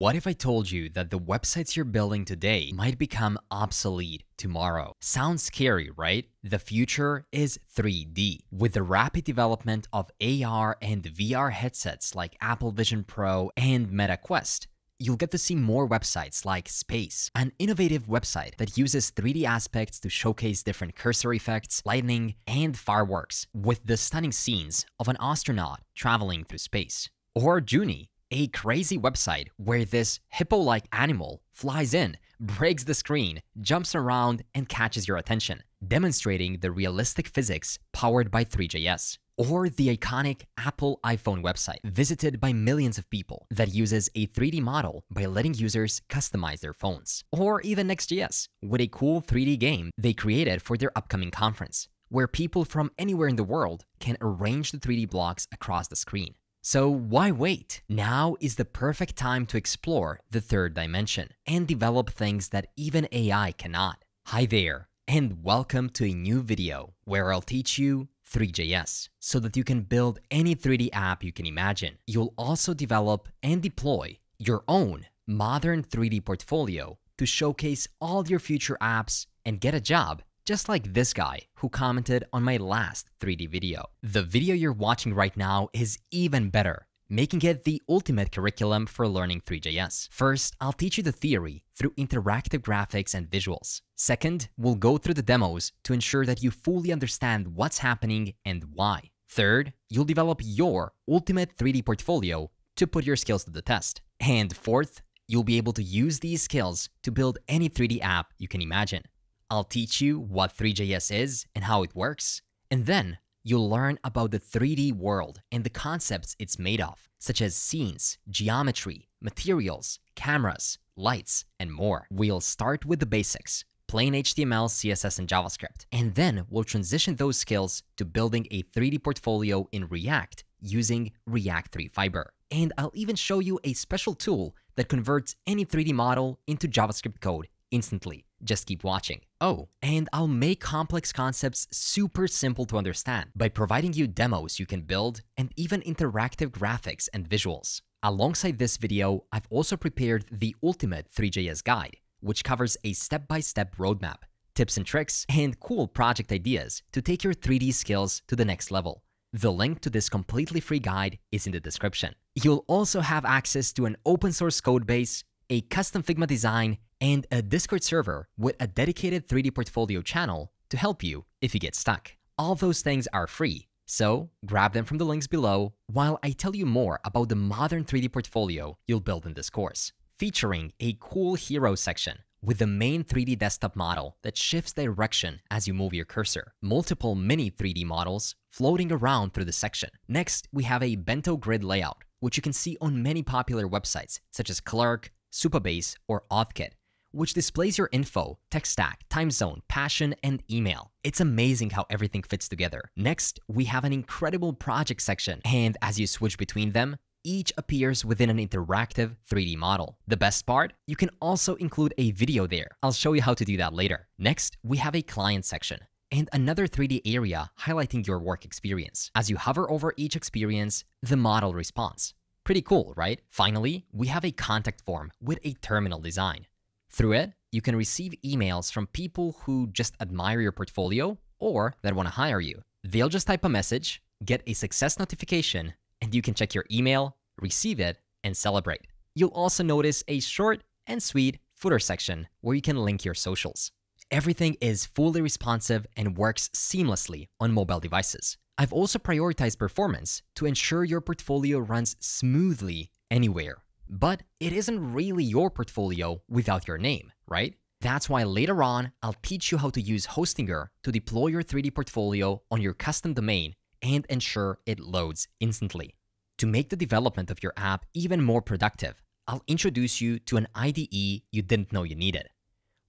What if I told you that the websites you're building today might become obsolete tomorrow? Sounds scary, right? The future is 3D. With the rapid development of AR and VR headsets like Apple Vision Pro and Meta Quest, you'll get to see more websites like Space, an innovative website that uses 3D aspects to showcase different cursor effects, lightning, and fireworks, with the stunning scenes of an astronaut traveling through space. Or Junie, a crazy website where this hippo-like animal flies in, breaks the screen, jumps around, and catches your attention, demonstrating the realistic physics powered by Three.js. Or the iconic Apple iPhone website, visited by millions of people, that uses a 3D model by letting users customize their phones. Or even Next.js, with a cool 3D game they created for their upcoming conference, where people from anywhere in the world can arrange the 3D blocks across the screen. So why wait? Now is the perfect time to explore the third dimension and develop things that even AI cannot. Hi there, and welcome to a new video where I'll teach you Three.js so that you can build any 3D app you can imagine. You'll also develop and deploy your own modern 3D portfolio to showcase all your future apps and get a job, just like this guy who commented on my last 3D video. The video you're watching right now is even better, making it the ultimate curriculum for learning Three.js. First, I'll teach you the theory through interactive graphics and visuals. Second, we'll go through the demos to ensure that you fully understand what's happening and why. Third, you'll develop your ultimate 3D portfolio to put your skills to the test. And fourth, you'll be able to use these skills to build any 3D app you can imagine. I'll teach you what Three.js is and how it works, and then you'll learn about the 3D world and the concepts it's made of, such as scenes, geometry, materials, cameras, lights, and more. We'll start with the basics, plain HTML, CSS, and JavaScript, and then we'll transition those skills to building a 3D portfolio in React using React 3 Fiber. And I'll even show you a special tool that converts any 3D model into JavaScript code instantly. Just keep watching. Oh, and I'll make complex concepts super simple to understand by providing you demos you can build and even interactive graphics and visuals. Alongside this video, I've also prepared the ultimate Three.js guide, which covers a step-by-step roadmap, tips and tricks, and cool project ideas to take your 3D skills to the next level. The link to this completely free guide is in the description. You'll also have access to an open source code base, a custom Figma design, and a Discord server with a dedicated 3D portfolio channel to help you if you get stuck. All those things are free, so grab them from the links below while I tell you more about the modern 3D portfolio you'll build in this course, featuring a cool hero section with the main 3D desktop model that shifts direction as you move your cursor, multiple mini 3D models floating around through the section. Next, we have a Bento Grid layout, which you can see on many popular websites such as Clerk, Supabase, or Authkit, which displays your info, tech stack, time zone, passion, and email. It's amazing how everything fits together. Next, we have an incredible project section, and as you switch between them, each appears within an interactive 3D model. The best part? You can also include a video there. I'll show you how to do that later. Next, we have a client section and another 3D area highlighting your work experience. As you hover over each experience, the model responds. Pretty cool, right? Finally, we have a contact form with a terminal design. Through it, you can receive emails from people who just admire your portfolio or that want to hire you. They'll just type a message, get a success notification, and you can check your email, receive it, and celebrate. You'll also notice a short and sweet footer section where you can link your socials. Everything is fully responsive and works seamlessly on mobile devices. I've also prioritized performance to ensure your portfolio runs smoothly anywhere. But it isn't really your portfolio without your name, right? That's why later on, I'll teach you how to use Hostinger to deploy your 3D portfolio on your custom domain and ensure it loads instantly. To make the development of your app even more productive, I'll introduce you to an IDE you didn't know you needed.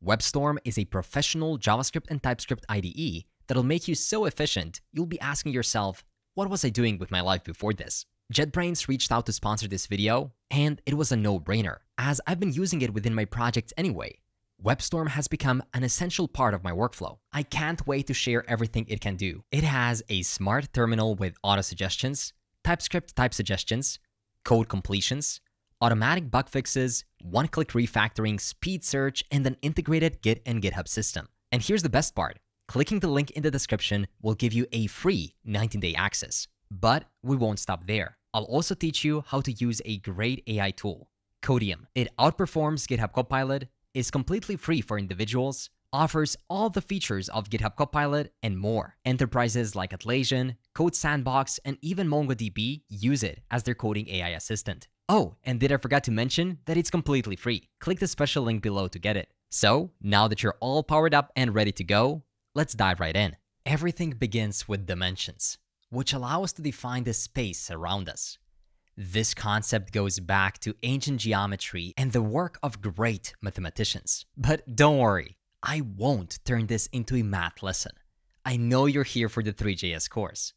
WebStorm is a professional JavaScript and TypeScript IDE that'll make you so efficient, you'll be asking yourself, what was I doing with my life before this? JetBrains reached out to sponsor this video, and it was a no-brainer, as I've been using it within my projects anyway. WebStorm has become an essential part of my workflow. I can't wait to share everything it can do. It has a smart terminal with auto-suggestions, TypeScript type suggestions, code completions, automatic bug fixes, one-click refactoring, speed search, and an integrated Git and GitHub system. And here's the best part. Clicking the link in the description will give you a free 19-day access. But we won't stop there. I'll also teach you how to use a great AI tool, Codium. It outperforms GitHub Copilot, is completely free for individuals, offers all the features of GitHub Copilot and more. Enterprises like Atlassian, Code Sandbox, and even MongoDB use it as their coding AI assistant. Oh, and did I forget to mention that it's completely free? Click the special link below to get it. So, now that you're all powered up and ready to go, let's dive right in. Everything begins with dimensions, which allow us to define the space around us. This concept goes back to ancient geometry and the work of great mathematicians. But don't worry, I won't turn this into a math lesson. I know you're here for the Three.js course.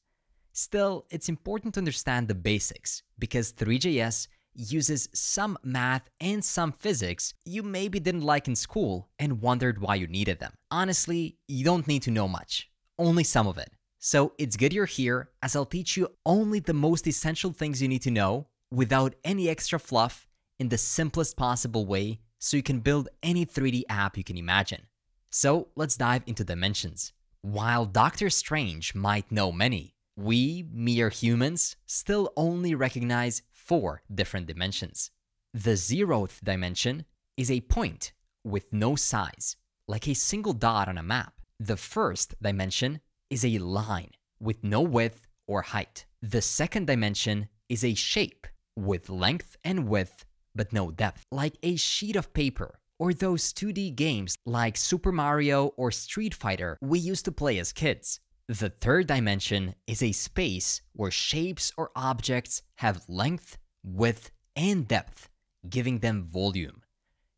Still, it's important to understand the basics because Three.js uses some math and some physics you maybe didn't like in school and wondered why you needed them. Honestly, you don't need to know much, only some of it. So it's good you're here as I'll teach you only the most essential things you need to know without any extra fluff in the simplest possible way so you can build any 3D app you can imagine. So let's dive into dimensions. While Doctor Strange might know many, we, mere humans, still only recognize 4 different dimensions. The 0th dimension is a point with no size, like a single dot on a map. The 1st dimension is a line with no width or height. The 2nd dimension is a shape with length and width but no depth, like a sheet of paper or those 2D games like Super Mario or Street Fighter we used to play as kids. The 3rd dimension is a space where shapes or objects have length, width, and depth, giving them volume.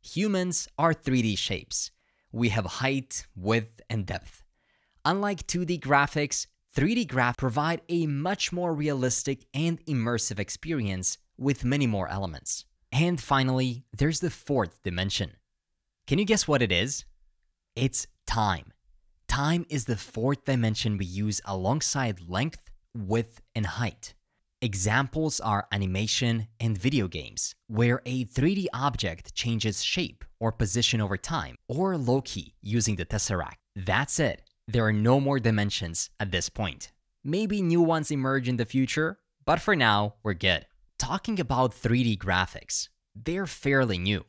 Humans are 3D shapes. We have height, width, and depth. Unlike 2D graphics, 3D graphics provide a much more realistic and immersive experience with many more elements. And finally, there's the 4th dimension. Can you guess what it is? It's time. Time is the 4th dimension we use alongside length, width, and height. Examples are animation and video games, where a 3D object changes shape or position over time, or Loki using the Tesseract. That's it. There are no more dimensions at this point. Maybe new ones emerge in the future, but for now, we're good. Talking about 3D graphics, they're fairly new.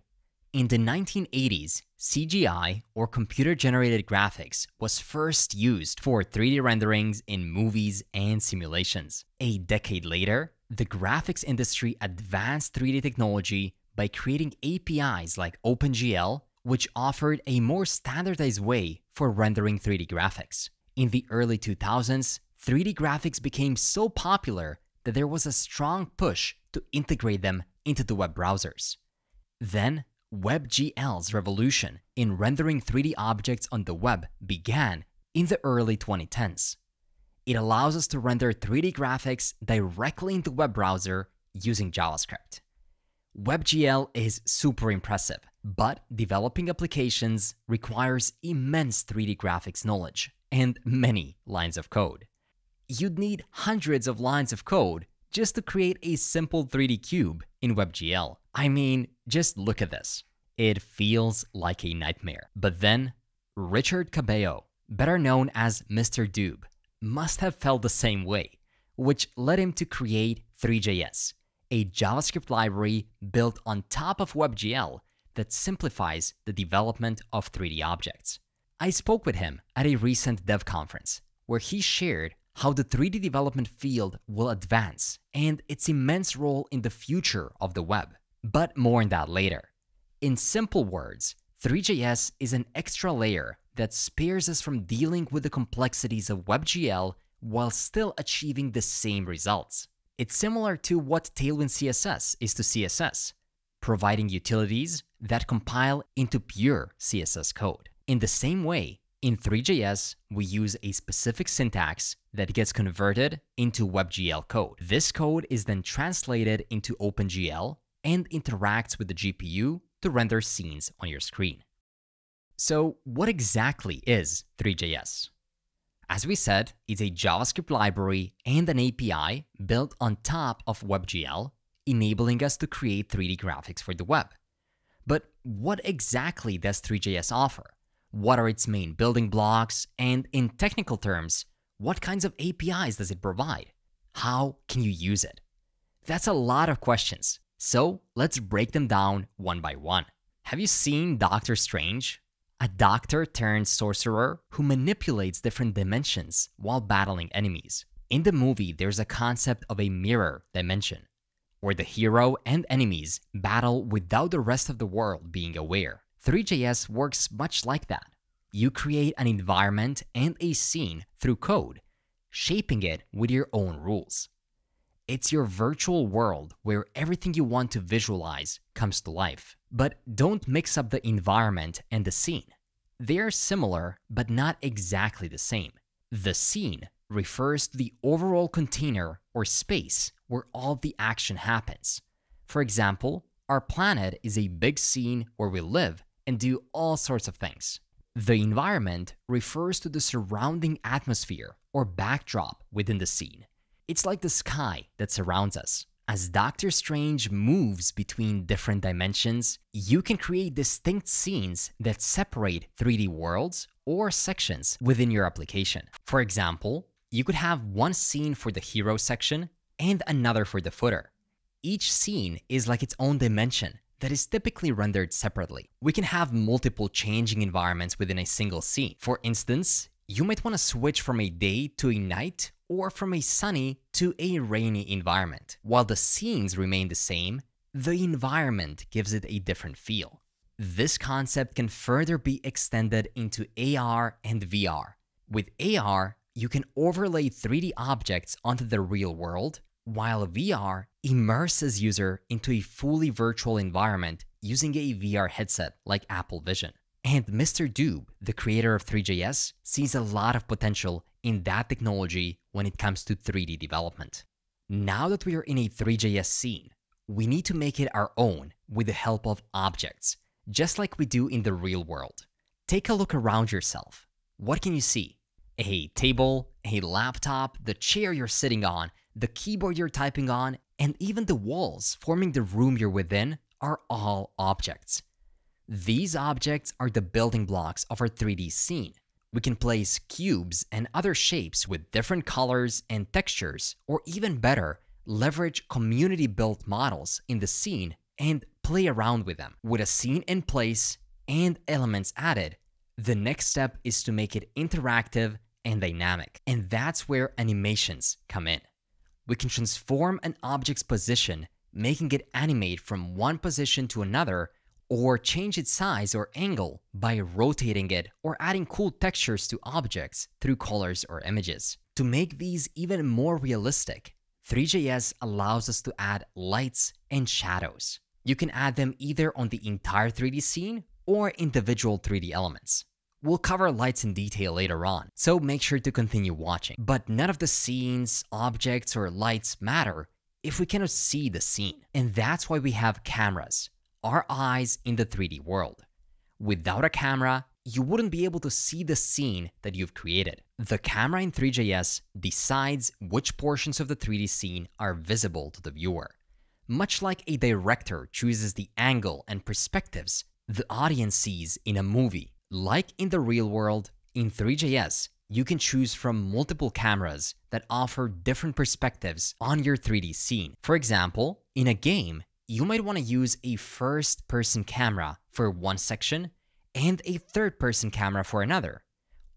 In the 1980s, CGI, or computer-generated graphics, was first used for 3D renderings in movies and simulations. A decade later, the graphics industry advanced 3D technology by creating APIs like OpenGL, which offered a more standardized way for rendering 3D graphics. In the early 2000s, 3D graphics became so popular that there was a strong push to integrate them into the web browsers. Then, WebGL's revolution in rendering 3D objects on the web began in the early 2010s. It allows us to render 3D graphics directly in the web browser using JavaScript. WebGL is super impressive, but developing applications requires immense 3D graphics knowledge and many lines of code. You'd need hundreds of lines of code just to create a simple 3D cube in WebGL. I mean, just look at this. It feels like a nightmare. But then, Richard Cabello, better known as Mr. Doob, must have felt the same way, which led him to create Three.js, a JavaScript library built on top of WebGL that simplifies the development of 3D objects. I spoke with him at a recent dev conference, where he shared how the 3D development field will advance and its immense role in the future of the web. But more on that later. In simple words, Three.js is an extra layer that spares us from dealing with the complexities of WebGL while still achieving the same results. It's similar to what Tailwind CSS is to CSS, providing utilities that compile into pure CSS code. In the same way, in Three.js, we use a specific syntax that gets converted into WebGL code. This code is then translated into OpenGL and interacts with the GPU to render scenes on your screen. So what exactly is Three.js? As we said, it's a JavaScript library and an API built on top of WebGL, enabling us to create 3D graphics for the web. But what exactly does Three.js offer? What are its main building blocks? And in technical terms, what kinds of APIs does it provide? How can you use it? That's a lot of questions, so let's break them down one by one. Have you seen Doctor Strange? A doctor turned sorcerer who manipulates different dimensions while battling enemies. In the movie, there's a concept of a mirror dimension, where the hero and enemies battle without the rest of the world being aware. Three.js works much like that. You create an environment and a scene through code, shaping it with your own rules. It's your virtual world where everything you want to visualize comes to life. But don't mix up the environment and the scene. They are similar, but not exactly the same. The scene refers to the overall container or space where all the action happens. For example, our planet is a big scene where we live and do all sorts of things. The environment refers to the surrounding atmosphere or backdrop within the scene. It's like the sky that surrounds us. As Doctor Strange moves between different dimensions, you can create distinct scenes that separate 3D worlds or sections within your application. For example, you could have one scene for the hero section and another for the footer. Each scene is like its own dimension that is typically rendered separately. We can have multiple changing environments within a single scene. For instance, you might want to switch from a day to a night or from a sunny to a rainy environment. While the scenes remain the same, the environment gives it a different feel. This concept can further be extended into AR and VR. With AR, you can overlay 3D objects onto the real world, while VR immerses user into a fully virtual environment using a VR headset like Apple Vision. And Mr. Doob, the creator of Three.js, sees a lot of potential in that technology when it comes to 3D development. Now that we are in a Three.js scene, we need to make it our own with the help of objects, just like we do in the real world. Take a look around yourself. What can you see? A table, a laptop, the chair you're sitting on, the keyboard you're typing on, and even the walls forming the room you're within are all objects. These objects are the building blocks of our 3D scene. We can place cubes and other shapes with different colors and textures, or even better, leverage community-built models in the scene and play around with them. With a scene in place and elements added, the next step is to make it interactive and dynamic. And that's where animations come in. We can transform an object's position, making it animate from one position to another, or change its size or angle by rotating it or adding cool textures to objects through colors or images. To make these even more realistic, Three.js allows us to add lights and shadows. You can add them either on the entire 3D scene or individual 3D elements. We'll cover lights in detail later on, so make sure to continue watching. But none of the scenes, objects, or lights matter if we cannot see the scene. And that's why we have cameras, our eyes in the 3D world. Without a camera, you wouldn't be able to see the scene that you've created. The camera in Three.js decides which portions of the 3D scene are visible to the viewer. Much like a director chooses the angle and perspectives the audience sees in a movie. Like in the real world, in Three.js, you can choose from multiple cameras that offer different perspectives on your 3D scene. For example, in a game, you might want to use a first-person camera for one section and a third-person camera for another.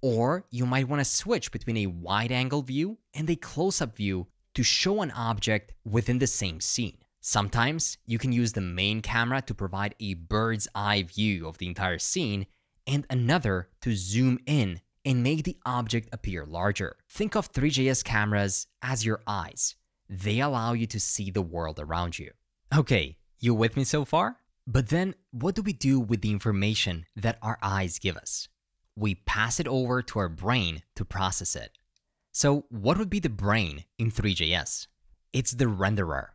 Or you might want to switch between a wide-angle view and a close-up view to show an object within the same scene. Sometimes you can use the main camera to provide a bird's eye view of the entire scene and another to zoom in and make the object appear larger. Think of Three.js cameras as your eyes. They allow you to see the world around you. Okay, you with me so far? But then, what do we do with the information that our eyes give us? We pass it over to our brain to process it. So what would be the brain in Three.js? It's the renderer.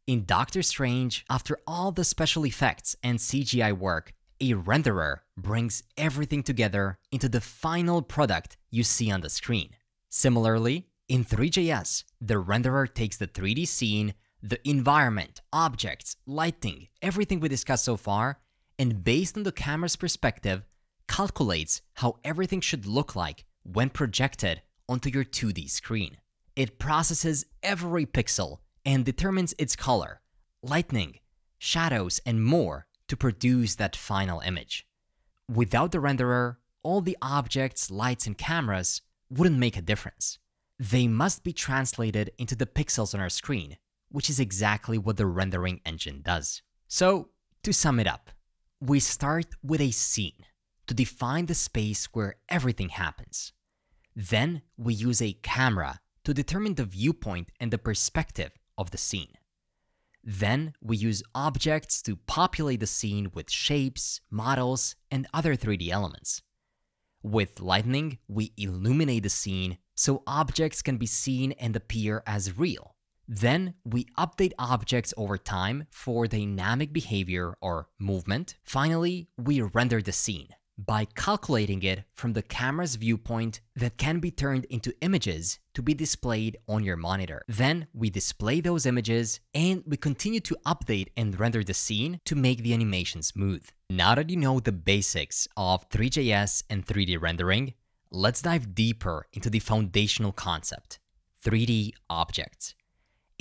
In Doctor Strange, after all the special effects and CGI work, a renderer brings everything together into the final product you see on the screen. Similarly, in Three.js, the renderer takes the 3D scene, the environment, objects, lighting, everything we discussed so far, and based on the camera's perspective, calculates how everything should look like when projected onto your 2D screen. It processes every pixel and determines its color, lighting, shadows, and more to produce that final image. Without the renderer, all the objects, lights, and cameras wouldn't make a difference. They must be translated into the pixels on our screen, which is exactly what the rendering engine does. So, to sum it up, we start with a scene to define the space where everything happens. Then we use a camera to determine the viewpoint and the perspective of the scene. Then we use objects to populate the scene with shapes, models, and other 3D elements. With lighting, we illuminate the scene so objects can be seen and appear as real. Then we update objects over time for dynamic behavior or movement. Finally, we render the scene by calculating it from the camera's viewpoint that can be turned into images to be displayed on your monitor. Then we display those images and we continue to update and render the scene to make the animation smooth. Now that you know the basics of Three.js and 3D rendering, let's dive deeper into the foundational concept, 3D objects.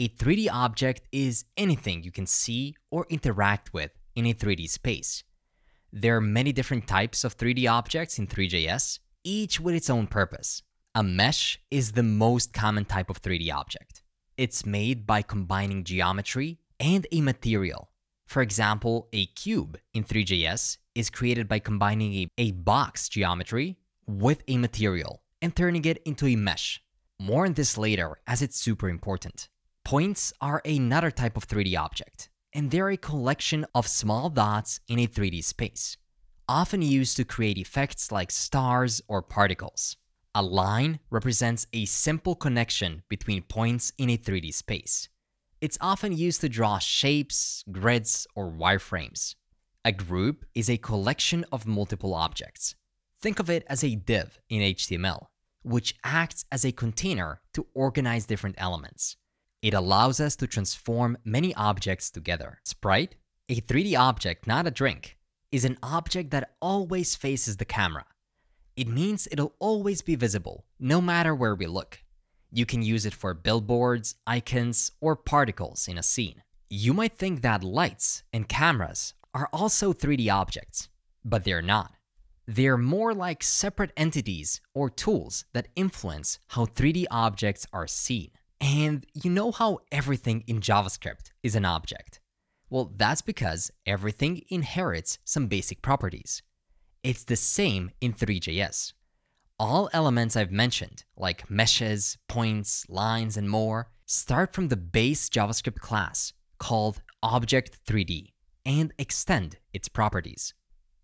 A 3D object is anything you can see or interact with in a 3D space. There are many different types of 3D objects in Three.js, each with its own purpose. A mesh is the most common type of 3D object. It's made by combining geometry and a material. For example, a cube in Three.js is created by combining a box geometry with a material and turning it into a mesh. More on this later as it's super important. Points are another type of 3D object, and they're a collection of small dots in a 3D space, often used to create effects like stars or particles. A line represents a simple connection between points in a 3D space. It's often used to draw shapes, grids, or wireframes. A group is a collection of multiple objects. Think of it as a div in HTML, which acts as a container to organize different elements. It allows us to transform many objects together. Sprite, a 3D object, not a drink, is an object that always faces the camera. It means it'll always be visible, no matter where we look. You can use it for billboards, icons, or particles in a scene. You might think that lights and cameras are also 3D objects, but they're not. They're more like separate entities or tools that influence how 3D objects are seen. And you know how everything in JavaScript is an object? Well, that's because everything inherits some basic properties. It's the same in Three.js. All elements I've mentioned, like meshes, points, lines, and more, start from the base JavaScript class called Object3D and extend its properties.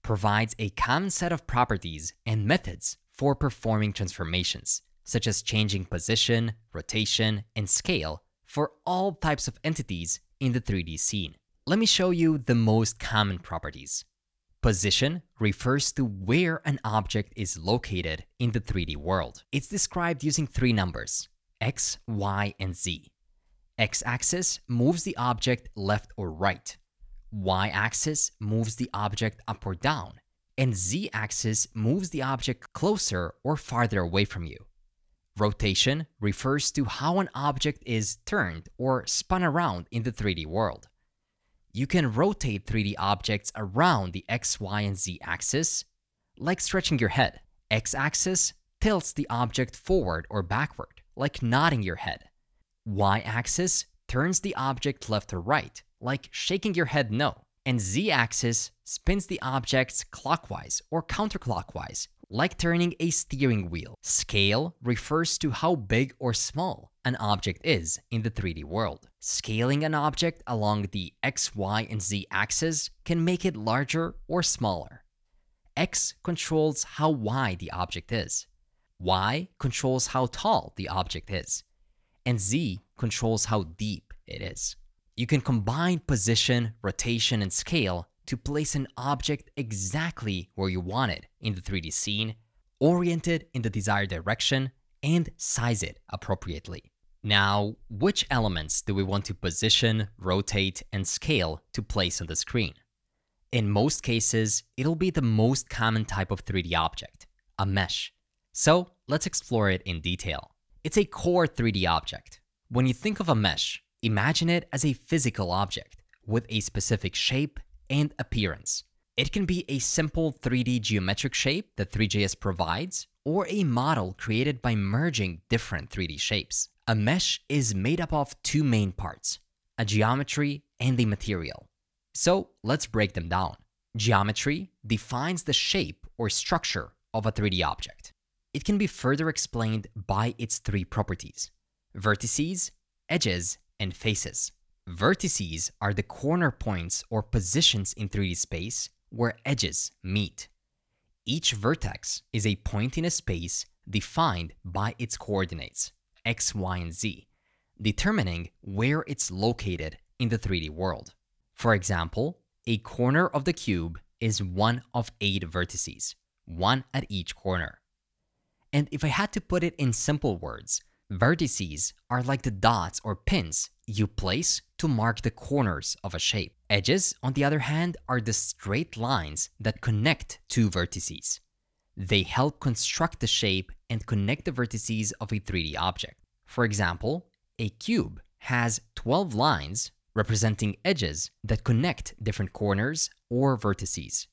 Provides a common set of properties and methods for performing transformations, such as changing position, rotation, and scale for all types of entities in the 3D scene. Let me show you the most common properties. Position refers to where an object is located in the 3D world. It's described using three numbers, x, y, and z. X-axis moves the object left or right. Y-axis moves the object up or down. And Z-axis moves the object closer or farther away from you. Rotation refers to how an object is turned or spun around in the 3D world. You can rotate 3D objects around the X, Y, and Z axis, like stretching your head. X-axis tilts the object forward or backward, like nodding your head. Y-axis turns the object left or right, like shaking your head no. And Z-axis spins the objects clockwise or counterclockwise, like turning a steering wheel. Scale refers to how big or small an object is in the 3D world. Scaling an object along the X, Y, and Z axis can make it larger or smaller. X controls how wide the object is. Y controls how tall the object is. And Z controls how deep it is. You can combine position, rotation, and scale to place an object exactly where you want it in the 3D scene, orient it in the desired direction, and size it appropriately. Now, which elements do we want to position, rotate, and scale to place on the screen? In most cases, it'll be the most common type of 3D object, a mesh. So let's explore it in detail. It's a core 3D object. When you think of a mesh, imagine it as a physical object with a specific shape and appearance. It can be a simple 3D geometric shape that Three.js provides, or a model created by merging different 3D shapes. A mesh is made up of two main parts, a geometry and a material. So let's break them down. Geometry defines the shape or structure of a 3D object. It can be further explained by its three properties: vertices, edges, and faces. Vertices are the corner points or positions in 3D space where edges meet. Each vertex is a point in a space defined by its coordinates, x, y, and z, determining where it's located in the 3D world. For example, a corner of the cube is one of 8 vertices, one at each corner. And if I had to put it in simple words, vertices are like the dots or pins you place to mark the corners of a shape. Edges, on the other hand, are the straight lines that connect two vertices. They help construct the shape and connect the vertices of a 3D object. For example, a cube has 12 lines representing edges that connect different corners or vertices.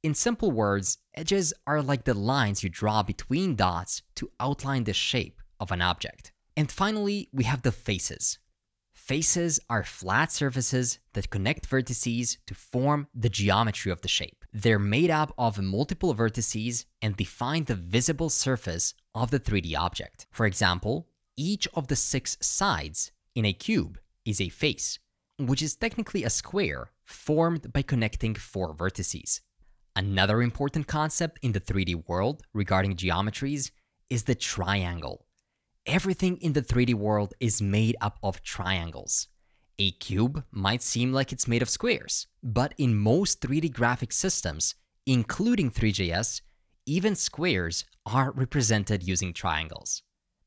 In simple words, edges are like the lines you draw between dots to outline the shape of an object. And finally, we have the faces. Faces are flat surfaces that connect vertices to form the geometry of the shape. They're made up of multiple vertices and define the visible surface of the 3D object. For example, each of the 6 sides in a cube is a face, which is technically a square formed by connecting 4 vertices. Another important concept in the 3D world regarding geometries is the triangle. Everything in the 3D world is made up of triangles. A cube might seem like it's made of squares, but in most 3D graphic systems, including Three.js, even squares are represented using triangles.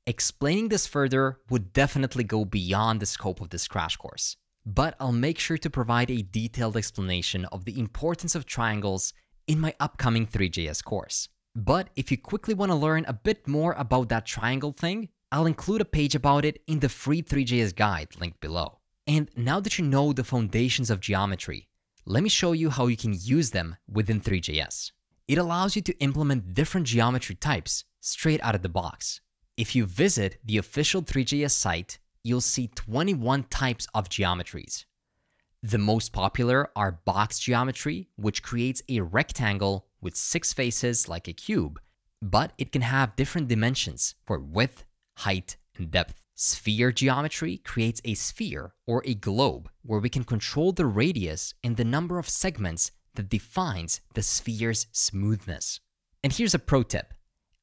Explaining this further would definitely go beyond the scope of this crash course, but I'll make sure to provide a detailed explanation of the importance of triangles in my upcoming Three.js course. But if you quickly want to learn a bit more about that triangle thing, I'll include a page about it in the free Three.js guide linked below. And now that you know the foundations of geometry, let me show you how you can use them within Three.js. It allows you to implement different geometry types straight out of the box. If you visit the official Three.js site, you'll see 21 types of geometries. The most popular are box geometry, which creates a rectangle with 6 faces like a cube, but it can have different dimensions for width, height, and depth. Sphere geometry creates a sphere or a globe where we can control the radius and the number of segments that defines the sphere's smoothness. And here's a pro tip.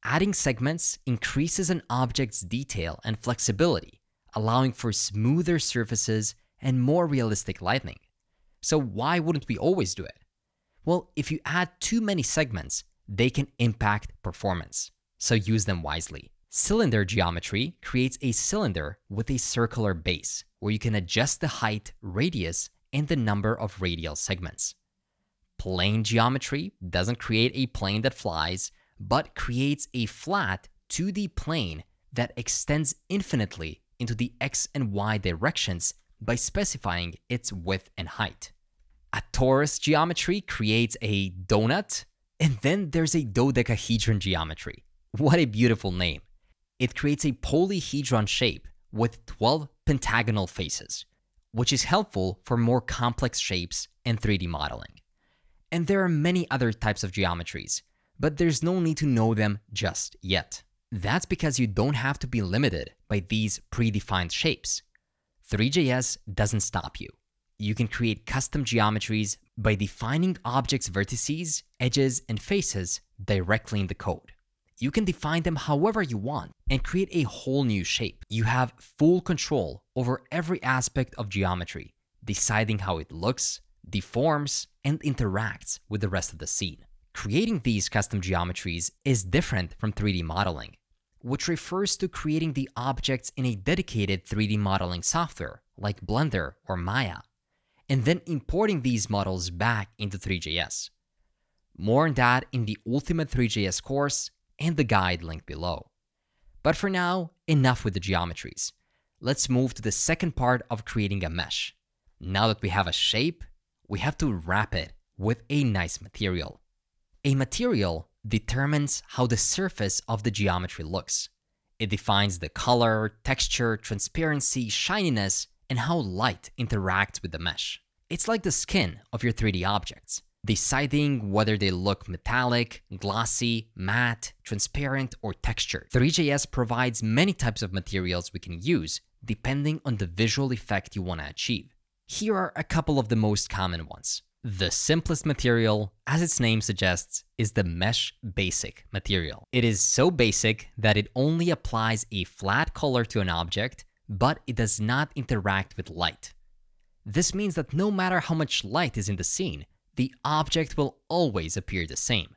Adding segments increases an object's detail and flexibility, allowing for smoother surfaces and more realistic lighting. So why wouldn't we always do it? Well, if you add too many segments, they can impact performance, so use them wisely. Cylinder geometry creates a cylinder with a circular base, where you can adjust the height, radius, and the number of radial segments. Plane geometry doesn't create a plane that flies, but creates a flat 2D plane that extends infinitely into the x and y directions by specifying its width and height. A torus geometry creates a donut, and then there's a dodecahedron geometry. What a beautiful name. It creates a polyhedron shape with 12 pentagonal faces, which is helpful for more complex shapes and 3D modeling. And there are many other types of geometries, but there's no need to know them just yet. That's because you don't have to be limited by these predefined shapes. Three.js doesn't stop you. You can create custom geometries by defining objects' vertices, edges, and faces directly in the code. You can define them however you want and create a whole new shape. You have full control over every aspect of geometry, deciding how it looks, deforms, and interacts with the rest of the scene. Creating these custom geometries is different from 3D modeling. which refers to creating the objects in a dedicated 3D modeling software like Blender or Maya, and then importing these models back into Three.js. More on that in the Ultimate Three.js course and the guide linked below. But for now, enough with the geometries. Let's move to the second part of creating a mesh. Now that we have a shape, we have to wrap it with a nice material. A material determines how the surface of the geometry looks. It defines the color, texture, transparency, shininess, and how light interacts with the mesh. It's like the skin of your 3D objects, deciding whether they look metallic, glossy, matte, transparent, or textured. Three.js provides many types of materials we can use depending on the visual effect you want to achieve. Here are a couple of the most common ones. The simplest material, as its name suggests, is the Mesh Basic material. It is so basic that it only applies a flat color to an object, but it does not interact with light. This means that no matter how much light is in the scene, the object will always appear the same.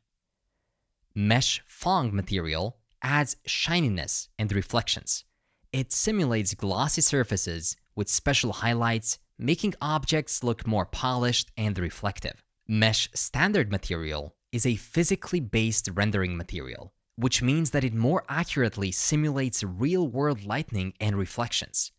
Mesh Phong material adds shininess and reflections. It simulates glossy surfaces with special highlights, making objects look more polished and reflective. Mesh Standard material is a physically based rendering material, which means that it more accurately simulates real-world lighting and reflections.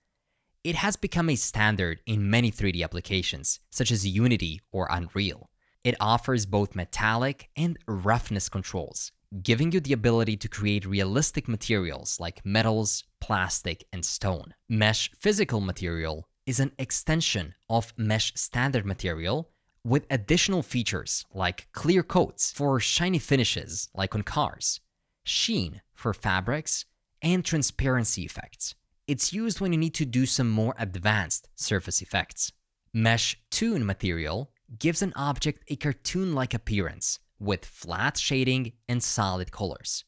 It has become a standard in many 3D applications, such as Unity or Unreal. It offers both metallic and roughness controls, giving you the ability to create realistic materials like metals, plastic, and stone. Mesh Physical material is an extension of Mesh Standard material with additional features like clear coats for shiny finishes like on cars, sheen for fabrics, and transparency effects. It's used when you need to do some more advanced surface effects. Mesh Toon material gives an object a cartoon-like appearance with flat shading and solid colors.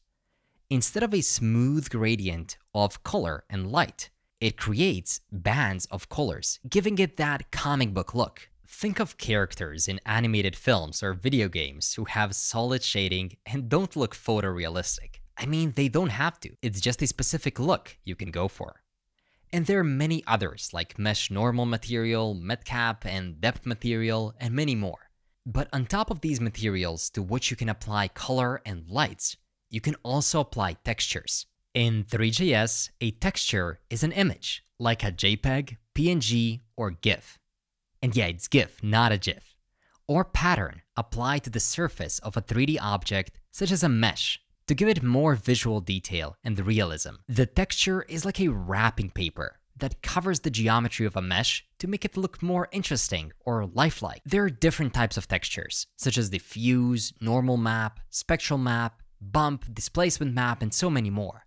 Instead of a smooth gradient of color and light, it creates bands of colors, giving it that comic book look. Think of characters in animated films or video games who have solid shading and don't look photorealistic. I mean, they don't have to. It's just a specific look you can go for. And there are many others like Mesh Normal material, Metcap, and Depth material, and many more. But on top of these materials to which you can apply color and lights, you can also apply textures. In Three.js, a texture is an image, like a JPEG, PNG, or GIF. And yeah, it's GIF, not a GIF. Or pattern applied to the surface of a 3D object, such as a mesh, to give it more visual detail and realism. The texture is like a wrapping paper that covers the geometry of a mesh to make it look more interesting or lifelike. There are different types of textures, such as diffuse, normal map, spectral map, bump, displacement map, and so many more.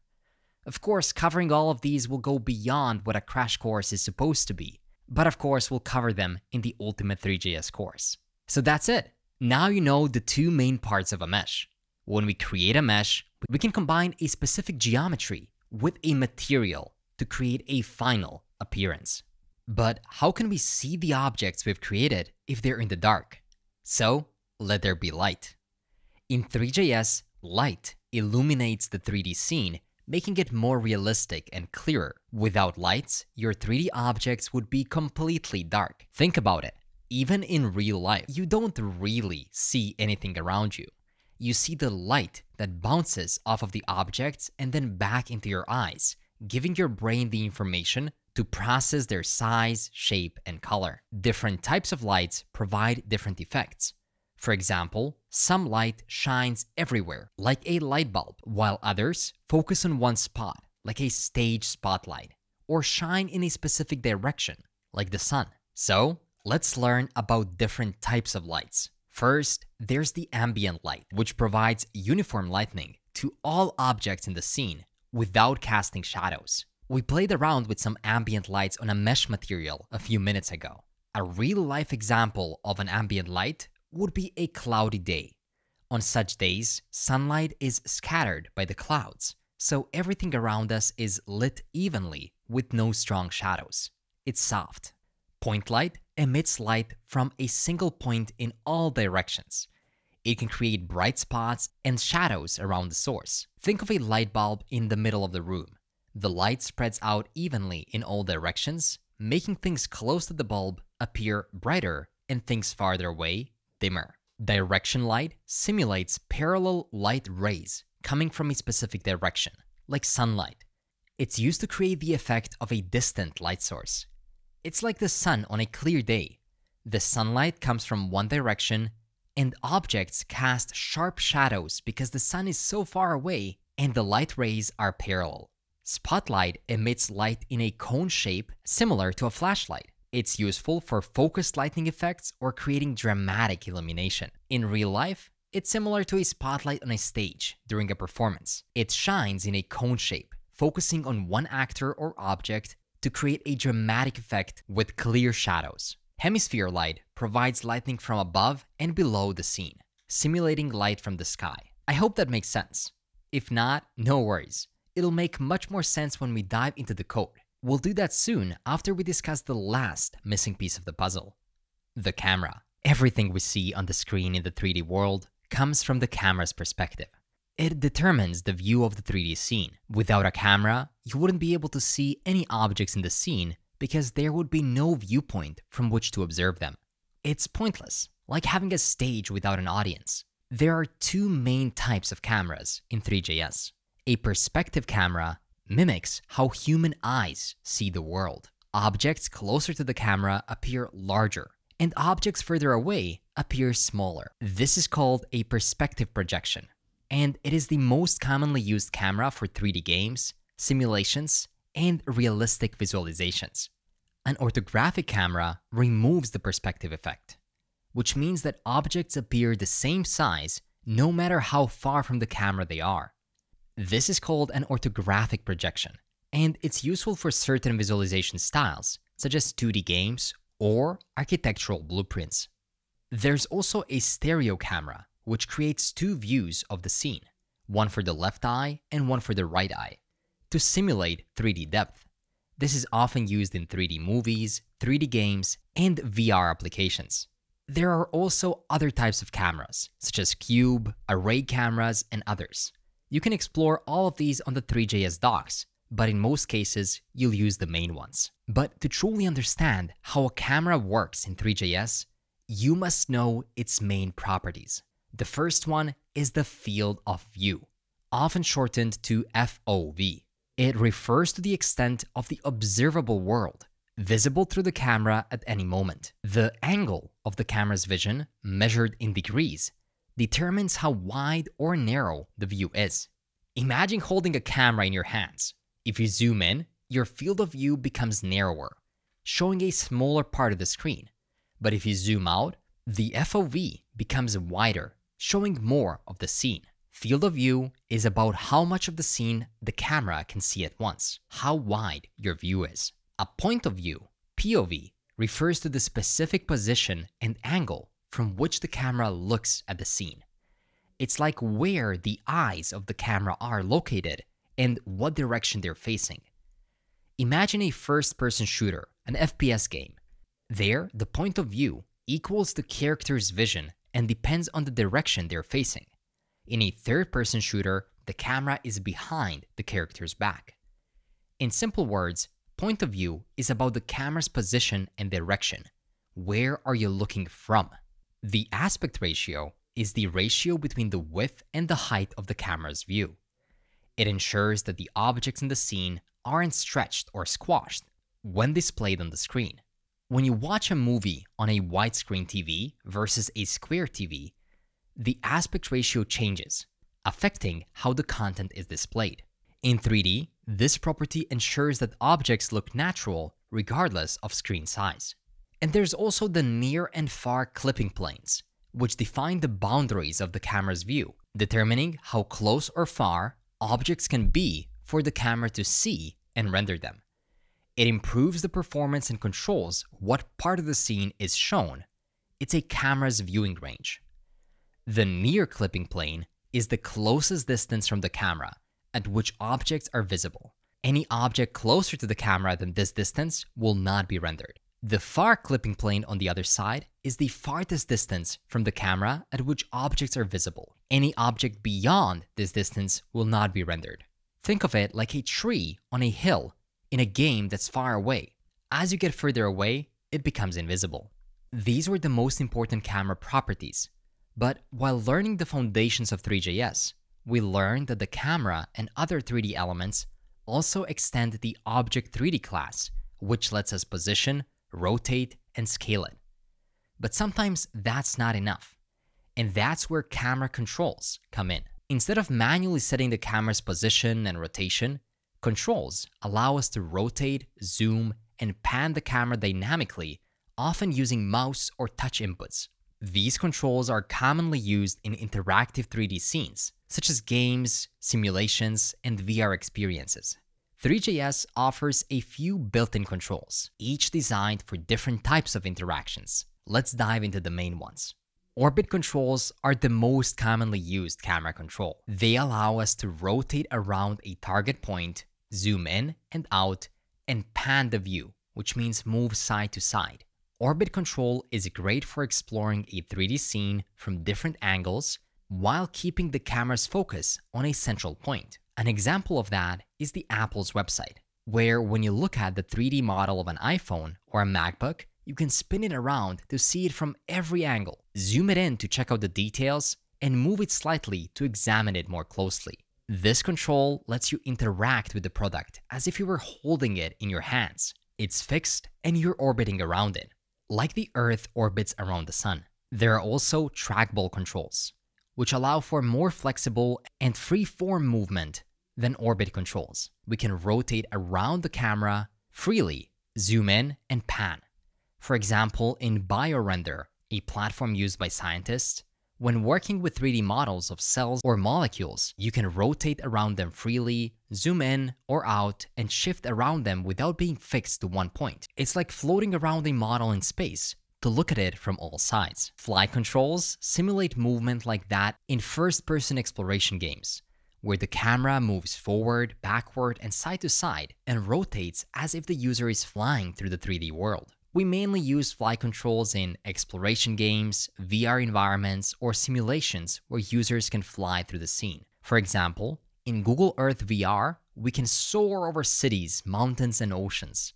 Of course, covering all of these will go beyond what a crash course is supposed to be, but of course we'll cover them in the Ultimate Three.js course. So that's it. Now you know the two main parts of a mesh. When we create a mesh, we can combine a specific geometry with a material to create a final appearance. But how can we see the objects we've created if they're in the dark? So let there be light. In Three.js, light illuminates the 3D scene, making it more realistic and clearer. Without lights, your 3D objects would be completely dark. Think about it. Even in real life, you don't really see anything around you. You see the light that bounces off of the objects and then back into your eyes, giving your brain the information to process their size, shape, and color. Different types of lights provide different effects. For example, some light shines everywhere, like a light bulb, while others focus on one spot, like a stage spotlight, or shine in a specific direction, like the sun. So, let's learn about different types of lights. First, there's the ambient light, which provides uniform lighting to all objects in the scene without casting shadows. We played around with some ambient lights on a mesh material a few minutes ago. A real-life example of an ambient light would be a cloudy day. On such days, sunlight is scattered by the clouds, so everything around us is lit evenly with no strong shadows. It's soft. Point light emits light from a single point in all directions. It can create bright spots and shadows around the source. Think of a light bulb in the middle of the room. The light spreads out evenly in all directions, making things close to the bulb appear brighter and things farther away dimmer. Direction light simulates parallel light rays coming from a specific direction, like sunlight. It's used to create the effect of a distant light source. It's like the sun on a clear day. The sunlight comes from one direction, and objects cast sharp shadows because the sun is so far away and the light rays are parallel. Spotlight emits light in a cone shape similar to a flashlight. It's useful for focused lighting effects or creating dramatic illumination. In real life, it's similar to a spotlight on a stage during a performance. It shines in a cone shape, focusing on one actor or object to create a dramatic effect with clear shadows. Hemisphere light provides lighting from above and below the scene, simulating light from the sky. I hope that makes sense. If not, no worries. It'll make much more sense when we dive into the code. We'll do that soon after we discuss the last missing piece of the puzzle, the camera. Everything we see on the screen in the 3D world comes from the camera's perspective. It determines the view of the 3D scene. Without a camera, you wouldn't be able to see any objects in the scene because there would be no viewpoint from which to observe them. It's pointless, like having a stage without an audience. There are two main types of cameras in Three.js. A perspective camera mimics how human eyes see the world. Objects closer to the camera appear larger, and objects further away appear smaller. This is called a perspective projection, and it is the most commonly used camera for 3D games, simulations, and realistic visualizations. An orthographic camera removes the perspective effect, which means that objects appear the same size no matter how far from the camera they are. This is called an orthographic projection, and it's useful for certain visualization styles, such as 2D games or architectural blueprints. There's also a stereo camera, which creates two views of the scene, one for the left eye and one for the right eye, to simulate 3D depth. This is often used in 3D movies, 3D games, and VR applications. There are also other types of cameras, such as cube, array cameras, and others. You can explore all of these on the Three.js docs, but in most cases, you'll use the main ones. But to truly understand how a camera works in Three.js, you must know its main properties. The first one is the field of view, often shortened to FOV. It refers to the extent of the observable world, visible through the camera at any moment. The angle of the camera's vision, measured in degrees, determines how wide or narrow the view is. Imagine holding a camera in your hands. If you zoom in, your field of view becomes narrower, showing a smaller part of the screen. But if you zoom out, the FOV becomes wider, showing more of the scene. Field of view is about how much of the scene the camera can see at once, how wide your view is. A point of view, POV, refers to the specific position and angle from which the camera looks at the scene. It's like where the eyes of the camera are located and what direction they're facing. Imagine a first-person shooter, an FPS game. There, the point of view equals the character's vision and depends on the direction they're facing. In a third-person shooter, the camera is behind the character's back. In simple words, point of view is about the camera's position and direction. Where are you looking from? The aspect ratio is the ratio between the width and the height of the camera's view. It ensures that the objects in the scene aren't stretched or squashed when displayed on the screen. When you watch a movie on a widescreen TV versus a square TV, the aspect ratio changes, affecting how the content is displayed. In 3D, this property ensures that objects look natural regardless of screen size. And there's also the near and far clipping planes, which define the boundaries of the camera's view, determining how close or far objects can be for the camera to see and render them. It improves the performance and controls what part of the scene is shown. It's a camera's viewing range. The near clipping plane is the closest distance from the camera at which objects are visible. Any object closer to the camera than this distance will not be rendered. The far clipping plane on the other side is the farthest distance from the camera at which objects are visible. Any object beyond this distance will not be rendered. Think of it like a tree on a hill in a game that's far away. As you get further away, it becomes invisible. These were the most important camera properties. But while learning the foundations of Three.js, we learned that the camera and other 3D elements also extend the Object 3D class, which lets us position, rotate, and scale it. But sometimes that's not enough. And that's where camera controls come in. Instead of manually setting the camera's position and rotation, controls allow us to rotate, zoom, and pan the camera dynamically, often using mouse or touch inputs. These controls are commonly used in interactive 3D scenes, such as games, simulations, and VR experiences. Three.js offers a few built-in controls, each designed for different types of interactions. Let's dive into the main ones. Orbit controls are the most commonly used camera control. They allow us to rotate around a target point, zoom in and out, and pan the view, which means move side to side. Orbit control is great for exploring a 3D scene from different angles while keeping the camera's focus on a central point. An example of that is the Apple's website, where when you look at the 3D model of an iPhone or a MacBook, you can spin it around to see it from every angle, zoom it in to check out the details, and move it slightly to examine it more closely. This control lets you interact with the product as if you were holding it in your hands. It's fixed and you're orbiting around it, like the Earth orbits around the Sun. There are also trackball controls, which allow for more flexible and free-form movement than orbit controls. We can rotate around the camera freely, zoom in, and pan. For example, in BioRender, a platform used by scientists, when working with 3D models of cells or molecules, you can rotate around them freely, zoom in or out, and shift around them without being fixed to one point. It's like floating around a model in space to look at it from all sides. Flight controls simulate movement like that in first-person exploration games, where the camera moves forward, backward, and side to side and rotates as if the user is flying through the 3D world. We mainly use flight controls in exploration games, VR environments, or simulations where users can fly through the scene. For example, in Google Earth VR, we can soar over cities, mountains, and oceans.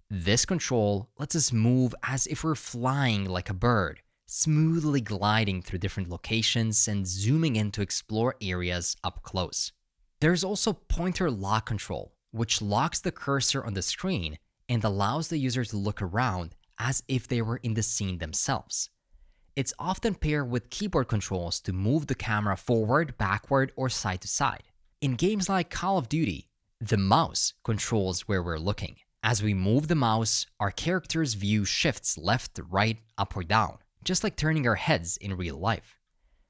This control lets us move as if we're flying like a bird, smoothly gliding through different locations and zooming in to explore areas up close. There's also pointer lock control, which locks the cursor on the screen and allows the user to look around as if they were in the scene themselves. It's often paired with keyboard controls to move the camera forward, backward, or side to side. In games like Call of Duty, the mouse controls where we're looking. As we move the mouse, our character's view shifts left, right, up, or down, just like turning our heads in real life.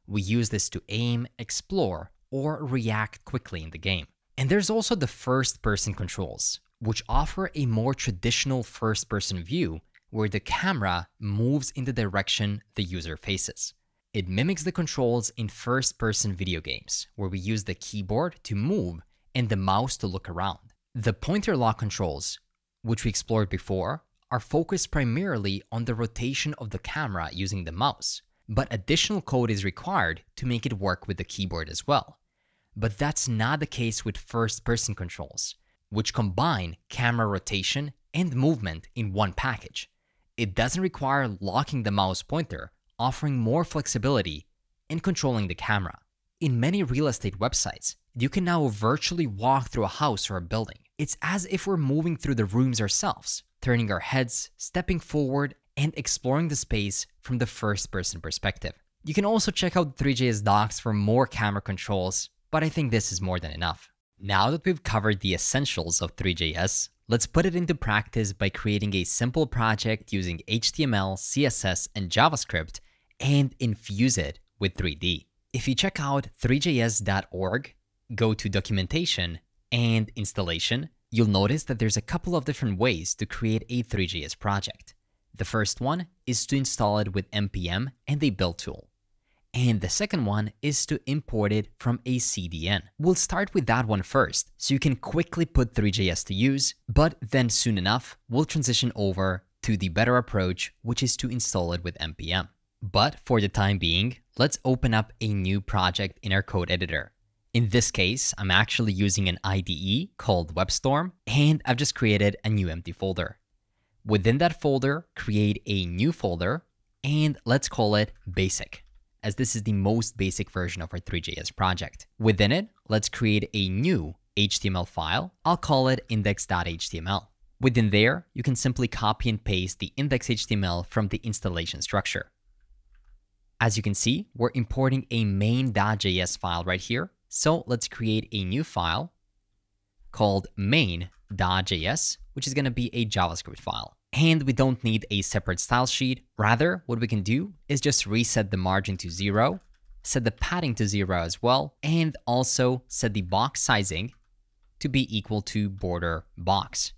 We use this to aim, explore, or react quickly in the game. And there's also the first-person controls, which offer a more traditional first-person view where the camera moves in the direction the user faces. It mimics the controls in first-person video games, where we use the keyboard to move and the mouse to look around. The pointer lock controls, which we explored before, are focused primarily on the rotation of the camera using the mouse, but additional code is required to make it work with the keyboard as well. But that's not the case with first-person controls, which combine camera rotation and movement in one package. It doesn't require locking the mouse pointer, offering more flexibility in controlling the camera. In many real estate websites, you can now virtually walk through a house or a building. It's as if we're moving through the rooms ourselves, turning our heads, stepping forward, and exploring the space from the first-person perspective. You can also check out the Three.js docs for more camera controls, but I think this is more than enough. Now that we've covered the essentials of Three.js, let's put it into practice by creating a simple project using HTML, CSS, and JavaScript and infuse it with 3D. If you check out Three.js.org, go to Documentation and Installation, you'll notice that there's a couple of different ways to create a Three.js project. The first one is to install it with npm and a build tool. And the second one is to import it from a CDN. We'll start with that one first, so you can quickly put Three.js to use, but then soon enough, we'll transition over to the better approach, which is to install it with npm. But for the time being, let's open up a new project in our code editor. In this case, I'm actually using an IDE called WebStorm, and I've just created a new empty folder. Within that folder, create a new folder, and let's call it basic, as this is the most basic version of our Three.js project. Within it, let's create a new HTML file. I'll call it index.html. Within there, you can simply copy and paste the index.html from the installation structure. As you can see, we're importing a main.js file right here. So let's create a new file called main.js, which is going to be a JavaScript file. And we don't need a separate style sheet. Rather, what we can do is just reset the margin to 0, set the padding to 0 as well, and also set the box sizing to be equal to border box.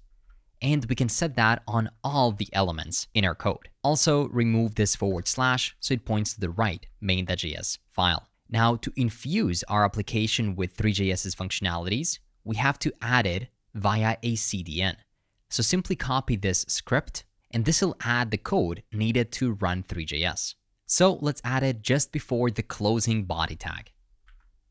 And we can set that on all the elements in our code. Also, remove this / so it points to the right main.js file. Now, to infuse our application with Three.js's functionalities, we have to add it via a CDN. So simply copy this script, and this will add the code needed to run Three.js. So let's add it just before the closing body tag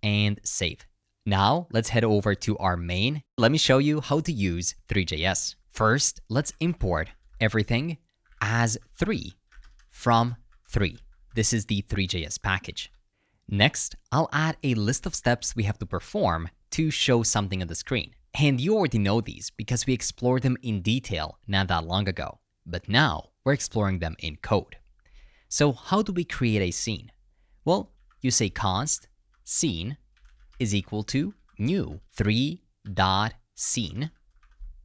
and save. Now let's head over to our main. Let me show you how to use Three.js. First, let's import everything as 3 from 3. This is the Three.js package. Next, I'll add a list of steps we have to perform to show something on the screen. And you already know these because we explored them in detail not that long ago. But now we're exploring them in code. So how do we create a scene? Well, you say const scene is equal to new 3.scene,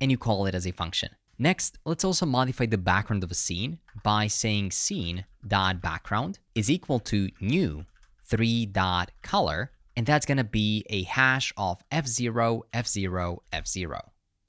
and you call it as a function. Next, let's also modify the background of a scene by saying scene.background is equal to new 3.color, and that's going to be a hash of F0, F0, F0,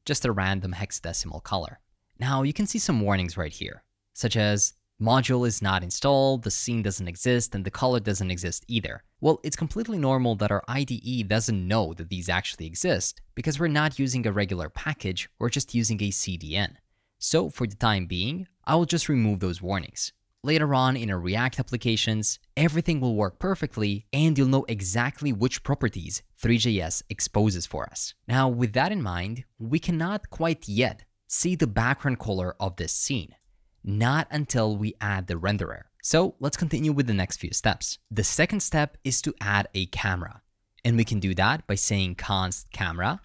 just a random hexadecimal color. Now you can see some warnings right here, such as module is not installed, the scene doesn't exist, and the color doesn't exist either. Well, it's completely normal that our IDE doesn't know that these actually exist because we're not using a regular package, we're just using a CDN. So for the time being, I will just remove those warnings. Later on in our React applications, everything will work perfectly and you'll know exactly which properties Three.js exposes for us. Now, with that in mind, we cannot quite yet see the background color of this scene, not until we add the renderer. So let's continue with the next few steps. The second step is to add a camera, and we can do that by saying const camera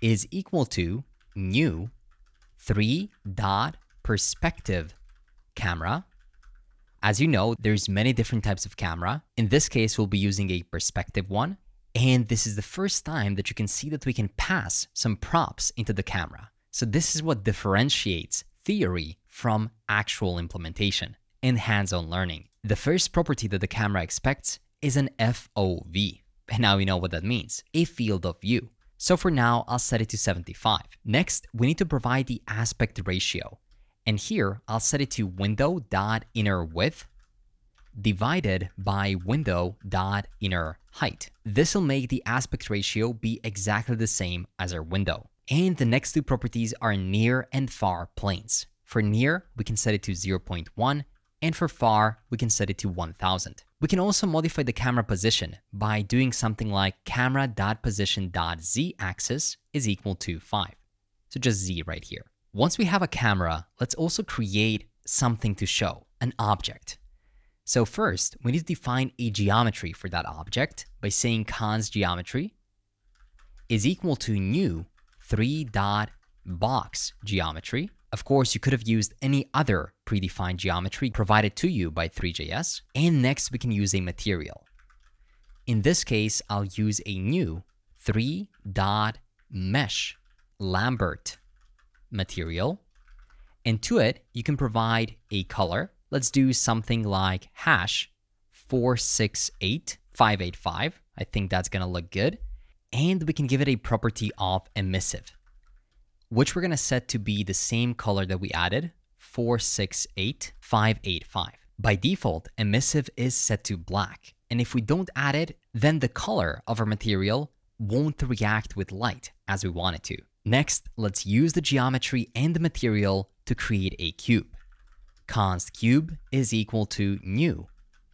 is equal to new 3.perspective camera. As you know, there's many different types of camera. In this case, we'll be using a perspective one. And this is the first time that you can see that we can pass some props into the camera. So this is what differentiates theory from actual implementation and hands-on learning. The first property that the camera expects is an FOV. And now we know what that means, a field of view. So for now, I'll set it to 75. Next, we need to provide the aspect ratio. And here, I'll set it to window.innerWidth divided by window.innerHeight. This will make the aspect ratio be exactly the same as our window. And the next two properties are near and far planes. For near, we can set it to 0.1, and for far, we can set it to 1000. We can also modify the camera position by doing something like camera.position.z-axis is equal to 5. So just z right here. Once we have a camera, let's also create something to show, an object. So first, we need to define a geometry for that object by saying const geometry is equal to new 3.box geometry. Of course, you could have used any other predefined geometry provided to you by Three.js. And next, we can use a material. In this case, I'll use a new 3.mesh Lambert material. And to it, you can provide a color. Let's do something like hash 468585. I think that's going to look good. And we can give it a property of emissive, which we're going to set to be the same color that we added, 468585. By default, emissive is set to black. And if we don't add it, then the color of our material won't react with light as we want it to. Next, let's use the geometry and the material to create a cube. Const cube is equal to new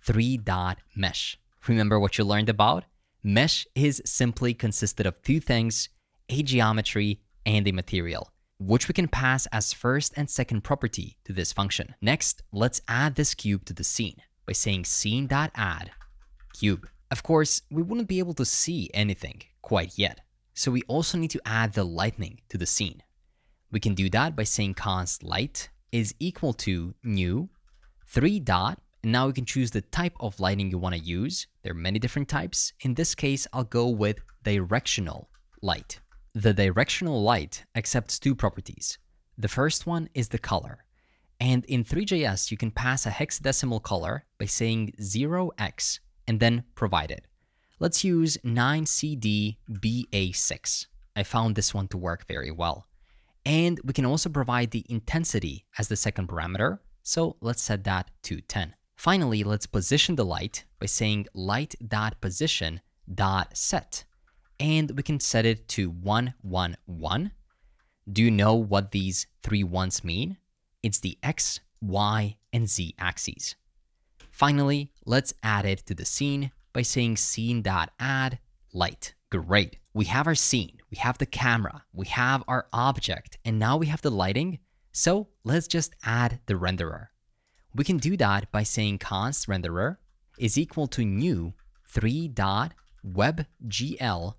3.mesh. Remember what you learned about? Mesh is simply consisted of two things, a geometry and a material, which we can pass as first and second property to this function. Next, let's add this cube to the scene by saying scene.add cube. Of course, we wouldn't be able to see anything quite yet, so we also need to add the lighting to the scene. We can do that by saying const light is equal to new 3 dot, and now we can choose the type of lighting you want to use. There are many different types. In this case, I'll go with directional light. The directional light accepts two properties. The first one is the color. And in Three.js, you can pass a hexadecimal color by saying 0x and then provide it. Let's use 9CD-BA6. I found this one to work very well. And we can also provide the intensity as the second parameter. So let's set that to 10. Finally, let's position the light by saying light.position.set. And we can set it to 1, 1, 1. Do you know what these 3 ones mean? It's the X, Y, and Z axes. Finally, let's add it to the scene by saying scene.add light. Great. We have our scene, we have the camera, we have our object, and now we have the lighting. So let's just add the renderer. We can do that by saying const renderer is equal to new 3.webgl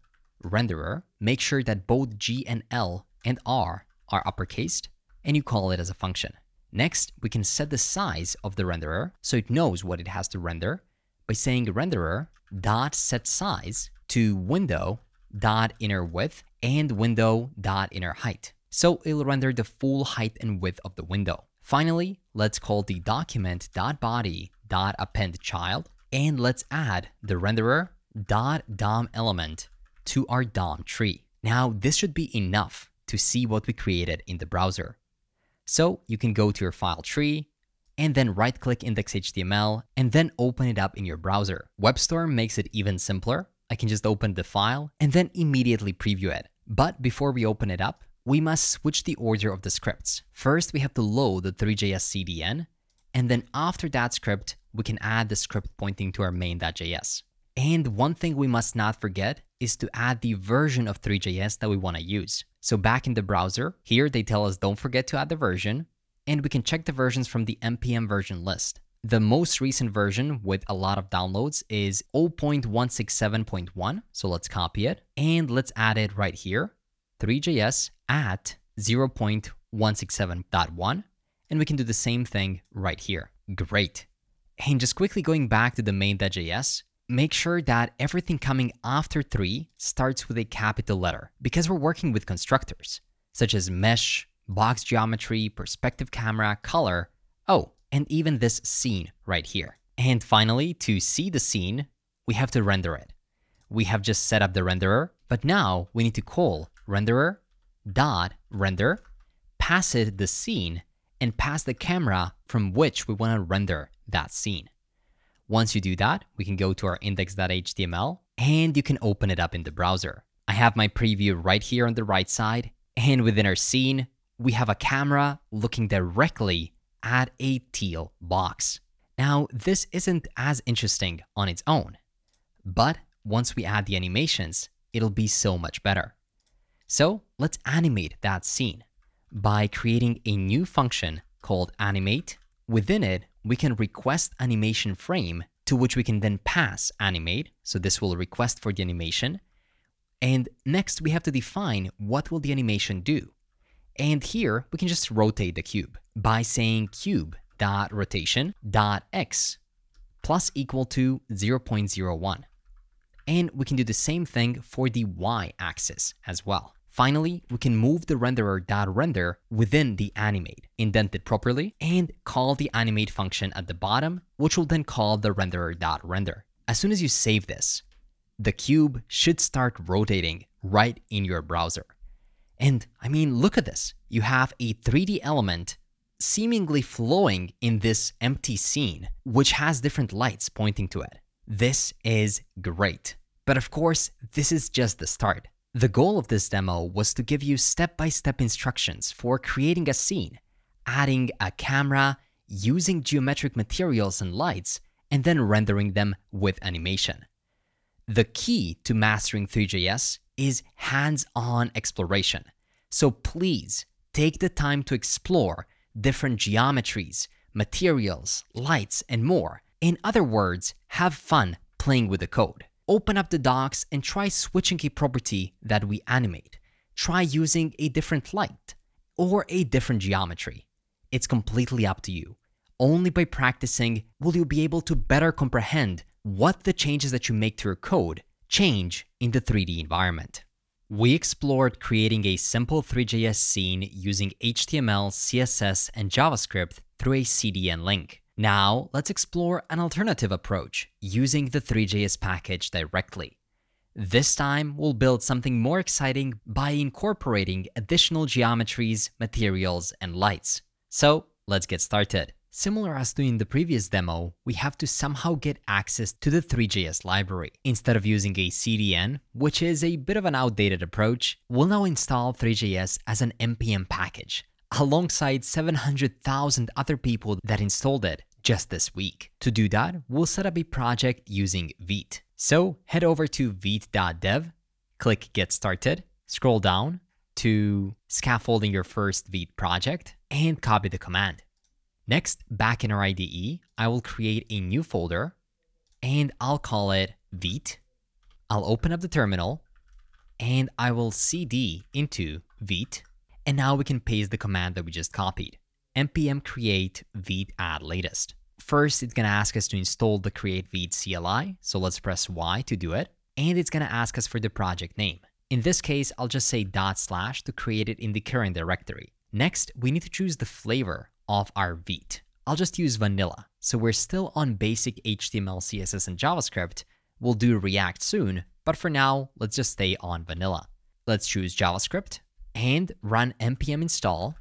renderer. Make sure that both G and L and R are uppercased, and you call it as a function. Next, we can set the size of the renderer so it knows what it has to render by saying renderer.setSize to window.innerWidth and window.innerHeight. So it'll render the full height and width of the window. Finally, let's call the document.body.appendChild, and let's add the renderer.DOM element to our DOM tree. Now, this should be enough to see what we created in the browser. So you can go to your file tree and then right-click index.html and then open it up in your browser. WebStorm makes it even simpler. I can just open the file and then immediately preview it. But before we open it up, we must switch the order of the scripts. First, we have to load the Three.js CDN, and then after that script, we can add the script pointing to our main.js. And one thing we must not forget is to add the version of Three.js that we want to use. So back in the browser, here they tell us don't forget to add the version, and we can check the versions from the npm version list. The most recent version with a lot of downloads is 0.167.1, so let's copy it, and let's add it right here, Three.js at 0.167.1, and we can do the same thing right here. Great. And just quickly going back to the main.js, make sure that everything coming after 3 starts with a capital letter because we're working with constructors, such as mesh, box geometry, perspective camera, color, oh, and even this scene right here. And finally, to see the scene, we have to render it. We have just set up the renderer, but now we need to call renderer.render, pass it the scene, and pass the camera from which we want to render that scene. Once you do that, we can go to our index.html and you can open it up in the browser. I have my preview right here on the right side, and within our scene, we have a camera looking directly at a teal box. Now, this isn't as interesting on its own, but once we add the animations, it'll be so much better. So let's animate that scene by creating a new function called animate. Within it, we can request animation frame to which we can then pass animate. So this will request for the animation. And next we have to define what will the animation do. And here we can just rotate the cube by saying cube.rotation.x plus equal to 0.01. And we can do the same thing for the y-axis as well. Finally, we can move the renderer.render within the animate, indent it properly, and call the animate function at the bottom, which will then call the renderer.render. As soon as you save this, the cube should start rotating right in your browser. And I mean, look at this. You have a 3D element seemingly flowing in this empty scene, which has different lights pointing to it. This is great. But of course, this is just the start. The goal of this demo was to give you step-by-step instructions for creating a scene, adding a camera, using geometric materials and lights, and then rendering them with animation. The key to mastering Three.js is hands-on exploration. So please take the time to explore different geometries, materials, lights, and more. In other words, have fun playing with the code. Open up the docs and try switching a property that we animate. Try using a different light or a different geometry. It's completely up to you. Only by practicing will you be able to better comprehend what the changes that you make to your code change in the 3D environment. We explored creating a simple Three.js scene using HTML, CSS, and JavaScript through a CDN link. Now, let's explore an alternative approach using the Three.js package directly. This time, we'll build something more exciting by incorporating additional geometries, materials, and lights. So, let's get started. Similar as to in the previous demo, we have to somehow get access to the Three.js library. Instead of using a CDN, which is a bit of an outdated approach, we'll now install Three.js as an npm package, alongside 700,000 other people that installed it just this week. To do that, we'll set up a project using Vite. So head over to vite.dev, click Get Started, scroll down to scaffolding your first Vite project, and copy the command. Next, back in our IDE, I will create a new folder, and I'll call it Vite. I'll open up the terminal, and I will cd into Vite, and now we can paste the command that we just copied. npm create Vite add latest. First, it's gonna ask us to install the create Vite CLI, so let's press Y to do it, and it's gonna ask us for the project name. In this case, I'll just say / to create it in the current directory. Next, we need to choose the flavor of our Vite. I'll just use vanilla, so we're still on basic HTML, CSS, and JavaScript. We'll do React soon, but for now, let's just stay on vanilla. Let's choose JavaScript and run npm install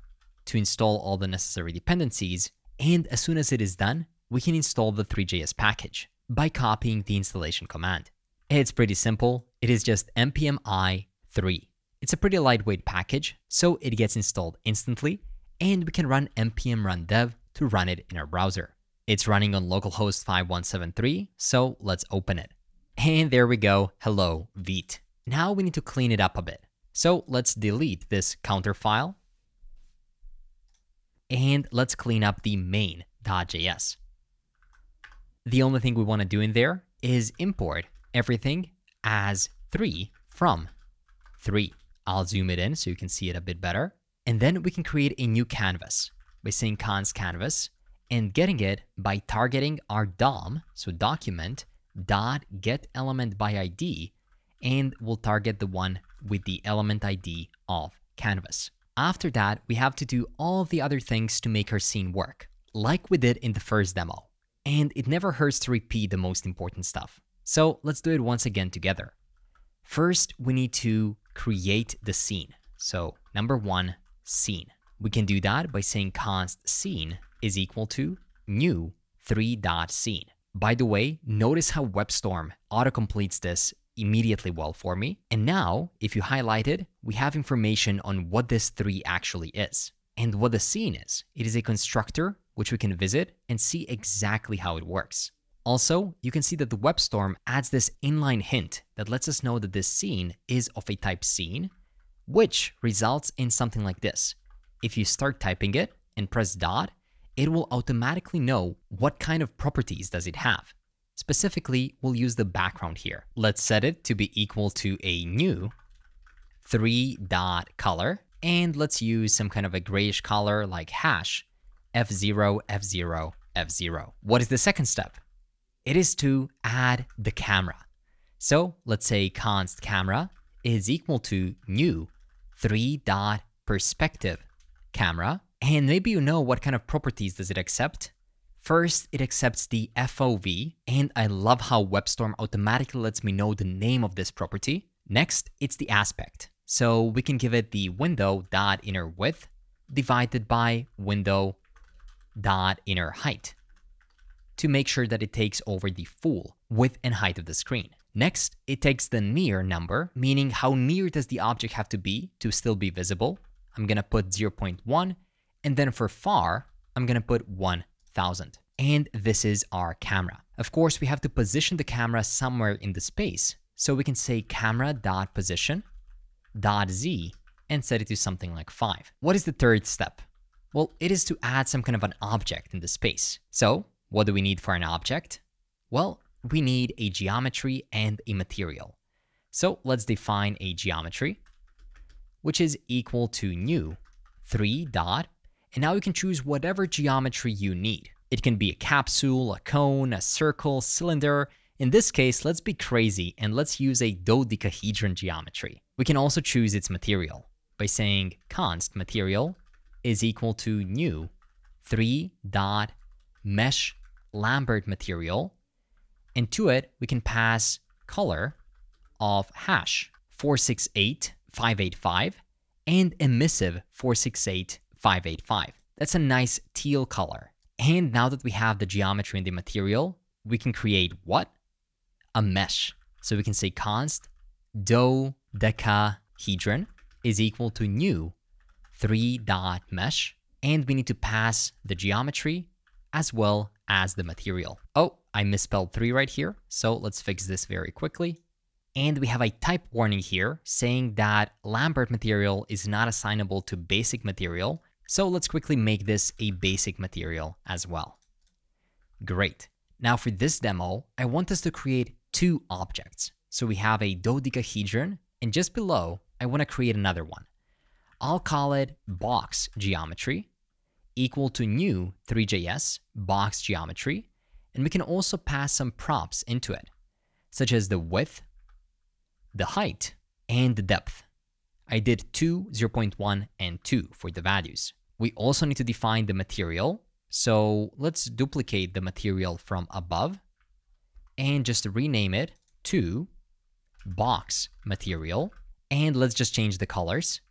to install all the necessary dependencies, and as soon as it is done, we can install the Three.js package by copying the installation command. It's pretty simple. It is just npm i3. It's a pretty lightweight package, so it gets installed instantly, and we can run npm run dev to run it in our browser. It's running on localhost 5173, so let's open it. And there we go, hello Vite. Now we need to clean it up a bit. So let's delete this counter file, and let's clean up the main.js. The only thing we want to do in there is import everything as 3 from 3. I'll zoom it in so you can see it a bit better. And then we can create a new canvas by saying const canvas and getting it by targeting our DOM, so document dot get element by ID, and we'll target the one with the element ID of canvas. After that, we have to do all the other things to make our scene work, like we did in the first demo. And it never hurts to repeat the most important stuff. So let's do it once again together. First, we need to create the scene. So number 1, scene. We can do that by saying const scene is equal to new 3.scene. By the way, notice how WebStorm autocompletes this immediately well for me. And now, if you highlight it, we have information on what this 3 actually is. And what the scene is. It is a constructor which we can visit and see exactly how it works. Also, you can see that the WebStorm adds this inline hint that lets us know that this scene is of a type scene, which results in something like this. If you start typing it and press dot, it will automatically know what kind of properties does it have. Specifically, we'll use the background here. Let's set it to be equal to a new 3.color, and let's use some kind of a grayish color like hash F0, F0, F0. What is the second step? It is to add the camera. So let's say const camera is equal to new 3.perspective camera. And maybe you know what kind of properties does it accept. First, it accepts the FOV, and I love how WebStorm automatically lets me know the name of this property. Next, it's the aspect. So we can give it the window.inner width divided by window.inner height. to make sure that it takes over the full width and height of the screen. Next, it takes the near number, meaning how near does the object have to be to still be visible. I'm gonna put 0.1, and then for far, I'm gonna put 1000. And this is our camera. Of course, we have to position the camera somewhere in the space. So we can say camera.position.z and set it to something like 5. What is the third step? Well, it is to add some kind of an object in the space. So what do we need for an object? Well, we need a geometry and a material. So let's define a geometry, which is equal to new 3 dot, and now you can choose whatever geometry you need. It can be a capsule, a cone, a circle, cylinder. In this case, let's be crazy and let's use a dodecahedron geometry. We can also choose its material by saying const material is equal to new 3 dot mesh Lambert material, and to it we can pass color of hash 468585 and emissive 468585. That's a nice teal color. And now that we have the geometry and the material, we can create what? A mesh. So we can say const dodecahedron is equal to new 3 dot mesh, and we need to pass the geometry as well as the material. Oh, I misspelled 3 right here, so let's fix this very quickly. And we have a type warning here saying that Lambert material is not assignable to basic material, so let's quickly make this a basic material as well. Great. Now for this demo, I want us to create 2 objects. So we have a dodecahedron, and just below, I want to create another one. I'll call it box geometry equal to new Three.js box geometry, and we can also pass some props into it, such as the width, the height, and the depth. I did 2, 0.1, and 2 for the values. We also need to define the material, so let's duplicate the material from above and just rename it to box material, and let's just change the colors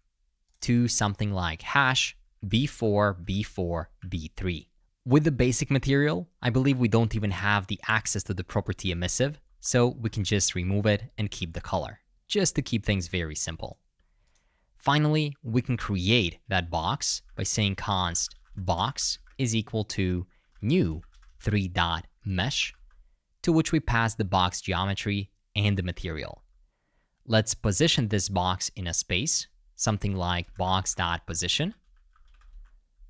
to something like hash B4, B4, B3. With the basic material, I believe we don't even have the access to the property emissive, so we can just remove it and keep the color, just to keep things very simple. Finally, we can create that box by saying const box is equal to new 3 dot mesh, to which we pass the box geometry and the material. Let's position this box in a space, something like box.position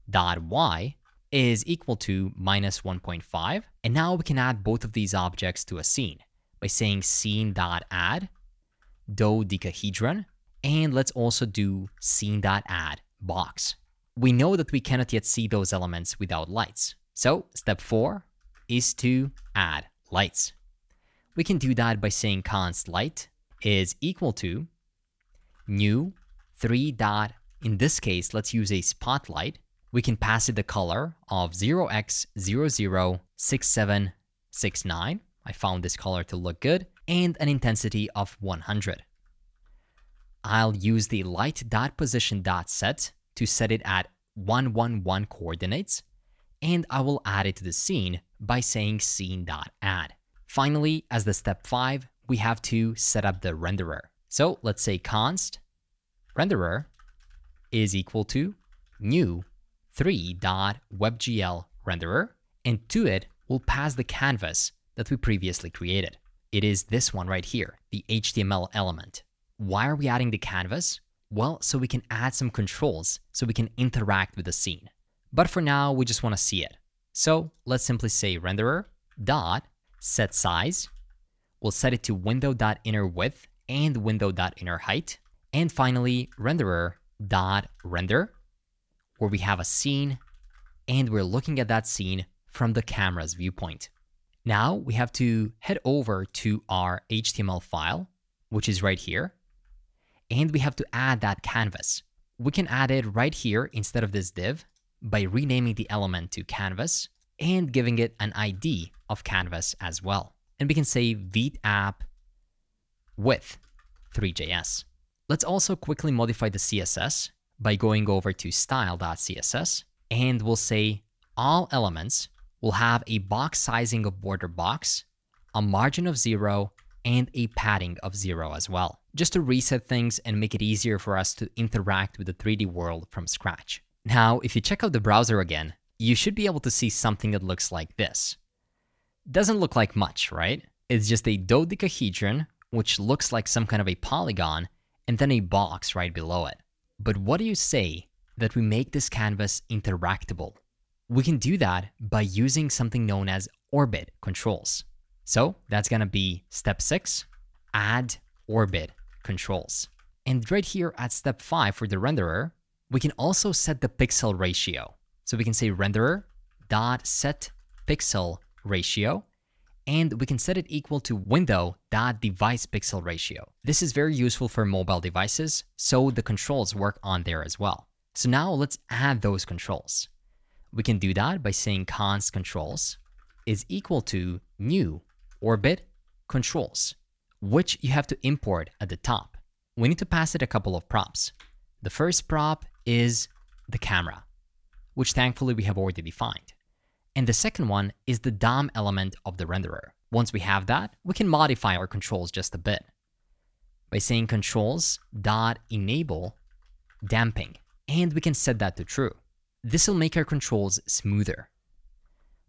dot y is equal to -1.5. And now we can add both of these objects to a scene by saying scene.add dodecahedron, and let's also do scene.add box. We know that we cannot yet see those elements without lights. So step 4 is to add lights. We can do that by saying const light is equal to new 3 dot, in this case, let's use a spotlight. We can pass it the color of 0x006769. I found this color to look good, and an intensity of 100. I'll use the light.position.set to set it at 111 coordinates, and I will add it to the scene by saying scene.add. Finally, as the step 5, we have to set up the renderer. So let's say const renderer is equal to new 3.webgl renderer, and to it we'll pass the canvas that we previously created. It is this one right here, the HTML element. Why are we adding the canvas? Well, so we can add some controls so we can interact with the scene. But for now, we just want to see it. So let's simply say renderer dot set size. We'll set it to window.inner width and window.inner height. And finally, renderer dot render, where we have a scene and we're looking at that scene from the camera's viewpoint. Now we have to head over to our HTML file, which is right here, and we have to add that canvas. We can add it right here instead of this div by renaming the element to canvas and giving it an ID of canvas as well. And we can say Vite app with Three.js. Let's also quickly modify the CSS by going over to style.css, and we'll say all elements we'll have a box sizing of border box, a margin of 0, and a padding of 0 as well, just to reset things and make it easier for us to interact with the 3D world from scratch. Now, if you check out the browser again, you should be able to see something that looks like this. Doesn't look like much, right? It's just a dodecahedron, which looks like some kind of a polygon, and then a box right below it. But what do you say that we make this canvas interactable? We can do that by using something known as orbit controls. So that's gonna be step 6, add orbit controls. And right here at step 5 for the renderer, we can also set the pixel ratio. So we can say renderer.set pixel ratio, and we can set it equal to window.device pixel ratio. This is very useful for mobile devices, so the controls work on there as well. So now let's add those controls. We can do that by saying const controls is equal to new orbit controls, which you have to import at the top. We need to pass it a couple of props. The first prop is the camera, which thankfully we have already defined. And the second one is the DOM element of the renderer. Once we have that, we can modify our controls just a bit by saying controls.enable damping, and we can set that to true. This will make our controls smoother.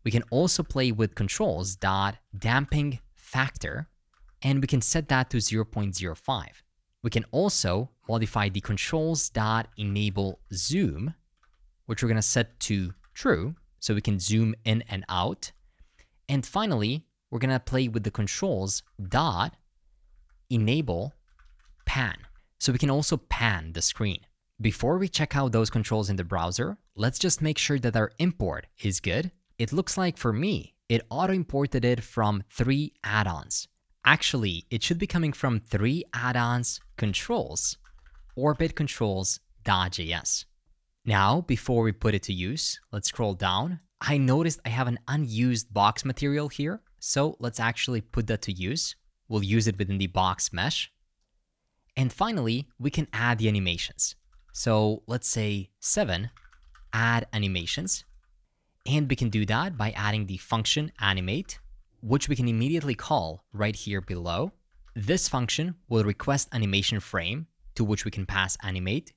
We can also play with controls.damping factor, and we can set that to 0.05. We can also modify the controls.enable zoom, which we're going to set to true, so we can zoom in and out. And finally, we're going to play with the controls.enable pan, so we can also pan the screen. Before we check out those controls in the browser, let's just make sure that our import is good. It looks like for me, it auto-imported it from 3 add-ons. Actually, it should be coming from 3 add-ons controls, orbit controls.js. Now, before we put it to use, let's scroll down. I noticed I have an unused box material here, so let's actually put that to use. We'll use it within the box mesh. And finally, we can add the animations. So let's say 7, add animations. And we can do that by adding the function animate, which we can immediately call right here below. This function will request animation frame, to which we can pass animate.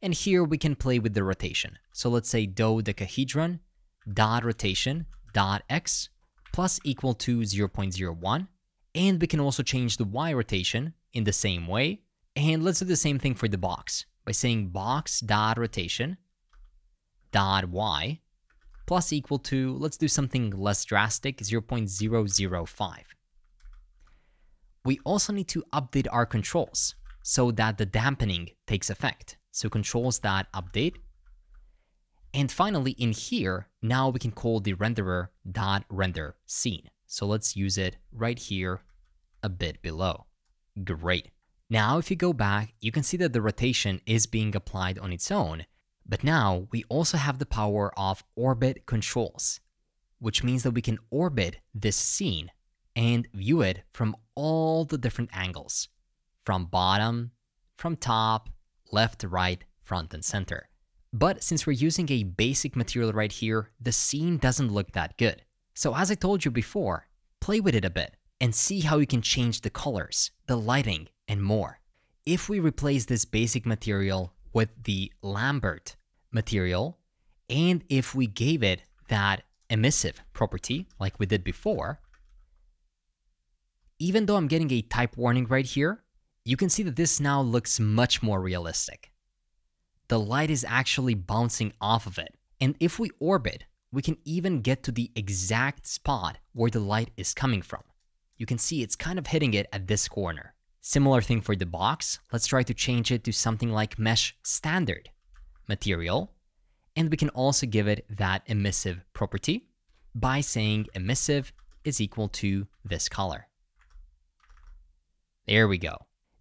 And here we can play with the rotation. So let's say dodecahedron.rotation.x plus equal to 0.01. And we can also change the y rotation in the same way. And let's do the same thing for the box by saying box.rotation.y plus equal to, let's do something less drastic, 0.005. We also need to update our controls so that the dampening takes effect. So controls.update. And finally in here, now we can call the renderer.render scene. So let's use it right here a bit below. Great. Now if you go back, you can see that the rotation is being applied on its own. But now we also have the power of orbit controls, which means that we can orbit this scene and view it from all the different angles, from bottom, from top, left, right, front, and center. But since we're using a basic material right here, the scene doesn't look that good. So as I told you before, play with it a bit and see how you can change the colors, the lighting, and more. If we replace this basic material with the Lambert material, and if we gave it that emissive property like we did before, even though I'm getting a type warning right here, you can see that this now looks much more realistic. The light is actually bouncing off of it. And if we orbit, we can even get to the exact spot where the light is coming from. You can see it's kind of hitting it at this corner. Similar thing for the box. Let's try to change it to something like mesh standard material. And we can also give it that emissive property by saying emissive is equal to this color. There we go.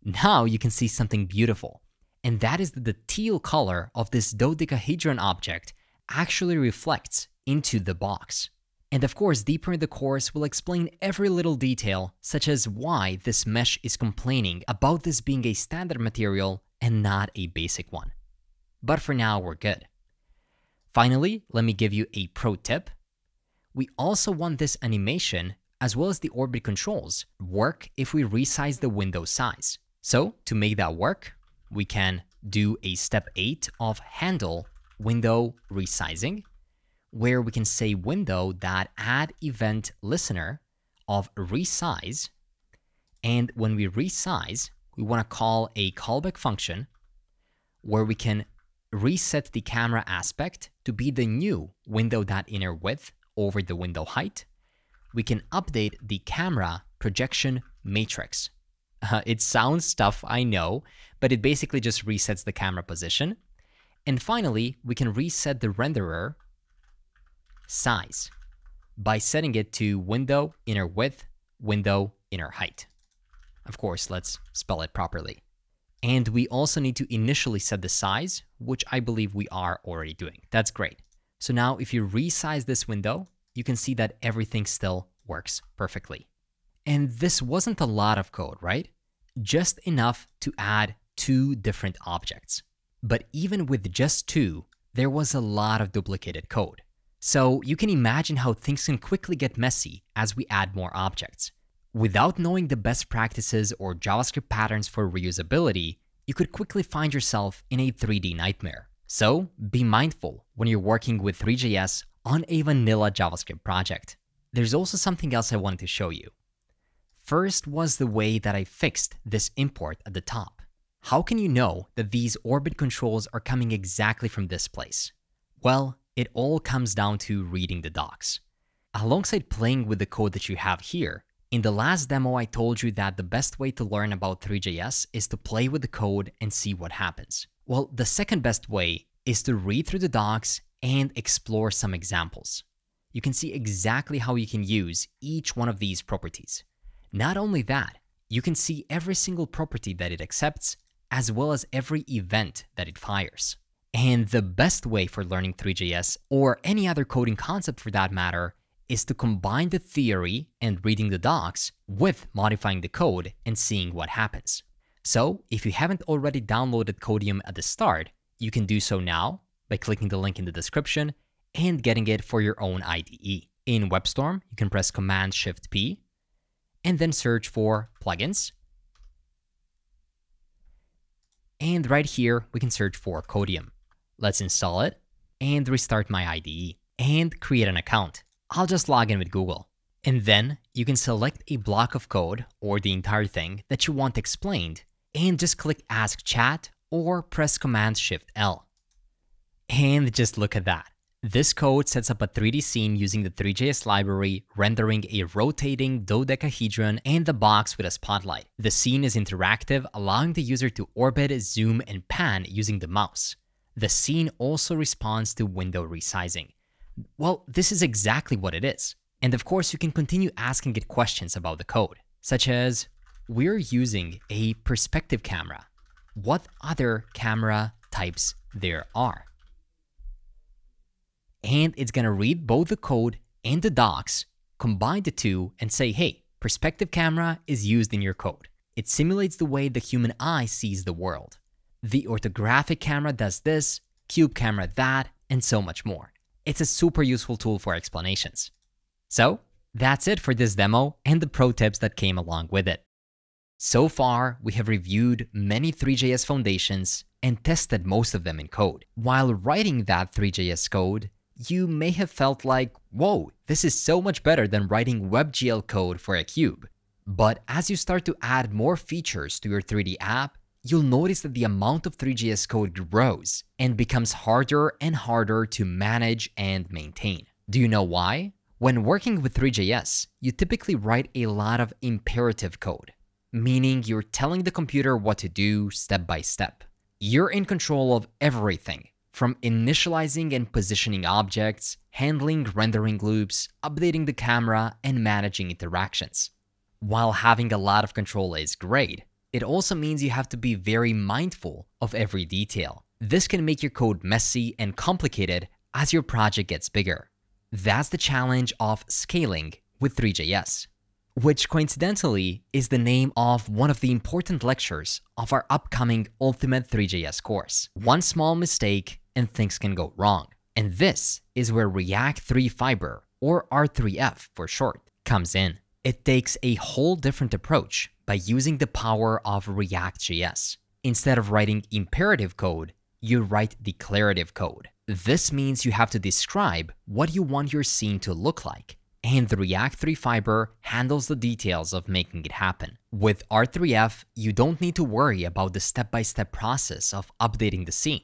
Now you can see something beautiful. And that is that the teal color of this dodecahedron object actually reflects into the box. And of course, deeper in the course, we'll explain every little detail, such as why this mesh is complaining about this being a standard material and not a basic one. But for now, we're good. Finally, let me give you a pro tip. We also want this animation, as well as the orbit controls, work if we resize the window size. So to make that work, we can do a step 8 of handle window resizing, where we can say window that add event listener of resize. And when we resize, we want to call a callback function where we can reset the camera aspect to be the new window.inner width over the window height. We can update the camera projection matrix. It sounds tough, I know, but it basically just resets the camera position. And finally, we can reset the renderer size by setting it to window inner width, window inner height. Of course, let's spell it properly. And we also need to initially set the size, which I believe we are already doing. That's great. So now if you resize this window, you can see that everything still works perfectly. And this wasn't a lot of code, right? Just enough to add 2 different objects. But even with just 2, there was a lot of duplicated code. So you can imagine how things can quickly get messy as we add more objects. Without knowing the best practices or JavaScript patterns for reusability, you could quickly find yourself in a 3D nightmare. So be mindful when you're working with Three.js on a vanilla JavaScript project. There's also something else I wanted to show you. First was the way that I fixed this import at the top. How can you know that these orbit controls are coming exactly from this place? Well, it all comes down to reading the docs. Alongside playing with the code that you have here, in the last demo, I told you that the best way to learn about Three.js is to play with the code and see what happens. Well, the second best way is to read through the docs and explore some examples. You can see exactly how you can use each one of these properties. Not only that, you can see every single property that it accepts, as well as every event that it fires. And the best way for learning Three.js, or any other coding concept for that matter, is to combine the theory and reading the docs with modifying the code and seeing what happens. So if you haven't already downloaded Codium at the start, you can do so now by clicking the link in the description and getting it for your own IDE. In WebStorm, you can press Command-Shift-P and then search for plugins. And right here, we can search for Codium. Let's install it and restart my IDE and create an account. I'll just log in with Google. And then you can select a block of code or the entire thing that you want explained and just click Ask Chat or press Command-Shift-L. And just look at that. This code sets up a 3D scene using the Three.js library, rendering a rotating dodecahedron and the box with a spotlight. The scene is interactive, allowing the user to orbit, zoom, and pan using the mouse. The scene also responds to window resizing. Well, this is exactly what it is. And of course, you can continue asking it questions about the code, such as, we're using a perspective camera. What other camera types there are? And it's going to read both the code and the docs, combine the two, and say, hey, perspective camera is used in your code. It simulates the way the human eye sees the world. The orthographic camera does this, cube camera that, and so much more. It's a super useful tool for explanations. So that's it for this demo and the pro tips that came along with it. So far, we have reviewed many Three.js foundations and tested most of them in code. While writing that Three.js code, you may have felt like, whoa, this is so much better than writing WebGL code for a cube. But as you start to add more features to your 3D app, you'll notice that the amount of Three.js code grows and becomes harder and harder to manage and maintain. Do you know why? When working with Three.js, you typically write a lot of imperative code, meaning you're telling the computer what to do step by step. You're in control of everything, from initializing and positioning objects, handling rendering loops, updating the camera, and managing interactions. While having a lot of control is great, it also means you have to be very mindful of every detail. This can make your code messy and complicated as your project gets bigger. That's the challenge of scaling with Three.js, which coincidentally is the name of one of the important lectures of our upcoming Ultimate Three.js course. One small mistake and things can go wrong. And this is where React 3 Fiber or R3F for short, comes in. It takes a whole different approach by using the power of React.js. Instead of writing imperative code, you write declarative code. This means you have to describe what you want your scene to look like, and the React 3 fiber handles the details of making it happen. With R3F, you don't need to worry about the step-by-step process of updating the scene.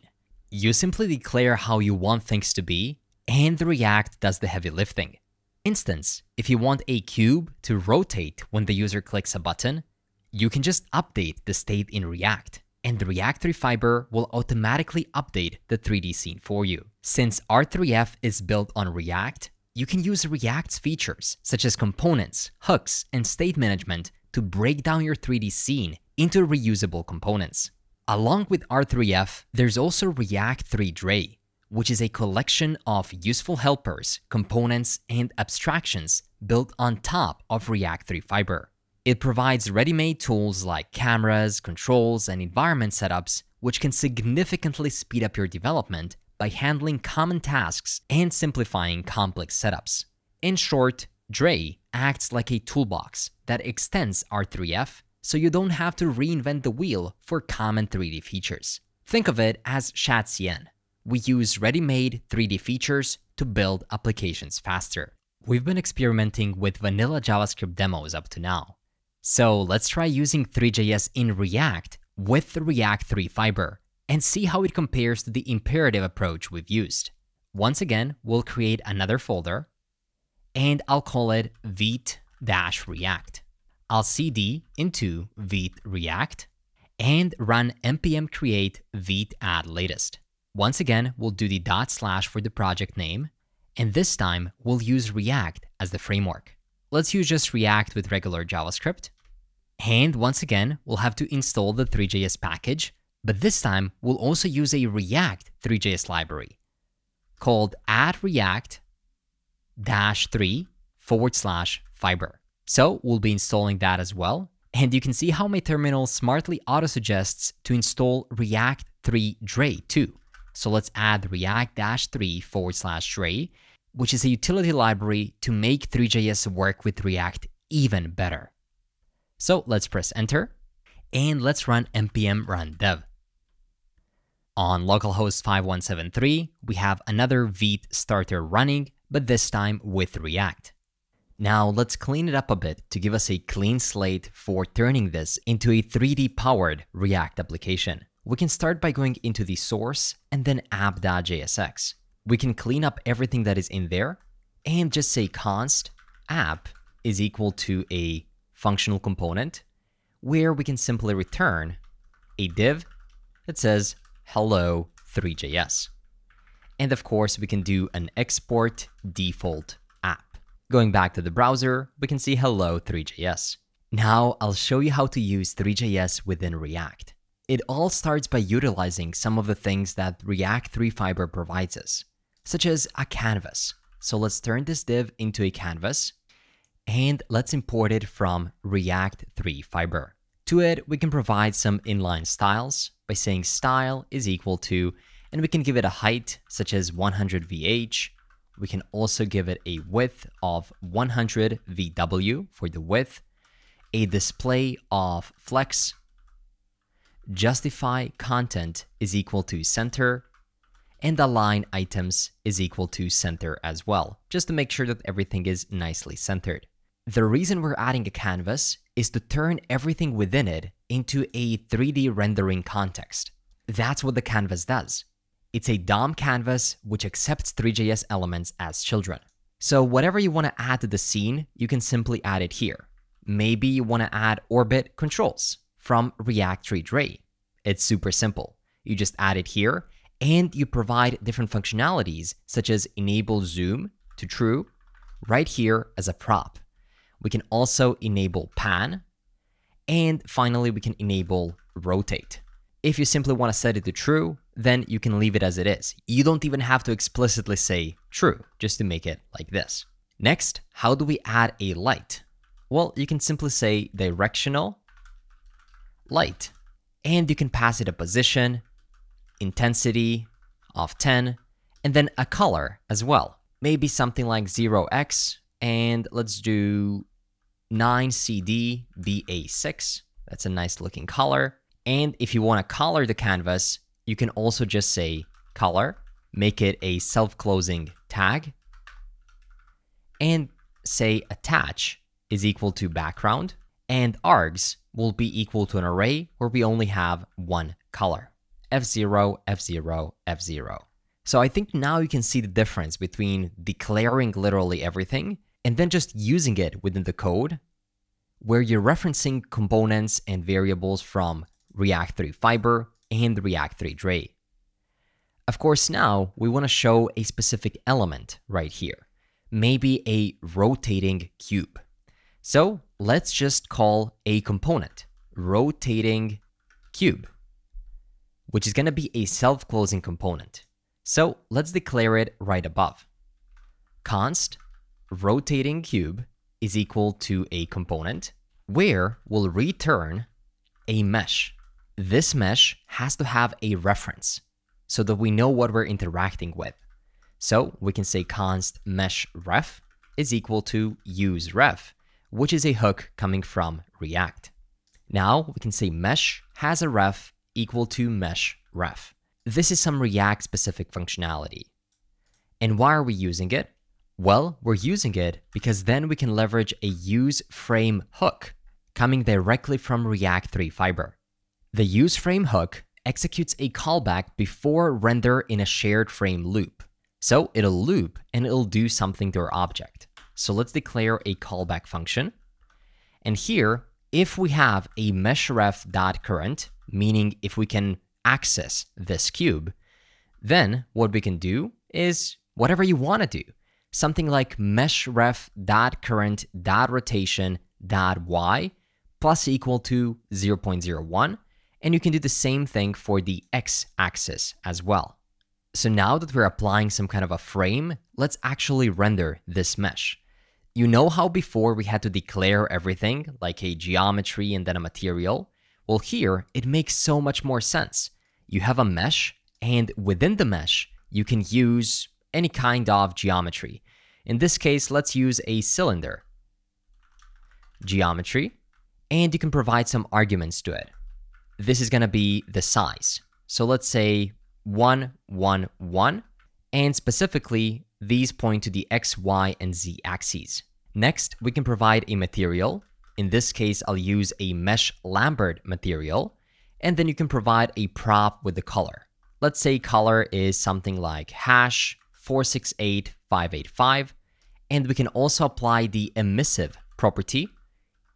You simply declare how you want things to be, and the React does the heavy lifting. Instance, if you want a cube to rotate when the user clicks a button, you can just update the state in React, and the React 3 fiber will automatically update the 3D scene for you. Since R3F is built on React, you can use React's features, such as components, hooks, and state management to break down your 3D scene into reusable components. Along with R3F, there's also React 3 Drei, which is a collection of useful helpers, components, and abstractions built on top of React 3 fiber. It provides ready-made tools like cameras, controls, and environment setups, which can significantly speed up your development by handling common tasks and simplifying complex setups. In short, Drei acts like a toolbox that extends R3F, so you don't have to reinvent the wheel for common 3D features. Think of it as Chat-CN. We use ready-made 3D features to build applications faster. We've been experimenting with vanilla JavaScript demos up to now. So let's try using Three.js in React with the React 3 fiber and see how it compares to the imperative approach we've used. Once again, we'll create another folder, and I'll call it Vite-React. I'll cd into Vite React and run npm create vite add latest. Once again, we'll do the / for the project name, and this time we'll use React as the framework. Let's use just React with regular JavaScript. And once again, we'll have to install the Three.js package, but this time we'll also use a React Three.js library called add-react-3/fiber. So we'll be installing that as well. And you can see how my terminal smartly auto-suggests to install React 3 Drei too. So let's add react-3/Drei, which is a utility library to make Three.js work with React even better. So let's press enter, and let's run npm run dev. On localhost 5173, we have another Vite starter running, but this time with React. Now let's clean it up a bit to give us a clean slate for turning this into a 3D-powered React application. We can start by going into the source and then app.jsx. We can clean up everything that is in there and just say const app is equal to a functional component where we can simply return a div that says hello Three.js. And of course, we can do an export default app. Going back to the browser, we can see hello Three.js. Now I'll show you how to use Three.js within React. It all starts by utilizing some of the things that React 3 fiber provides us, such as a canvas. So let's turn this div into a canvas, and let's import it from React 3 fiber. To it, we can provide some inline styles by saying style is equal to, and we can give it a height such as 100 VH. We can also give it a width of 100 VW for the width, a display of flex, justify content is equal to center, and align items is equal to center as well, just to make sure that everything is nicely centered. The reason we're adding a canvas is to turn everything within it into a 3D rendering context. That's what the canvas does. It's a DOM canvas which accepts Three.js elements as children. So whatever you want to add to the scene, you can simply add it here. Maybe you want to add orbit controls from React 3 Drei. It's super simple. You just add it here, and you provide different functionalities such as enable zoom to true right here as a prop. We can also enable pan, and finally we can enable rotate. If you simply want to set it to true, then you can leave it as it is. You don't even have to explicitly say true, just to make it like this. Next, how do we add a light? Well, you can simply say directional light, and you can pass it a position, intensity of 10, and then a color as well. maybe something like 0x, and let's do 9CD-BA6. That's a nice looking color. And if you want to color the canvas, you can also just say color, make it a self-closing tag, and say attach is equal to background, and args will be equal to an array where we only have one color, F0, F0, F0. So I think now you can see the difference between declaring literally everything and then just using it within the code, where you're referencing components and variables from React 3 Fiber and React 3 Drei. Of course, now we want to show a specific element right here, maybe a rotating cube. So let's just call a component rotating cube, which is going to be a self-closing component. So let's declare it right above. Const rotating cube is equal to a component where we'll return a mesh. This mesh has to have a reference so that we know what we're interacting with. So we can say const mesh ref is equal to use ref, which is a hook coming from React. Now we can say mesh has a ref equal to mesh ref. This is some React specific functionality. And why are we using it? Well, we're using it because then we can leverage a use frame hook coming directly from React 3 Fiber. The use frame hook executes a callback before render in a shared frame loop. So it'll loop and it'll do something to our object. So let's declare a callback function. And here, if we have a meshRef.current, meaning if we can access this cube, then what we can do is whatever you want to do. Something like meshRef.current.rotation.y plus equal to 0.01. And you can do the same thing for the x-axis as well. So now that we're applying some kind of a frame, let's actually render this mesh. You know how before we had to declare everything, like a geometry and then a material? Well, here it makes so much more sense. You have a mesh, and within the mesh, you can use any kind of geometry. In this case, let's use a cylinder geometry, and you can provide some arguments to it. This is going to be the size. So let's say 1, 1, 1, and specifically, these point to the x, y, and z axes. Next, we can provide a material. In this case, I'll use a mesh Lambert material, and then you can provide a prop with the color. Let's say color is something like hash 468585, and we can also apply the emissive property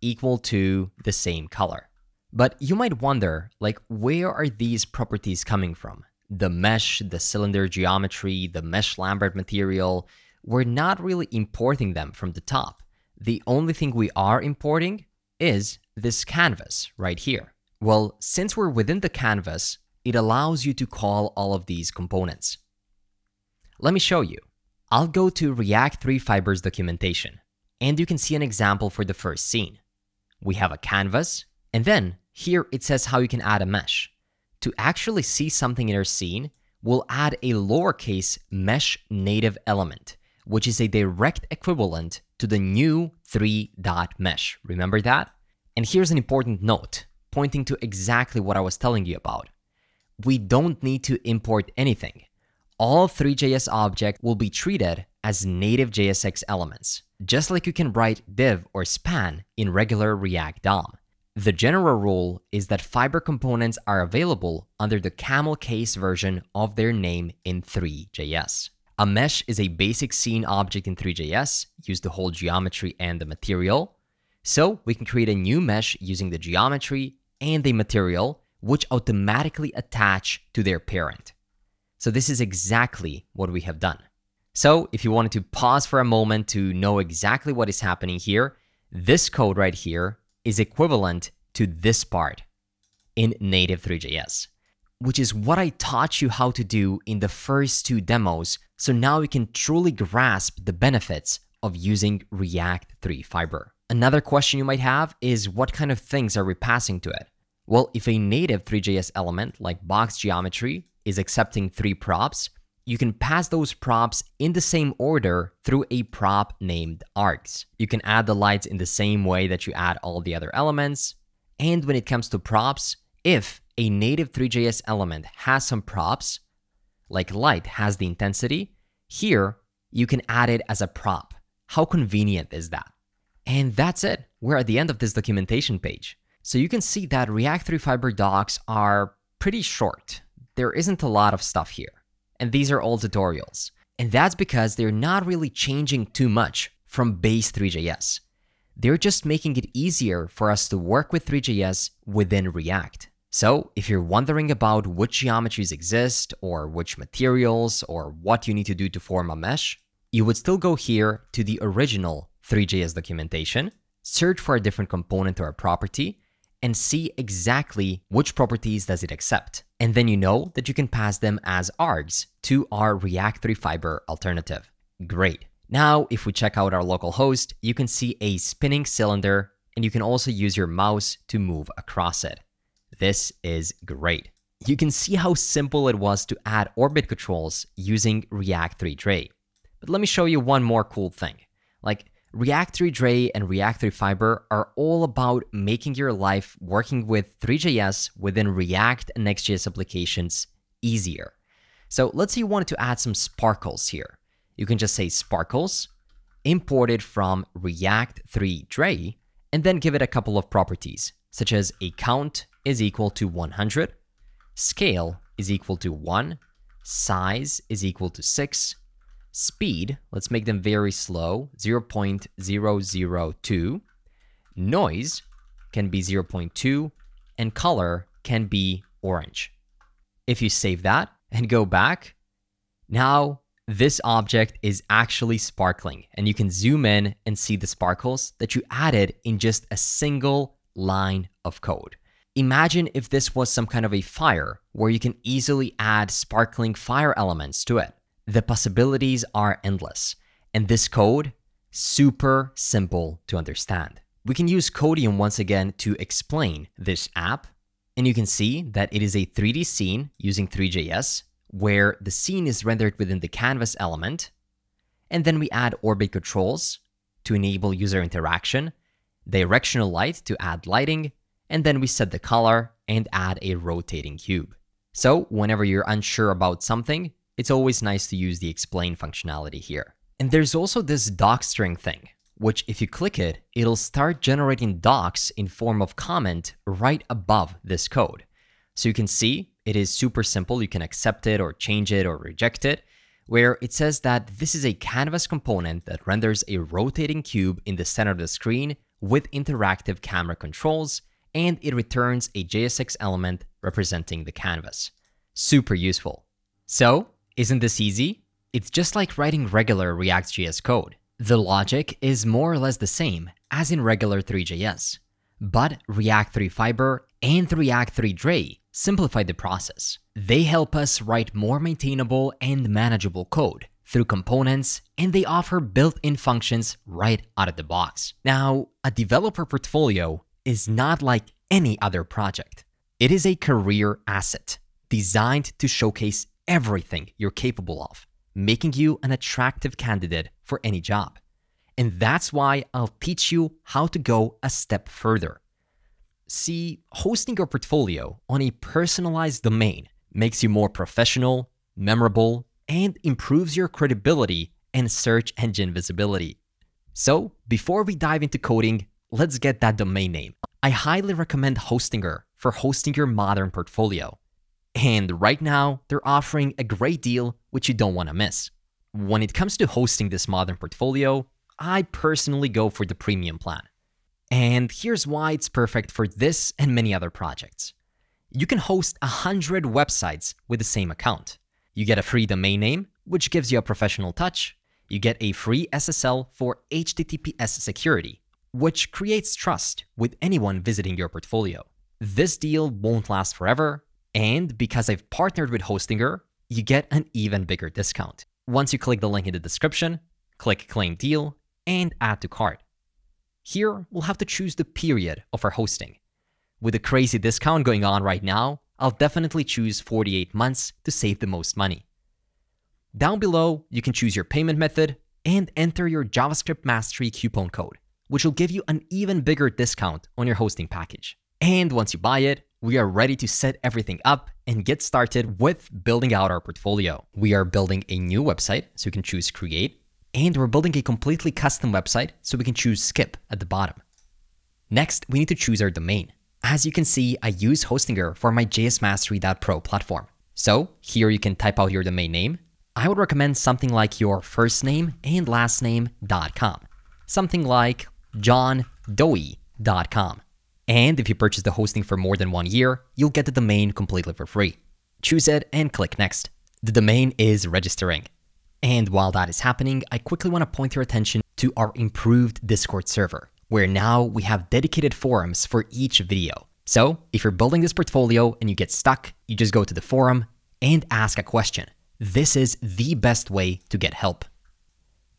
equal to the same color. But you might wonder, like, where are these properties coming from? The mesh, the cylinder geometry, the mesh Lambert material, we're not really importing them from the top. The only thing we are importing is this canvas right here. Well, since we're within the canvas, it allows you to call all of these components. Let me show you. I'll go to React 3 Fiber's documentation, and you can see an example for the first scene. We have a canvas, and then here it says how you can add a mesh. To actually see something in our scene, we'll add a lowercase mesh native element, which is a direct equivalent to the new 3.mesh. Remember that? And here's an important note, pointing to exactly what I was telling you about. We don't need to import anything. All Three.js objects will be treated as native JSX elements, just like you can write div or span in regular React DOM. The general rule is that Fiber components are available under the camel case version of their name in Three.js. A mesh is a basic scene object in Three.js used to hold geometry and the material. So we can create a new mesh using the geometry and the material, which automatically attach to their parent. So this is exactly what we have done. So if you wanted to pause for a moment to know exactly what is happening here, this code right here is equivalent to this part in native Three.js, which is what I taught you how to do in the first two demos, so now you can truly grasp the benefits of using React 3 Fiber. Another question you might have is what kind of things are we passing to it? Well, if a native Three.js element like box geometry is accepting 3 props, you can pass those props in the same order through a prop named args. You can add the lights in the same way that you add all the other elements. And when it comes to props, if a native Three.js element has some props, like light has the intensity, here you can add it as a prop. How convenient is that? And that's it. We're at the end of this documentation page. So you can see that React 3 Fiber docs are pretty short. There isn't a lot of stuff here. And these are all tutorials. And that's because they're not really changing too much from base Three.js. They're just making it easier for us to work with Three.js within React. So if you're wondering about which geometries exist, or which materials, or what you need to do to form a mesh, you would still go here to the original Three.js documentation, search for a different component or a property, and see exactly which properties does it accept. And then you know that you can pass them as args to our React 3 Fiber alternative. Great. Now, if we check out our local host, you can see a spinning cylinder, and you can also use your mouse to move across it. This is great. You can see how simple it was to add orbit controls using React 3 Drei. But let me show you one more cool thing. Like, React 3 Drei and React 3 Fiber are all about making your life working with Three.js within React and Next.js applications easier. So let's say you wanted to add some sparkles here. You can just say sparkles, import it from React 3 Drei, and then give it a couple of properties, such as a count is equal to 100, scale is equal to 1, size is equal to 6, speed, let's make them very slow, 0.002, noise can be 0.2, and color can be orange. If you save that and go back, now this object is actually sparkling, and you can zoom in and see the sparkles that you added in just a single line of code. Imagine if this was some kind of a fire where you can easily add sparkling fire elements to it. The possibilities are endless, and this code, super simple to understand. We can use Codium once again to explain this app, and you can see that it is a 3D scene using Three.js, where the scene is rendered within the canvas element, and then we add orbit controls to enable user interaction, directional light to add lighting, and then we set the color and add a rotating cube. So whenever you're unsure about something, it's always nice to use the explain functionality here. And there's also this docstring thing, which if you click it, it'll start generating docs in form of comment right above this code. So you can see it is super simple. You can accept it or change it or reject it, where it says that this is a canvas component that renders a rotating cube in the center of the screen with interactive camera controls, and it returns a JSX element representing the canvas. Super useful. So, isn't this easy? It's just like writing regular React.js code. The logic is more or less the same as in regular Three.js, but React 3 Fiber and React 3 Drei simplify the process. They help us write more maintainable and manageable code through components, and they offer built-in functions right out of the box. Now, a developer portfolio is not like any other project. It is a career asset designed to showcase everything you're capable of, making you an attractive candidate for any job. And that's why I'll teach you how to go a step further. See, hosting your portfolio on a personalized domain makes you more professional, memorable, and improves your credibility and search engine visibility. So, before we dive into coding, let's get that domain name. I highly recommend Hostinger for hosting your modern portfolio. And right now, they're offering a great deal which you don't want to miss. When it comes to hosting this modern portfolio, I personally go for the premium plan. And here's why it's perfect for this and many other projects. You can host 100 websites with the same account. You get a free domain name, which gives you a professional touch. You get a free SSL for HTTPS security, which creates trust with anyone visiting your portfolio. This deal won't last forever, and because I've partnered with Hostinger, you get an even bigger discount. Once you click the link in the description, click Claim Deal, and Add to Cart. Here, we'll have to choose the period of our hosting. With the crazy discount going on right now, I'll definitely choose 48 months to save the most money. Down below, you can choose your payment method and enter your JavaScript Mastery coupon code, which will give you an even bigger discount on your hosting package. And once you buy it, we are ready to set everything up and get started with building out our portfolio. We are building a new website, so you can choose Create, and we're building a completely custom website, so we can choose Skip at the bottom. Next, we need to choose our domain. As you can see, I use Hostinger for my jsmastery.pro platform. So here you can type out your domain name. I would recommend something like your first name and last name.com. Something like johndoe.com. And if you purchase the hosting for more than 1 year, you'll get the domain completely for free. Choose it and click Next. The domain is registering. And while that is happening, I quickly want to point your attention to our improved Discord server, where now we have dedicated forums for each video. So if you're building this portfolio and you get stuck, you just go to the forum and ask a question. This is the best way to get help.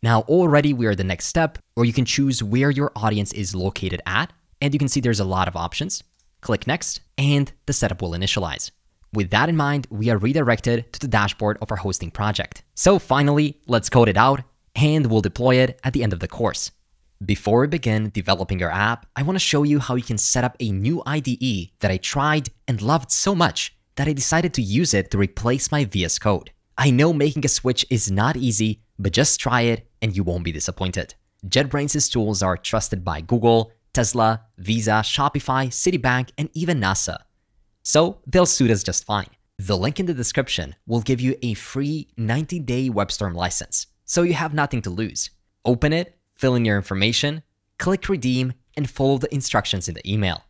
Now already we are the next step, where you can choose where your audience is located at, and you can see there's a lot of options. Click Next, and the setup will initialize. With that in mind, we are redirected to the dashboard of our hosting project. So finally, let's code it out, and we'll deploy it at the end of the course. Before we begin developing our app, I want to show you how you can set up a new IDE that I tried and loved so much that I decided to use it to replace my VS Code. I know making a switch is not easy, but just try it and you won't be disappointed. JetBrains' tools are trusted by Google, Tesla, Visa, Shopify, Citibank, and even NASA. So they'll suit us just fine. The link in the description will give you a free 90-day WebStorm license, so you have nothing to lose. Open it, fill in your information, click redeem, and follow the instructions in the email.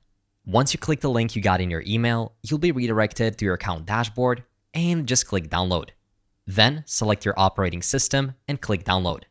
Once you click the link you got in your email, you'll be redirected to your account dashboard and just click download. Then select your operating system and click download.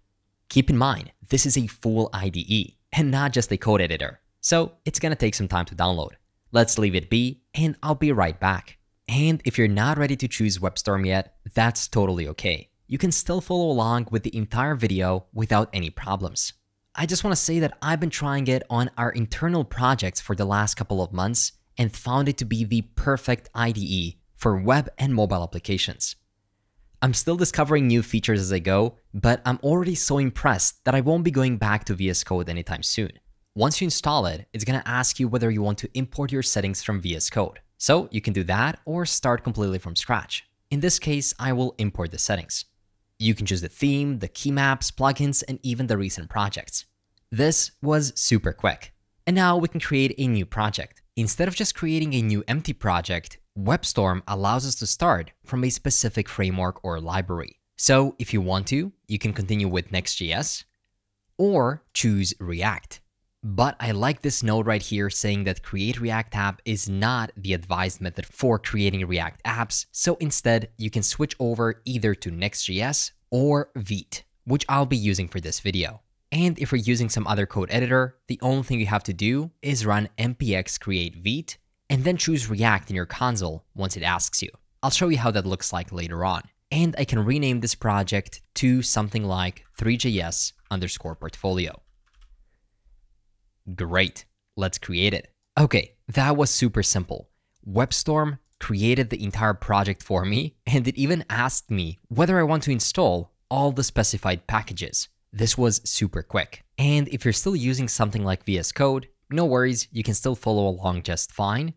Keep in mind, this is a full IDE and not just a code editor, so it's gonna take some time to download. Let's leave it be and I'll be right back. And if you're not ready to choose WebStorm yet, that's totally okay. You can still follow along with the entire video without any problems. I just want to say that I've been trying it on our internal projects for the last couple of months and found it to be the perfect IDE for web and mobile applications. I'm still discovering new features as I go, but I'm already so impressed that I won't be going back to VS Code anytime soon. Once you install it, it's going to ask you whether you want to import your settings from VS Code. So you can do that or start completely from scratch. In this case, I will import the settings. You can choose the theme, the key maps, plugins, and even the recent projects. This was super quick. And now we can create a new project. Instead of just creating a new empty project, WebStorm allows us to start from a specific framework or library. So if you want to, you can continue with Next.js or choose React. But I like this note right here saying that Create React App is not the advised method for creating React apps. So instead, you can switch over either to Next.js or Vite, which I'll be using for this video. And if you're using some other code editor, the only thing you have to do is run npx create Vite and then choose React in your console once it asks you. I'll show you how that looks like later on. And I can rename this project to something like Three.js_portfolio. Great, let's create it. Okay, that was super simple. WebStorm created the entire project for me, and it even asked me whether I want to install all the specified packages. This was super quick. And if you're still using something like VS Code, no worries, you can still follow along just fine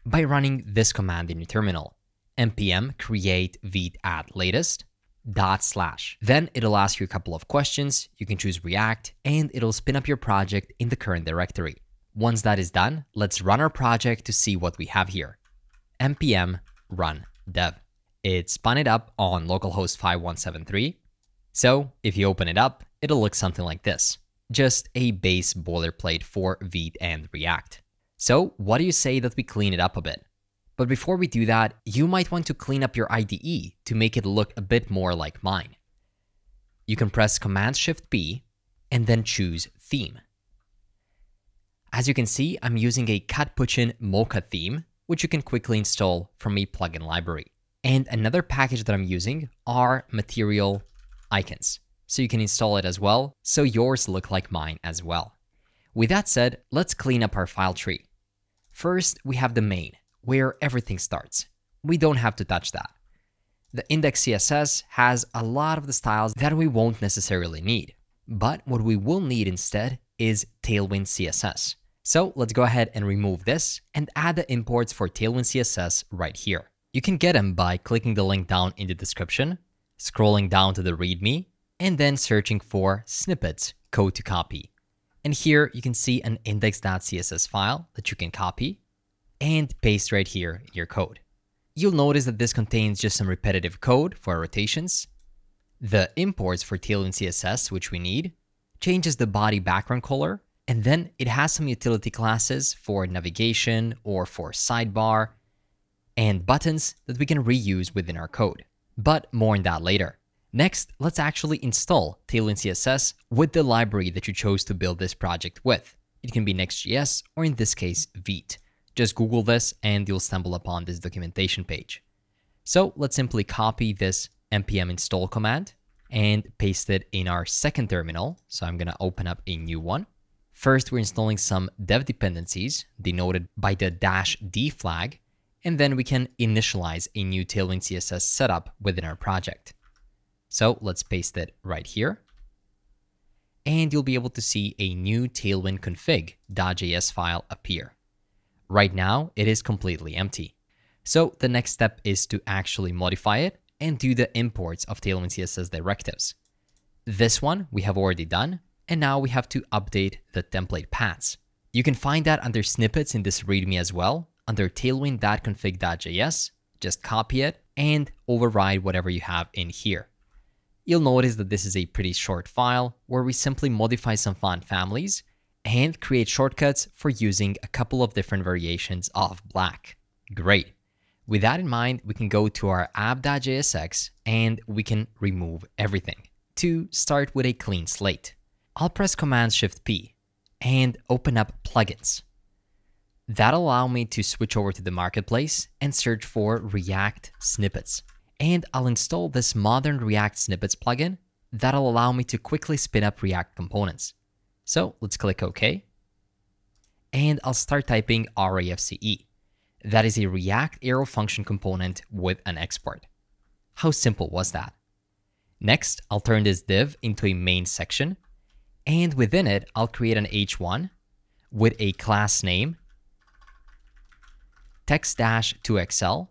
by running this command in your terminal. npm create vite add latest /. Then it'll ask you a couple of questions. You can choose React and it'll spin up your project in the current directory. Once that is done, let's run our project to see what we have here. npm run dev. It spun it up on localhost 5173. So if you open it up, it'll look something like this. Just a base boilerplate for Vite and React. So what do you say that we clean it up a bit? But before we do that, you might want to clean up your IDE to make it look a bit more like mine. You can press Command-Shift-P and then choose Theme. As you can see, I'm using a Katpuchin Mocha theme, which you can quickly install from a plugin library. And another package that I'm using are material icons. So you can install it as well, so yours look like mine as well. With that said, let's clean up our file tree. First, we have the main, where everything starts. We don't have to touch that. The index CSS has a lot of the styles that we won't necessarily need. But what we will need instead is Tailwind CSS. So let's go ahead and remove this and add the imports for Tailwind CSS right here. You can get them by clicking the link down in the description, scrolling down to the README, and then searching for snippets, code to copy. And here you can see an index.css file that you can copy and paste right here in your code. You'll notice that this contains just some repetitive code for our rotations. The imports for Tailwind CSS, which we need, changes the body background color, and then it has some utility classes for navigation or for sidebar and buttons that we can reuse within our code. But more on that later. Next, let's actually install Tailwind CSS with the library that you chose to build this project with. It can be Next.js or in this case, Vite. Just Google this and you'll stumble upon this documentation page. So let's simply copy this npm install command and paste it in our second terminal. So I'm gonna open up a new one. First, we're installing some dev dependencies denoted by the -d flag, and then we can initialize a new Tailwind CSS setup within our project. So let's paste it right here. And you'll be able to see a new Tailwind config.js file appear. Right now, it is completely empty. So the next step is to actually modify it and do the imports of Tailwind CSS directives. This one we have already done, and now we have to update the template paths. You can find that under snippets in this README as well, under tailwind.config.js. Just copy it and override whatever you have in here. You'll notice that this is a pretty short file where we simply modify some font families and create shortcuts for using a couple of different variations of black. Great. With that in mind, we can go to our app.jsx and we can remove everything. To start with a clean slate, I'll press Command-Shift-P and open up plugins. That'll allow me to switch over to the marketplace and search for React snippets. And I'll install this modern React snippets plugin that'll allow me to quickly spin up React components. So let's click OK. And I'll start typing RAFCE. That is a React arrow function component with an export. How simple was that? Next, I'll turn this div into a main section. And within it, I'll create an H1 with a class name, text-2xl,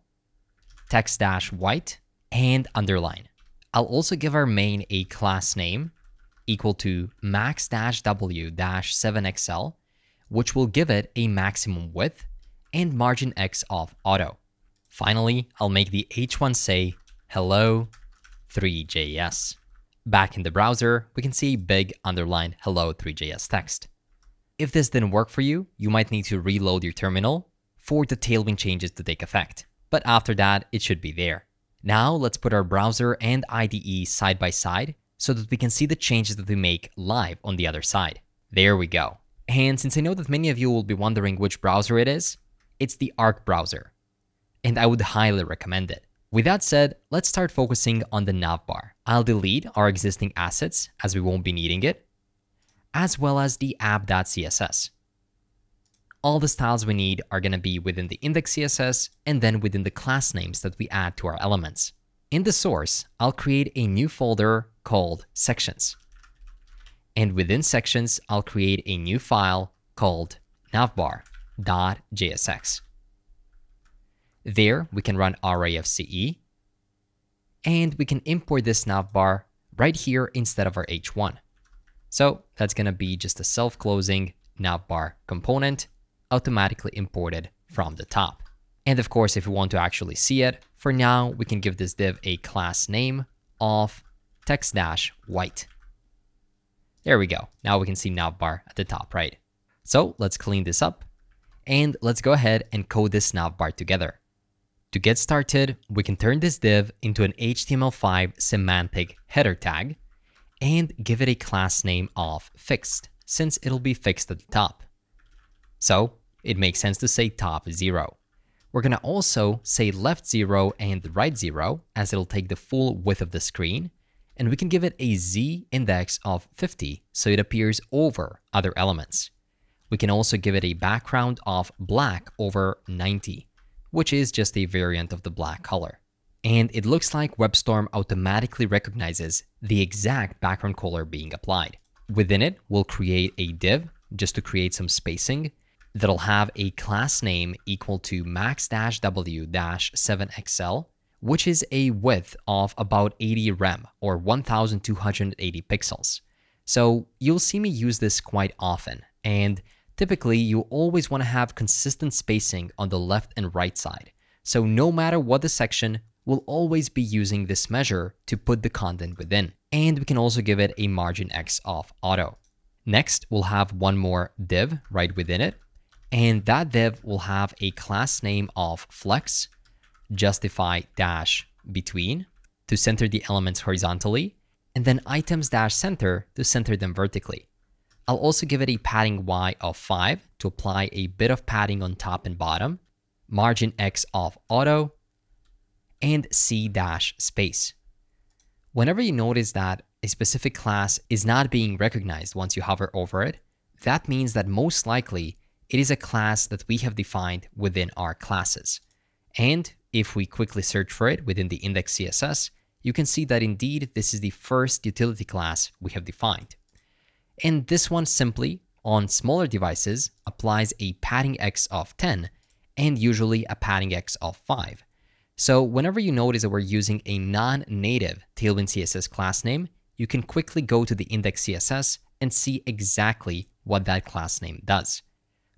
text-white, and underline. I'll also give our main a class name equal to max-w-7xl, which will give it a maximum width and margin X of auto. Finally, I'll make the H1 say, hello, Three.js. Back in the browser, we can see a big underlined hello Three.js text. If this didn't work for you, you might need to reload your terminal for the Tailwind changes to take effect. But after that, it should be there. Now let's put our browser and IDE side by side so that we can see the changes that we make live on the other side. There we go. And since I know that many of you will be wondering which browser it is, it's the Arc browser. And I would highly recommend it. With that said, let's start focusing on the Navbar. I'll delete our existing assets as we won't be needing it, as well as the app.css. All the styles we need are going to be within the index CSS and then within the class names that we add to our elements. In the source, I'll create a new folder called sections. And within sections, I'll create a new file called navbar.jsx. There, we can run RAFCE, and we can import this navbar right here instead of our H1. So that's going to be just a self-closing navbar component automatically imported from the top. And of course, if we want to actually see it, for now, we can give this div a class name of text-white. There we go. Now we can see navbar at the top right. So let's clean this up and let's go ahead and code this navbar together. To get started, we can turn this div into an HTML5 semantic header tag and give it a class name of fixed, since it'll be fixed at the top. So it makes sense to say top 0. We're going to also say left 0 and right 0, as it'll take the full width of the screen, and we can give it a z index of 50 so it appears over other elements. We can also give it a background of black over 90, which is just a variant of the black color. And it looks like WebStorm automatically recognizes the exact background color being applied. Within it, we'll create a div just to create some spacing that'll have a class name equal to max-w-7xl, which is a width of about 80 rem or 1280 pixels. So you'll see me use this quite often, and typically you always want to have consistent spacing on the left and right side. So no matter what the section, we'll always be using this measure to put the content within. And we can also give it a margin X of auto. Next, we'll have one more div right within it, and that div will have a class name of flex, justify-between to center the elements horizontally, and then items-center to center them vertically. I'll also give it a padding Y of 5 to apply a bit of padding on top and bottom, margin X of auto, and C-space. Whenever you notice that a specific class is not being recognized once you hover over it, that means that most likely it is a class that we have defined within our classes. And if we quickly search for it within the index CSS, you can see that indeed this is the first utility class we have defined. And this one simply, on smaller devices, applies a padding X of 10 and usually a padding X of 5. So whenever you notice that we're using a non-native Tailwind CSS class name, you can quickly go to the index CSS and see exactly what that class name does.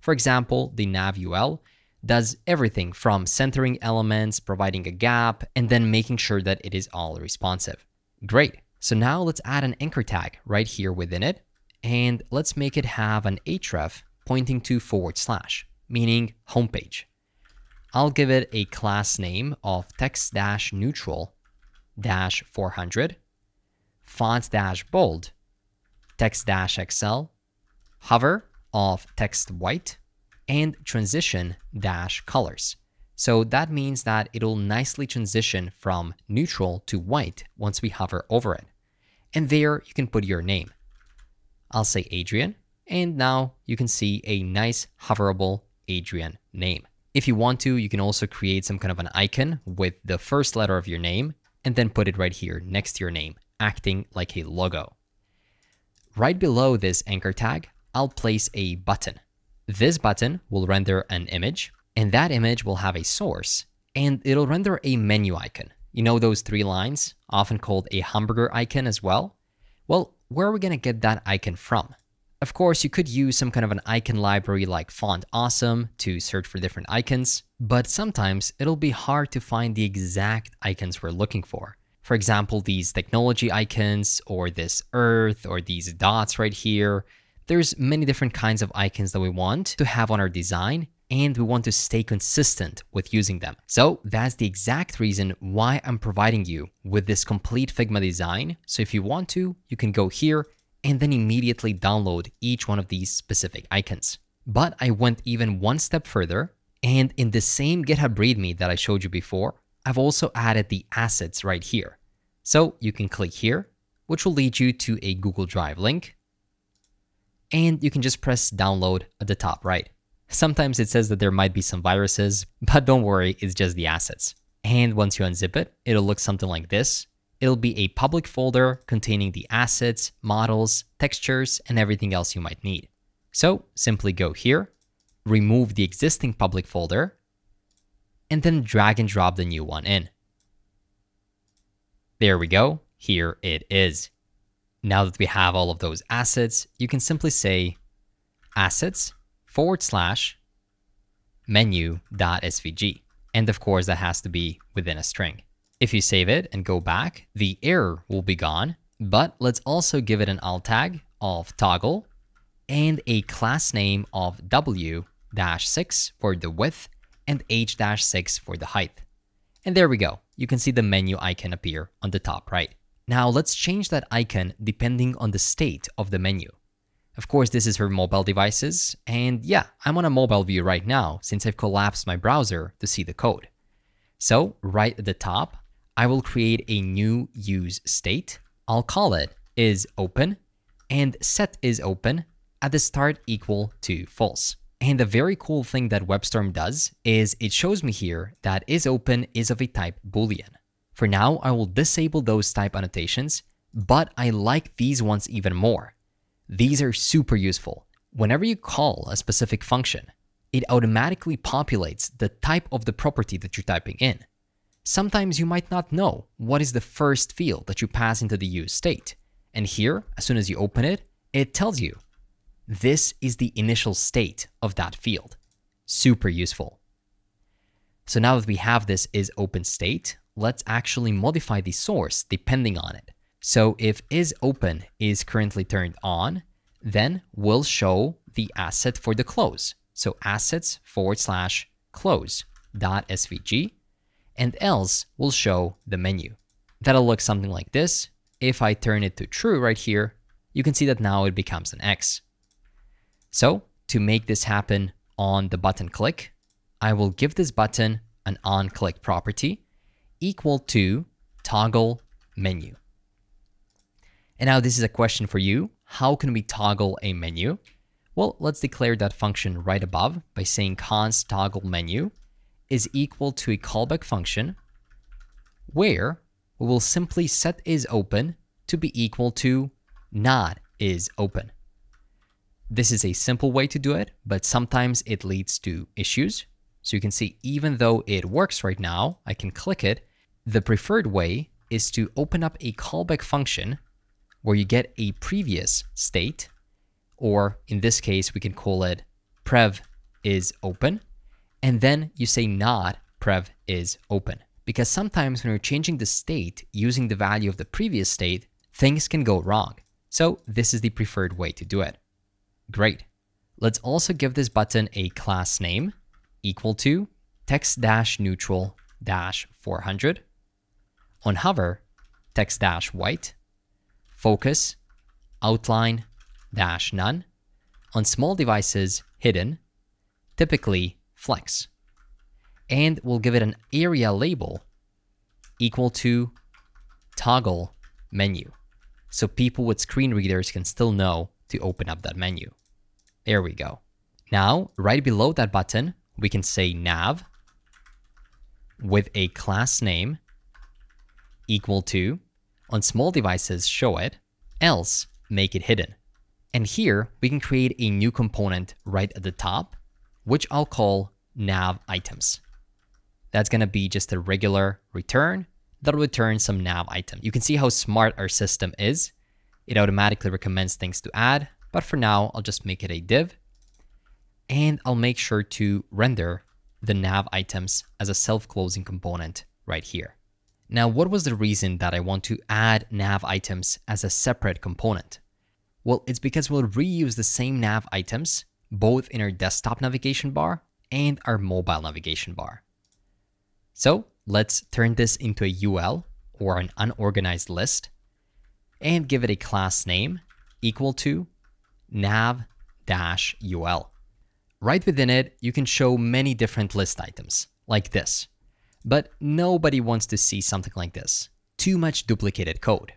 For example, the navul does everything from centering elements, providing a gap, and then making sure that it is all responsive. Great. So now let's add an anchor tag right here within it, and let's make it have an href pointing to /, meaning homepage. I'll give it a class name of text-neutral-400, font-bold, text-xl, hover of text white, and transition-colors. So that means that it'll nicely transition from neutral to white once we hover over it. And there you can put your name. I'll say Adrian, and now you can see a nice hoverable Adrian name. If you want to, you can also create some kind of an icon with the first letter of your name and then put it right here next to your name, acting like a logo. Right below this anchor tag, I'll place a button. This button will render an image, and that image will have a source, and it'll render a menu icon. You know those 3 lines, often called a hamburger icon as well? Well, where are we going to get that icon from? Of course, you could use some kind of an icon library like Font Awesome to search for different icons, but sometimes it'll be hard to find the exact icons we're looking for. For example, these technology icons, or this earth, or these dots right here. There's many different kinds of icons that we want to have on our design, and we want to stay consistent with using them. So that's the exact reason why I'm providing you with this complete Figma design. So if you want to, you can go here and then immediately download each one of these specific icons. But I went even one step further, and in the same GitHub README that I showed you before, I've also added the assets right here. So you can click here, which will lead you to a Google Drive link, and you can just press download at the top right. Sometimes it says that there might be some viruses, but don't worry, it's just the assets. And once you unzip it, it'll look something like this. It'll be a public folder containing the assets, models, textures, and everything else you might need. So simply go here, remove the existing public folder, and then drag and drop the new one in. There we go, here it is. Now that we have all of those assets, you can simply say assets/menu.svg. And of course, that has to be within a string. If you save it and go back, the error will be gone, but let's also give it an alt tag of toggle and a class name of W-6 for the width and H-6 for the height. And there we go. You can see the menu icon appear on the top right. Now let's change that icon depending on the state of the menu. Of course, this is for mobile devices, and yeah, I'm on a mobile view right now since I've collapsed my browser to see the code. So right at the top, I will create a new use state. I'll call it isOpen and set isOpen at the start equal to false. And the very cool thing that WebStorm does is it shows me here that isOpen is of a type Boolean. For now, I will disable those type annotations, but I like these ones even more. These are super useful. Whenever you call a specific function, it automatically populates the type of the property that you're typing in. Sometimes you might not know what is the first field that you pass into the use state. And here, as soon as you open it, it tells you this is the initial state of that field. Super useful. So now that we have this is open state, let's actually modify the source depending on it. So if isOpen is currently turned on, then we'll show the asset for the close. So assets/close.svg, and else we'll show the menu. That'll look something like this. If I turn it to true right here, you can see that now it becomes an X. So to make this happen on the button click, I will give this button an onClick property equal to toggle menu. And now this is a question for you. How can we toggle a menu? Well, let's declare that function right above by saying const toggle menu is equal to a callback function where we will simply set isOpen to be equal to not isOpen. This is a simple way to do it, but sometimes it leads to issues. So you can see even though it works right now, I can click it. The preferred way is to open up a callback function where you get a previous state, or in this case, we can call it prev isOpen, and then you say not prev isOpen. Because sometimes when you're changing the state using the value of the previous state, things can go wrong. So this is the preferred way to do it. Great. Let's also give this button a class name equal to text-neutral-400. On hover, text-white. Focus, outline-none. On small devices, hidden. Typically, flex. And we'll give it an area label equal to toggle menu. So people with screen readers can still know to open up that menu. There we go. Now, right below that button, we can say nav with a class name equal to, on small devices, show it, else make it hidden. And here we can create a new component right at the top, which I'll call nav items. That's going to be just a regular return that'll return some nav item. You can see how smart our system is. It automatically recommends things to add, but for now, I'll just make it a div. And I'll make sure to render the nav items as a self-closing component right here. Now, what was the reason that I want to add nav items as a separate component? Well, it's because we'll reuse the same nav items both in our desktop navigation bar and our mobile navigation bar. So let's turn this into a UL, or an unorganized list, and give it a class name equal to nav-ul. Right within it, you can show many different list items, like this. But nobody wants to see something like this. Too much duplicated code.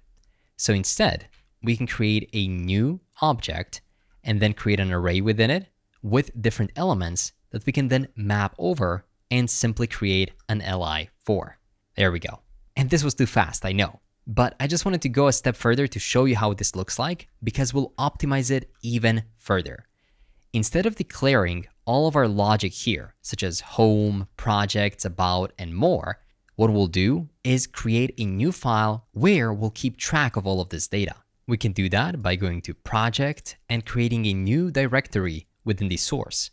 So instead, we can create a new object and then create an array within it with different elements that we can then map over and simply create an li for. There we go. And this was too fast, I know. But I just wanted to go a step further to show you how this looks like, because we'll optimize it even further. Instead of declaring all of our logic here, such as home, projects, about, and more, what we'll do is create a new file where we'll keep track of all of this data. We can do that by going to project and creating a new directory within the source.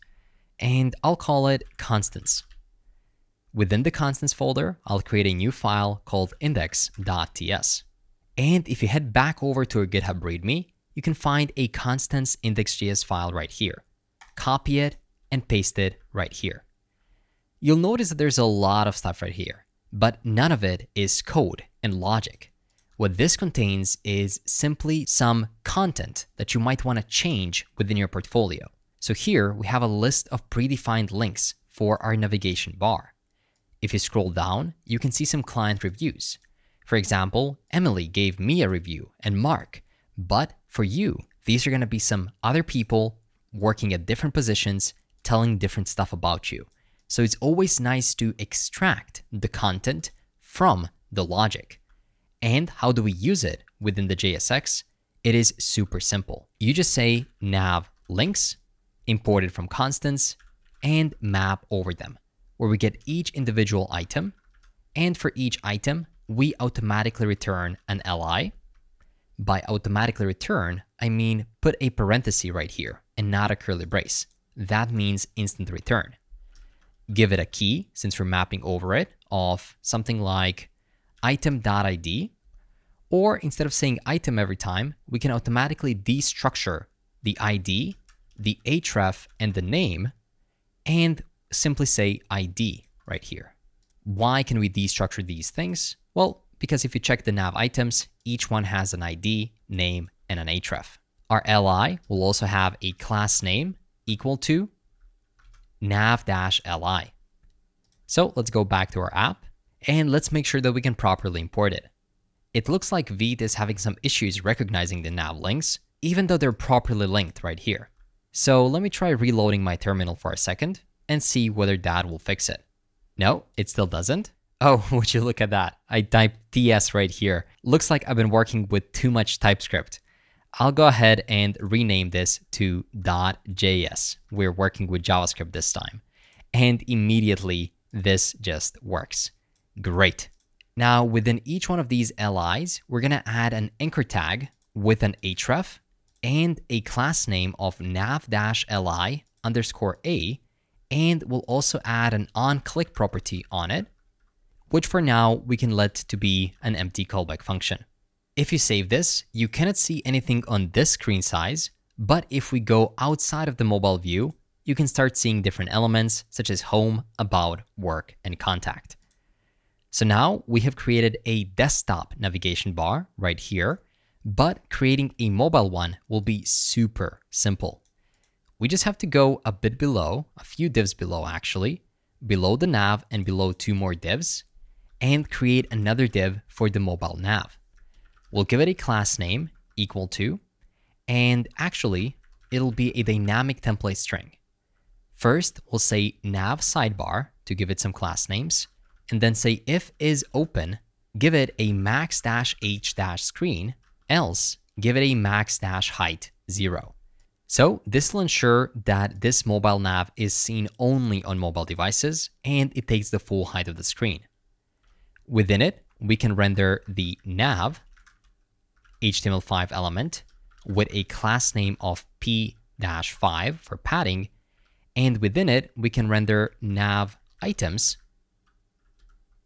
And I'll call it constants. Within the constants folder, I'll create a new file called index.ts. And if you head back over to our GitHub README, you can find a constants index.js file right here. Copy it and paste it right here. You'll notice that there's a lot of stuff right here, but none of it is code and logic. What this contains is simply some content that you might want to change within your portfolio. So here we have a list of predefined links for our navigation bar. If you scroll down, you can see some client reviews. For example, Emily gave me a review and Mark, but for you, these are going to be some other people working at different positions, telling different stuff about you. So it's always nice to extract the content from the logic. And how do we use it within the JSX? It is super simple. You just say nav links, import it from constants, and map over them, where we get each individual item. And for each item, we automatically return an li. By automatically return, I mean put a parenthesis right here and not a curly brace. That means instant return. Give it a key, since we're mapping over it, of something like item.id. Or instead of saying item every time, we can automatically destructure the ID, the href, and the name, and simply say ID right here. Why can we destructure these things? Well, because if you check the nav items, each one has an ID, name, and an href. Our li will also have a class name equal to nav-li. So let's go back to our app and let's make sure that we can properly import it. It looks like Vite is having some issues recognizing the nav links, even though they're properly linked right here. So let me try reloading my terminal for a second and see whether that will fix it. No, it still doesn't. Oh, would you look at that? I typed ts right here. Looks like I've been working with too much TypeScript. I'll go ahead and rename this to .js. We're working with JavaScript this time. And immediately this just works. Great. Now within each one of these LIs, we're gonna add an anchor tag with an href and a class name of nav-li _a, and we'll also add an onClick property on it, which for now we can let to be an empty callback function. If you save this, you cannot see anything on this screen size, but if we go outside of the mobile view, you can start seeing different elements such as home, about, work, and contact. So now we have created a desktop navigation bar right here, but creating a mobile one will be super simple. We just have to go a bit below, a few divs below actually, below the nav and below 2 more divs, and create another div for the mobile nav. We'll give it a class name equal to, and actually it'll be a dynamic template string. First, we'll say nav sidebar to give it some class names, and then say if is open, give it a max-h-screen, else give it a max-height 0. So this will ensure that this mobile nav is seen only on mobile devices and it takes the full height of the screen. Within it, we can render the nav HTML5 element with a class name of p-5 for padding, and within it, we can render nav items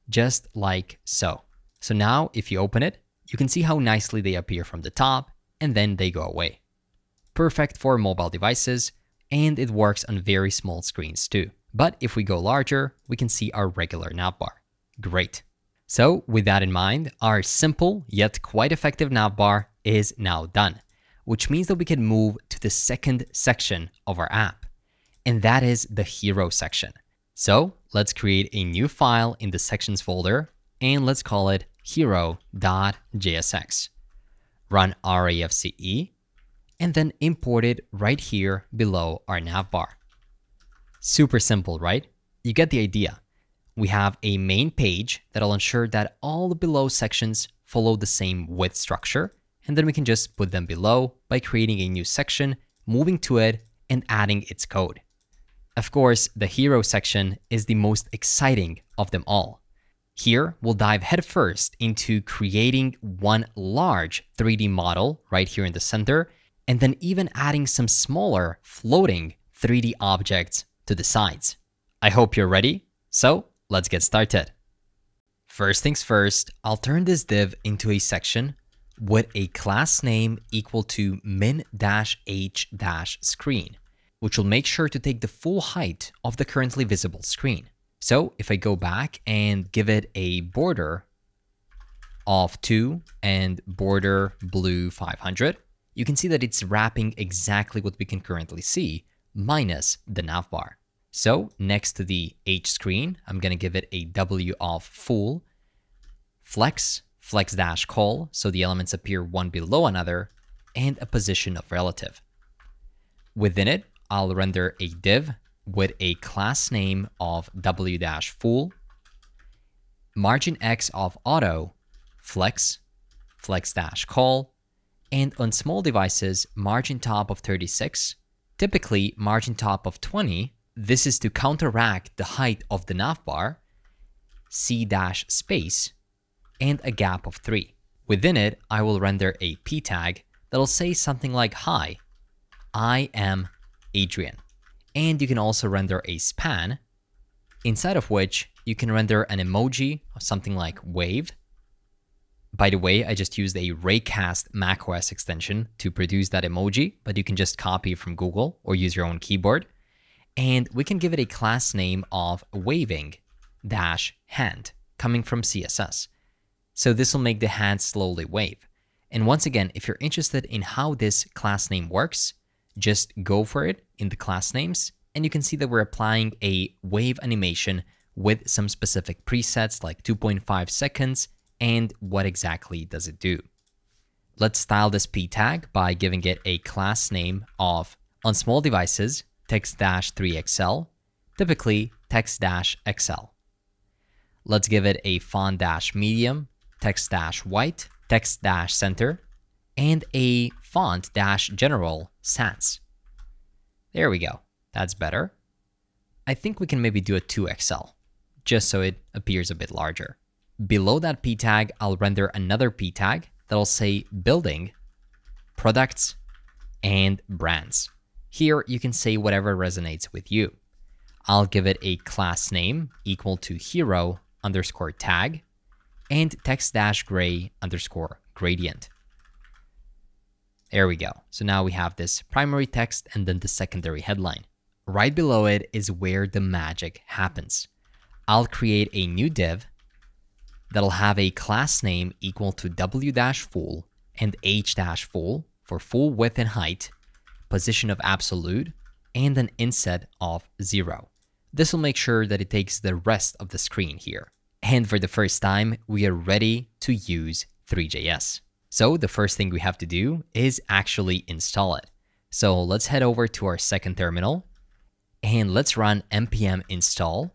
just like so. So now if you open it, you can see how nicely they appear from the top and then they go away. Perfect for mobile devices, and it works on very small screens too. But if we go larger, we can see our regular navbar. Great. So with that in mind, our simple yet quite effective navbar is now done, which means that we can move to the second section of our app, and that is the hero section. So let's create a new file in the sections folder, and let's call it hero.jsx. Run rafce, and then import it right here below our navbar. Super simple, right? You get the idea. We have a main page that'll ensure that all the below sections follow the same width structure, and then we can just put them below by creating a new section, moving to it, and adding its code. Of course, the hero section is the most exciting of them all. Here, we'll dive headfirst into creating one large 3D model right here in the center, and then even adding some smaller floating 3D objects to the sides. I hope you're ready, so let's get started. First things first, I'll turn this div into a section with a class name equal to min-h-screen, which will make sure to take the full height of the currently visible screen. So if I go back and give it a border of 2 and border blue 500, you can see that it's wrapping exactly what we can currently see, minus the navbar. So next to the H screen, I'm gonna give it a W of full, flex-call, so the elements appear one below another, and a position of relative. Within it, I'll render a div with a class name of W-full, margin X of auto, flex, flex-call, and on small devices, margin top of 36, typically margin top of 20. This is to counteract the height of the navbar, C-space, and a gap of 3. Within it, I will render a p tag that'll say something like, "Hi, I am Adrian." And you can also render a span, inside of which you can render an emoji of something like wave. By the way, I just used a Raycast macOS extension to produce that emoji, but you can just copy it from Google or use your own keyboard. And we can give it a class name of waving-hand coming from CSS. So this will make the hand slowly wave. And once again, if you're interested in how this class name works, just go for it in the class names. And you can see that we're applying a wave animation with some specific presets like 2.5 seconds. And what exactly does it do? Let's style this p tag by giving it a class name of, on small devices, text-3xl, typically text-xl. Let's give it a font-medium, text-white, text-center, and a font-general sans. There we go. That's better. I think we can maybe do a 2xl, just so it appears a bit larger. Below that p tag, I'll render another p tag that'll say building, products, and brands. Here, you can say whatever resonates with you. I'll give it a class name equal to hero_tag and text-gray_gradient. There we go. So now we have this primary text and then the secondary headline. Right below it is where the magic happens. I'll create a new div that'll have a class name equal to w-full and h-full for full width and height, position of absolute, and an inset of 0. This will make sure that it takes the rest of the screen here. And for the first time, we are ready to use Three.js. So the first thing we have to do is actually install it. So let's head over to our second terminal and let's run npm install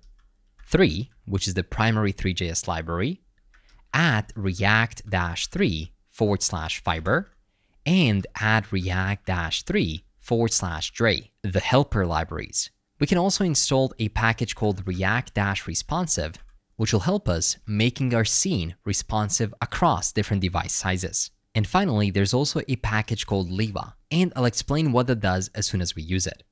3, which is the primary Three.js library, add React-3/fiber, and add React-3/Drei, the helper libraries. We can also install a package called React-responsive, which will help us making our scene responsive across different device sizes. And finally, there's also a package called Leva, and I'll explain what that does as soon as we use it.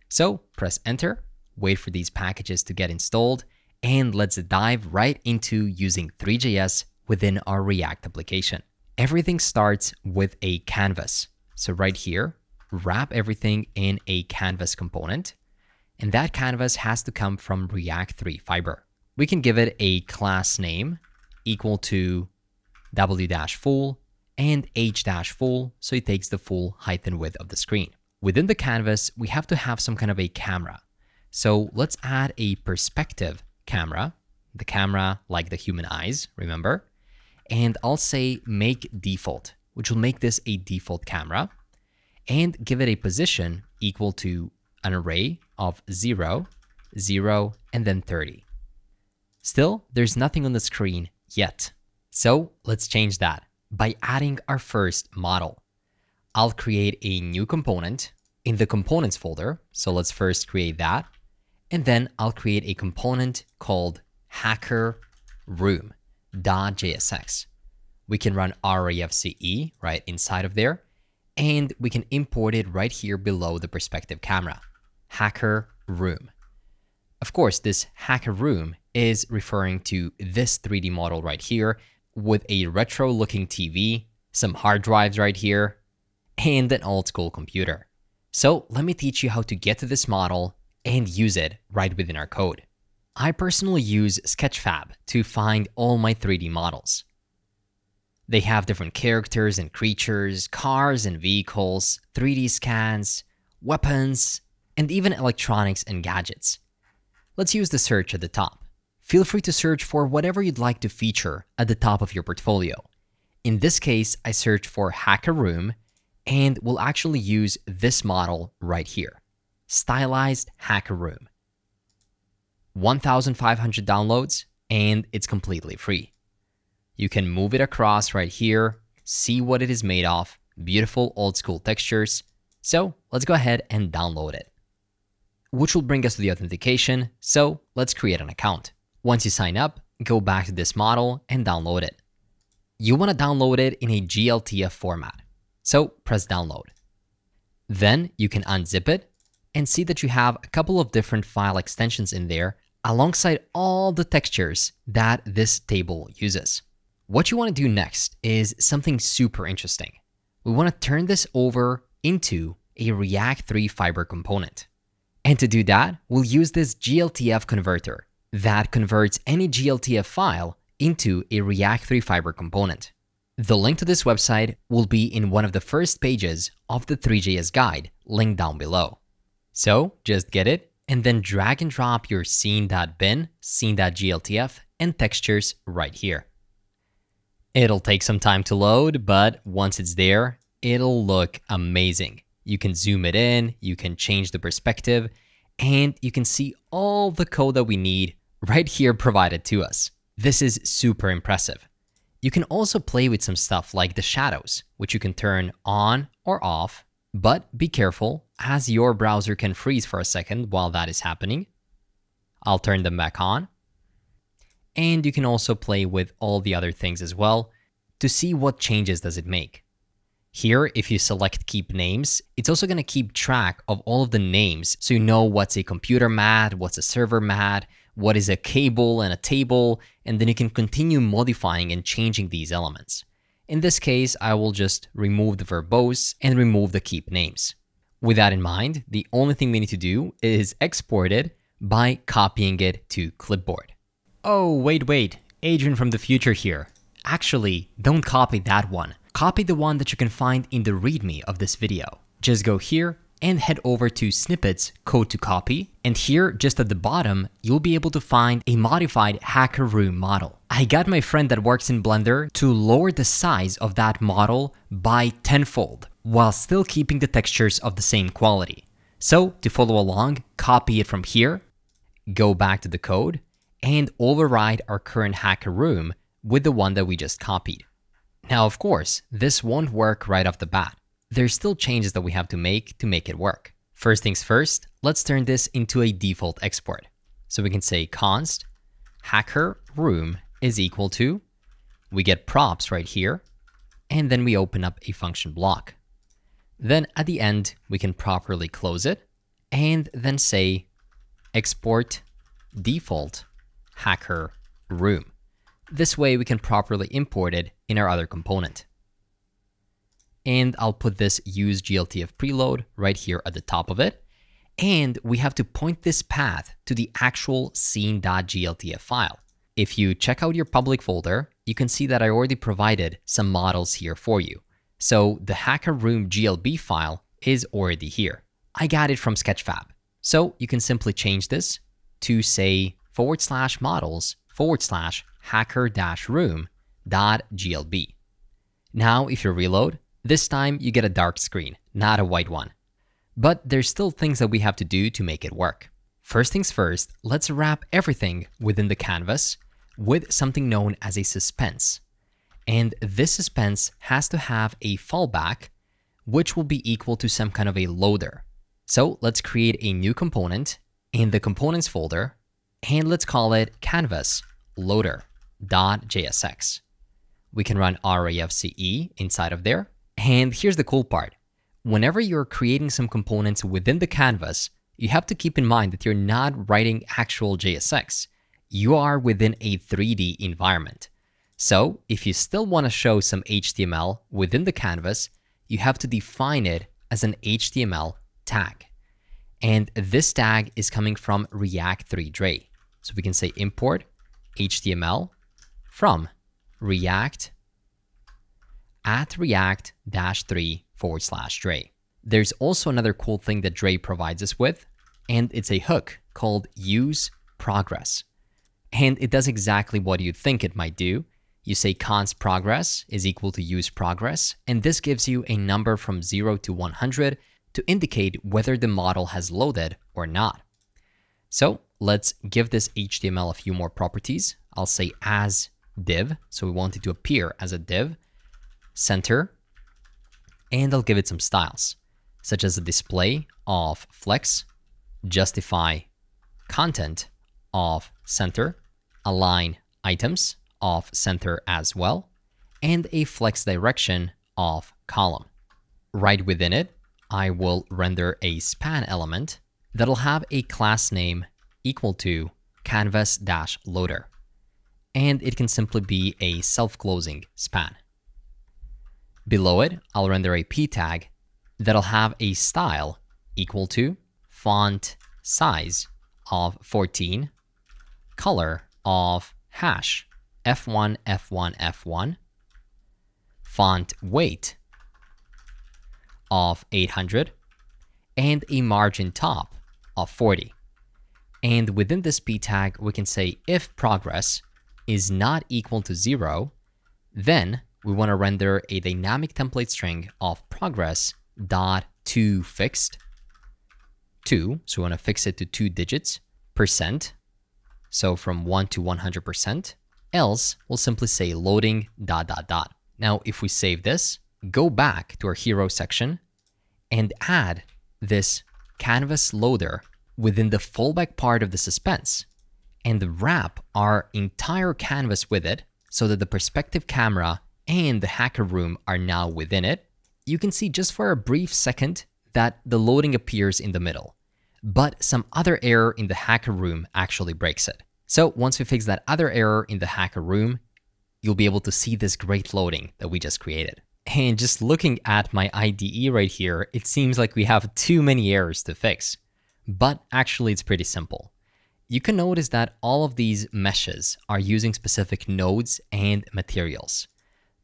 So press enter, wait for these packages to get installed, and let's dive right into using Three.js within our React application. Everything starts with a canvas. So right here, wrap everything in a canvas component, and that canvas has to come from React-3/fiber. We can give it a class name equal to w-full and h-full, so it takes the full height and width of the screen. Within the canvas, we have to have some kind of a camera. So let's add a perspective camera, the camera like the human eyes, remember? And I'll say make default, which will make this a default camera, and give it a position equal to an array of 0, 0, and then 30. Still, there's nothing on the screen yet. So let's change that by adding our first model. I'll create a new component in the components folder. So let's first create that. And then I'll create a component called HackerRoom.jsx. We can run RAFCE right inside of there, and we can import it right here below the perspective camera, HackerRoom. Of course, this HackerRoom is referring to this 3D model right here with a retro-looking TV, some hard drives right here, and an old-school computer. So let me teach you how to get to this model and use it right within our code. I personally use Sketchfab to find all my 3D models. They have different characters and creatures, cars and vehicles, 3D scans, weapons, and even electronics and gadgets. Let's use the search at the top. Feel free to search for whatever you'd like to feature at the top of your portfolio. In this case, I searched for HackerRoom, and we'll actually use this model right here, stylized HackerRoom. 1,500 downloads, and it's completely free. You can move it across right here, see what it is made of, beautiful old school textures. So let's go ahead and download it, which will bring us to the authentication. So let's create an account. Once you sign up, go back to this model and download it. You want to download it in a GLTF format. So press download. Then you can unzip it and see that you have a couple of different file extensions in there alongside all the textures that this table uses. What you want to do next is something super interesting. We want to turn this over into a React 3 fiber component. And to do that, we'll use this GLTF converter that converts any GLTF file into a React 3 fiber component. The link to this website will be in one of the first pages of the Three.js guide, linked down below. So just get it and then drag and drop your scene.bin, scene.gltf, and textures right here. It'll take some time to load, but once it's there, it'll look amazing. You can zoom it in, you can change the perspective, and you can see all the code that we need right here provided to us. This is super impressive. You can also play with some stuff like the shadows, which you can turn on or off, but be careful as your browser can freeze for a second while that is happening. I'll turn them back on. And you can also play with all the other things as well to see what changes does it make. Here, if you select keep names, it's also going to keep track of all of the names so you know what's a computer mat, what's a server mat, what is a cable and a table, and then you can continue modifying and changing these elements. In this case, I will just remove the verbose and remove the keep names. With that in mind, the only thing we need to do is export it by copying it to clipboard. Oh, wait, Adrian from the future here. Actually, don't copy that one. Copy the one that you can find in the README of this video. Just go here and head over to snippets, code to copy. And here, just at the bottom, you'll be able to find a modified hacker room model. I got my friend that works in Blender to lower the size of that model by 10-fold, while still keeping the textures of the same quality. So to follow along, copy it from here, go back to the code, and override our current hacker room with the one that we just copied. Now, of course, this won't work right off the bat. There's still changes that we have to make it work. First things first, let's turn this into a default export. So we can say const hacker room is equal to, we get props right here, and then we open up a function block. Then at the end, we can properly close it and then say export default hacker room. This way we can properly import it in our other component. And I'll put this use GLTF preload right here at the top of it. And we have to point this path to the actual scene.gltf file. If you check out your public folder, you can see that I already provided some models here for you. So the hacker room GLB file is already here. I got it from Sketchfab. So you can simply change this to say /models/hacker-room.glb. Now, if you reload, this time you get a dark screen, not a white one. But there's still things that we have to do to make it work. First things first, let's wrap everything within the canvas with something known as a suspense. And this suspense has to have a fallback, which will be equal to some kind of a loader. So let's create a new component in the components folder, and let's call it canvas loader.jsx. We can run RAFCE inside of there. And here's the cool part. Whenever you're creating some components within the canvas, you have to keep in mind that you're not writing actual JSX. You are within a 3D environment. So if you still want to show some HTML within the canvas, you have to define it as an HTML tag. And this tag is coming from React 3 Drei. So we can say import HTML from React at react-3/Drei. There's also another cool thing that Drei provides us with, and it's a hook called use progress. And it does exactly what you think it might do. You say const progress is equal to use progress, and this gives you a number from 0 to 100 to indicate whether the model has loaded or not. So let's give this HTML a few more properties. I'll say as div, so we want it to appear as a div, center, and I'll give it some styles, such as a display of flex, justify content of center, align items of center as well, and a flex direction of column. Right within it, I will render a span element that'll have a class name equal to canvas-loader, and it can simply be a self-closing span. Below it, I'll render a p tag that'll have a style equal to font size of 14, color of hash F1, F1, F1, font weight of 800, and a margin top of 40. And within this p tag, we can say if progress is not equal to 0, then we want to render a dynamic template string of progress dot to fixed 2. So we want to fix it to 2 digits, %. So from 1 to 100%. Else we'll simply say loading ... Now, if we save this, go back to our hero section and add this canvas loader within the fallback part of the suspense and wrap our entire canvas with it so that the perspective camera and the hacker room are now within it, you can see just for a brief second that the loading appears in the middle, but some other error in the hacker room actually breaks it. So once we fix that other error in the hacker room, you'll be able to see this great loading that we just created. And just looking at my IDE right here, it seems like we have too many errors to fix, but actually it's pretty simple. You can notice that all of these meshes are using specific nodes and materials.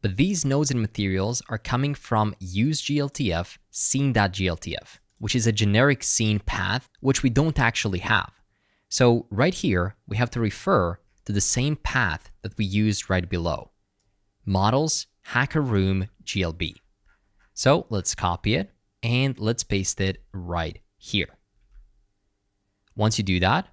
But these nodes and materials are coming from useGLTF scene.gltf, which is a generic scene path, which we don't actually have. So right here, we have to refer to the same path that we used right below, models hacker room GLB. So let's copy it and let's paste it right here. Once you do that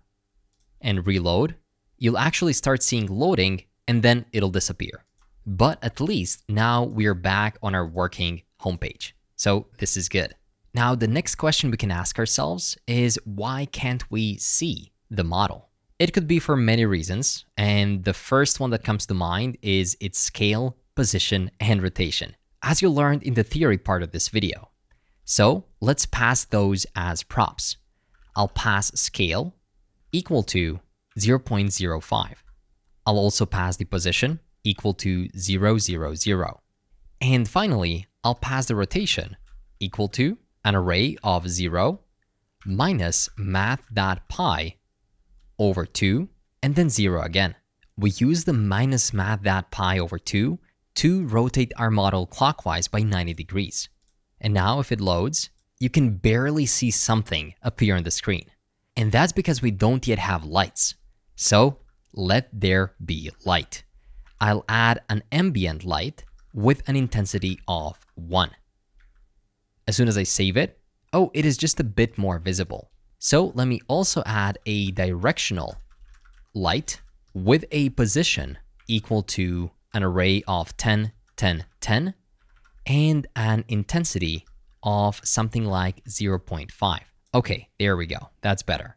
and reload, you'll actually start seeing loading and then it'll disappear. But at least now we're back on our working homepage. So this is good. Now, the next question we can ask ourselves is, why can't we see the model? It could be for many reasons. And the first one that comes to mind is its scale, position, and rotation, as you learned in the theory part of this video. So let's pass those as props. I'll pass scale equal to 0.05. I'll also pass the position equal to 0, 0, 0. And finally, I'll pass the rotation equal to an array of 0 minus math.pi over 2, and then 0 again. We use the minus math.pi over 2 to rotate our model clockwise by 90 degrees. And now if it loads, you can barely see something appear on the screen. And that's because we don't yet have lights. So let there be light. I'll add an ambient light with an intensity of 1. As soon as I save it, oh, it is just a bit more visible. So let me also add a directional light with a position equal to an array of 10, 10, 10, and an intensity of something like 0.5. Okay, there we go. That's better.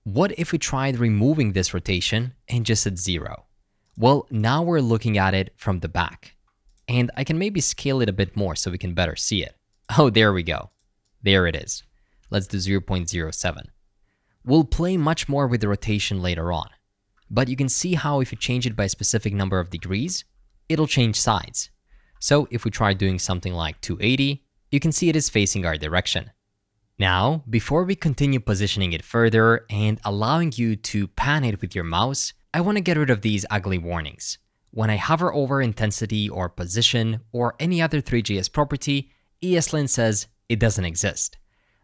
What if we tried removing this rotation and just said 0? Well, now we're looking at it from the back, and I can maybe scale it a bit more so we can better see it. Oh, there we go. There it is. Let's do 0.07. We'll play much more with the rotation later on, but you can see how if you change it by a specific number of degrees, it'll change sides. So if we try doing something like 280, you can see it is facing our direction. Now, before we continue positioning it further and allowing you to pan it with your mouse, I want to get rid of these ugly warnings. When I hover over intensity or position or any other Three.js property, ESLint says it doesn't exist.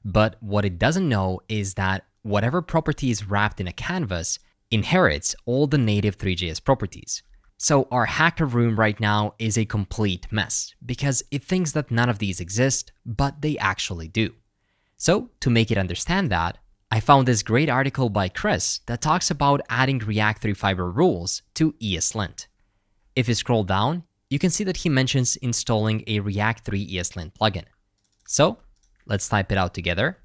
But what it doesn't know is that whatever property is wrapped in a canvas inherits all the native Three.js properties. So our hacker room right now is a complete mess because it thinks that none of these exist, but they actually do. So to make it understand that, I found this great article by Chris that talks about adding React 3 Fiber rules to ESLint. If you scroll down, you can see that he mentions installing a React 3 ESLint plugin. So let's type it out together.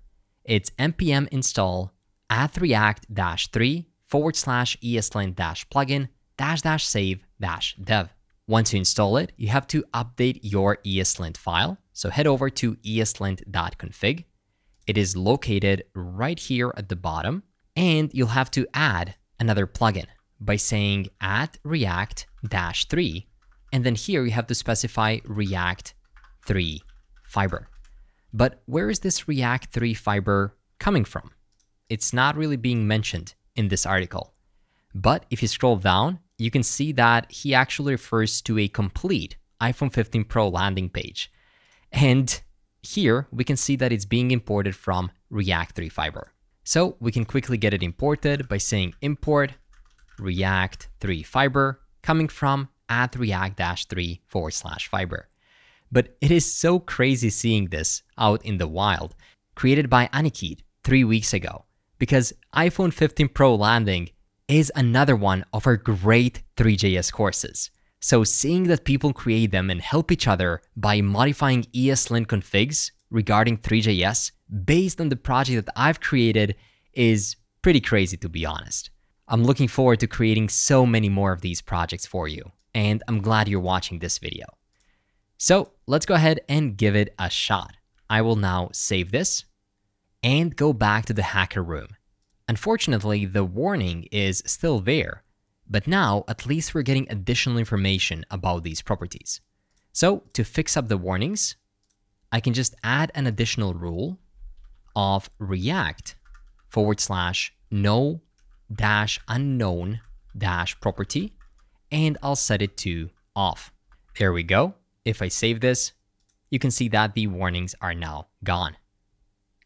It's npm install @react-3/ESLint-plugin-save-dev. Once you install it, you have to update your ESLint file. So head over to eslint.config. It is located right here at the bottom, and you'll have to add another plugin by saying @react-3, and then here you have to specify React 3 Fiber. But where is this React 3 Fiber coming from? It's not really being mentioned in this article. But if you scroll down, you can see that he actually refers to a complete iPhone 15 Pro landing page. And here we can see that it's being imported from React 3 Fiber. So we can quickly get it imported by saying import React 3 Fiber coming from @react-3/fiber. But it is so crazy seeing this out in the wild, created by Aniket 3 weeks ago, because iPhone 15 Pro landing is another one of our great Three.js courses. So seeing that people create them and help each other by modifying ESLint configs regarding Three.js based on the project that I've created is pretty crazy, to be honest. I'm looking forward to creating so many more of these projects for you, and I'm glad you're watching this video. So let's go ahead and give it a shot. I will now save this and go back to the hacker room. Unfortunately, the warning is still there, but now at least we're getting additional information about these properties. So to fix up the warnings, I can just add an additional rule of React/no-unknown-property, and I'll set it to off. There we go. If I save this, you can see that the warnings are now gone.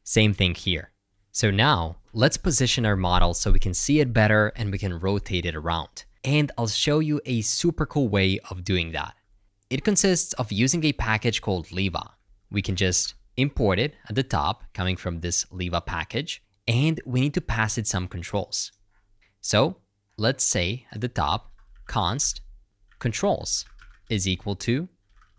Same thing here. So now let's position our model so we can see it better and we can rotate it around. And I'll show you a super cool way of doing that. It consists of using a package called Leva. We can just import it at the top coming from this Leva package, and we need to pass it some controls. So let's say at the top, const controls is equal to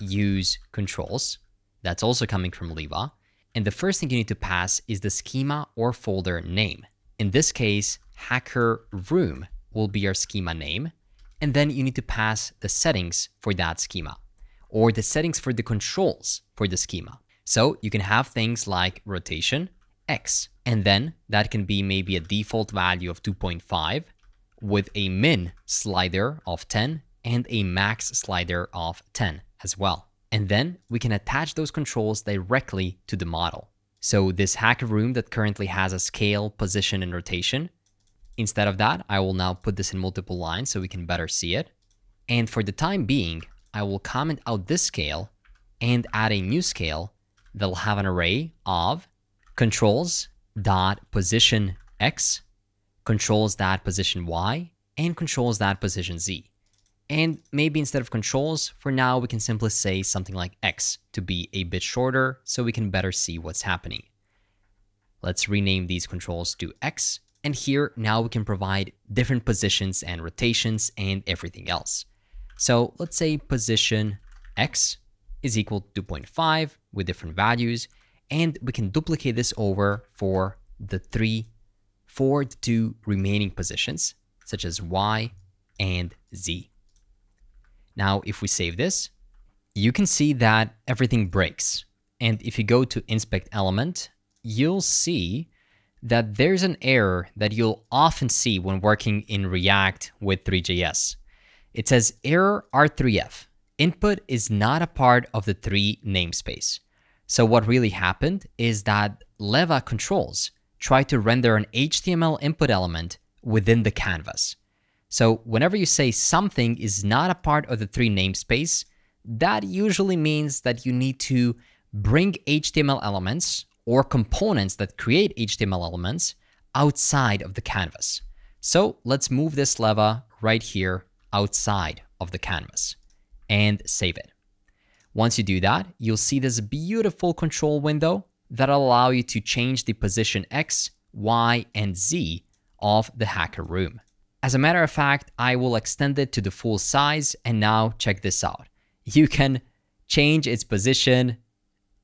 use controls. That's also coming from Leva. And the first thing you need to pass is the schema or folder name. In this case, hacker room will be our schema name. And then you need to pass the settings for that schema, or the settings for the controls for the schema. So you can have things like rotation X, and then that can be maybe a default value of 2.5 with a min slider of 10 and a max slider of 10 as well. And then we can attach those controls directly to the model. So this hacker room that currently has a scale, position, and rotation, instead of that, I will now put this in multiple lines so we can better see it. And for the time being, I will comment out this scale and add a new scale that'll have an array of controls.position X, controls.position Y, and controls.position Z. And maybe instead of controls, for now, we can simply say something like X to be a bit shorter so we can better see what's happening. Let's rename these controls to X. And here, now we can provide different positions and rotations and everything else. So let's say position X is equal to 2.5 with different values. And we can duplicate this over for the two remaining positions, such as Y and Z. Now, if we save this, you can see that everything breaks. And if you go to inspect element, you'll see that there's an error that you'll often see when working in React with Three.js. It says error R3F. Input is not a part of the 3 namespace. So what really happened is that Leva controls try to render an HTML input element within the canvas. So whenever you say something is not a part of the 3 namespace, that usually means that you need to bring HTML elements or components that create HTML elements outside of the canvas. So let's move this Leva right here outside of the canvas and save it. Once you do that, you'll see this beautiful control window that'll allow you to change the position X Y, and Z of the hacker room. As a matter of fact, I will extend it to the full size, and now check this out. You can change its position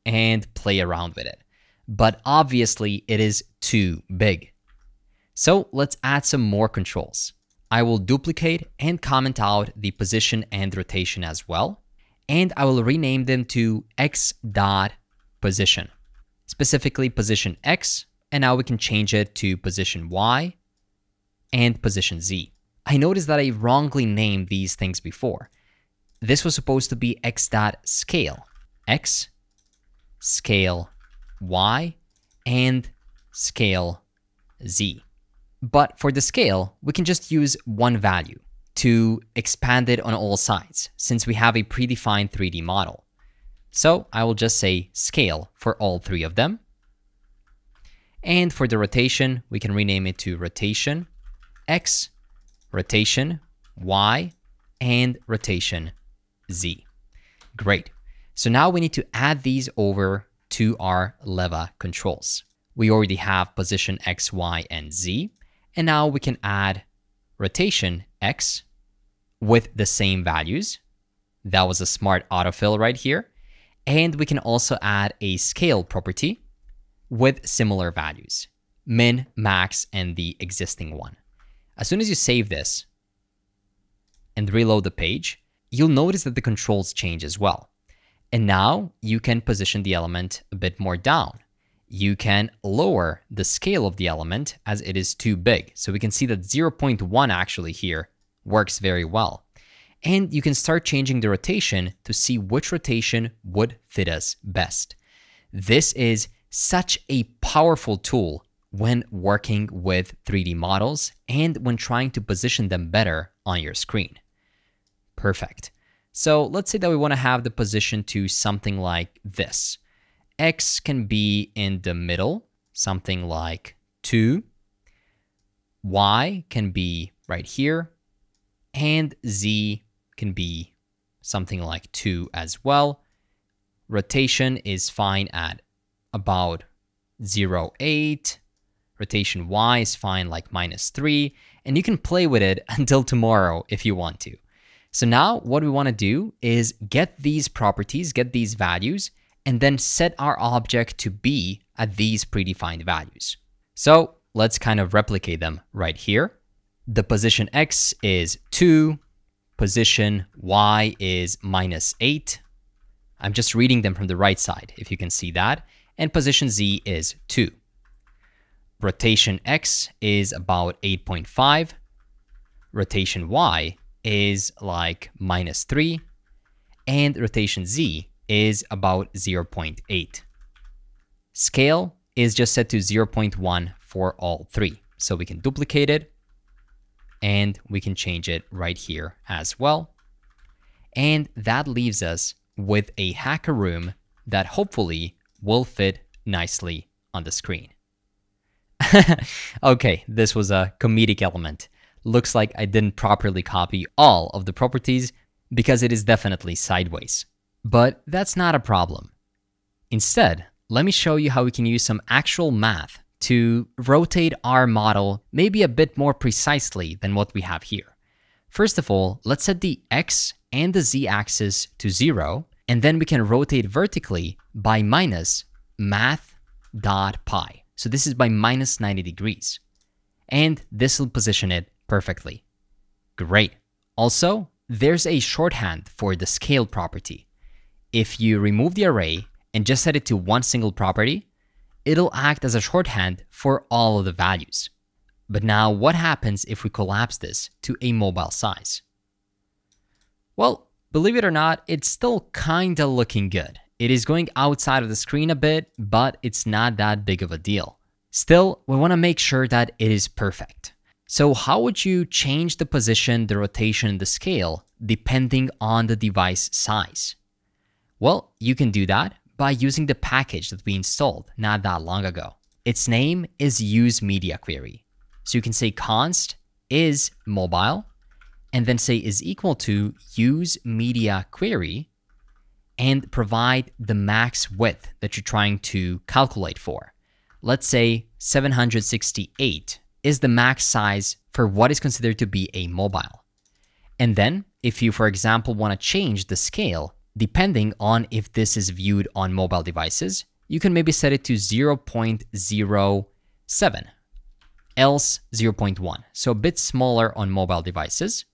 and play around with it. But obviously it is too big. So let's add some more controls. I will duplicate and comment out the position and rotation as well. And I will rename them to x.position, specifically position X. And now we can change it to position Y and position Z. I noticed that I wrongly named these things before. This was supposed to be x.scale, X, scale Y, and scale Z. But for the scale, we can just use one value to expand it on all sides, since we have a predefined 3D model. So I will just say scale for all three of them. And for the rotation, we can rename it to rotation X, rotation Y, and rotation Z. Great. So now we need to add these over to our leva controls. We already have position X, Y, and Z. And now we can add rotation X with the same values. That was a smart autofill right here. And we can also add a scale property with similar values, min, max, and the existing one. As soon as you save this and reload the page, you'll notice that the controls change as well. And now you can position the element a bit more down. You can lower the scale of the element as it is too big. So we can see that 0.1 actually here works very well. And you can start changing the rotation to see which rotation would fit us best. This is such a powerful tool when working with 3D models and when trying to position them better on your screen. Perfect. So let's say that we want to have the position to something like this. X can be in the middle, something like 2. Y can be right here. And Z can be something like 2 as well. Rotation is fine at about 0.8. Rotation Y is fine like -3. And you can play with it until tomorrow if you want to. So now what we want to do is get these properties, get these values, and then set our object to be at these predefined values. So let's kind of replicate them right here. The position X is 2, position Y is -8. I'm just reading them from the right side, if you can see that. And position Z is 2. Rotation X is about 8.5. Rotation Y is like -3. And rotation Z is about 0.8. Scale is just set to 0.1 for all three. So we can duplicate it and we can change it right here as well. And that leaves us with a hacker room that hopefully will fit nicely on the screen. Okay, this was a comedic element. Looks like I didn't properly copy all of the properties because it is definitely sideways. But that's not a problem. Instead, let me show you how we can use some actual math to rotate our model maybe a bit more precisely than what we have here. First of all, let's set the X and the Z axis to 0, and then we can rotate vertically by minus math.pi. So this is by minus 90 degrees. And this will position it perfectly. Great. Also, there's a shorthand for the scale property. If you remove the array and just set it to one single property, it'll act as a shorthand for all of the values. But now what happens if we collapse this to a mobile size? Well, believe it or not, it's still kinda looking good. It is going outside of the screen a bit, but it's not that big of a deal. Still, we wanna make sure that it is perfect. So how would you change the position, the rotation, and the scale depending on the device size? Well, you can do that by using the package that we installed not that long ago. Its name is useMediaQuery. So you can say const is mobile, and then say is equal to useMediaQuery, and provide the max width that you're trying to calculate for. let's say 768 is the max size for what is considered to be a mobile. And then if you, for example, want to change the scale, depending on if this is viewed on mobile devices, you can maybe set it to 0.07, else 0.1. So a bit smaller on mobile devices.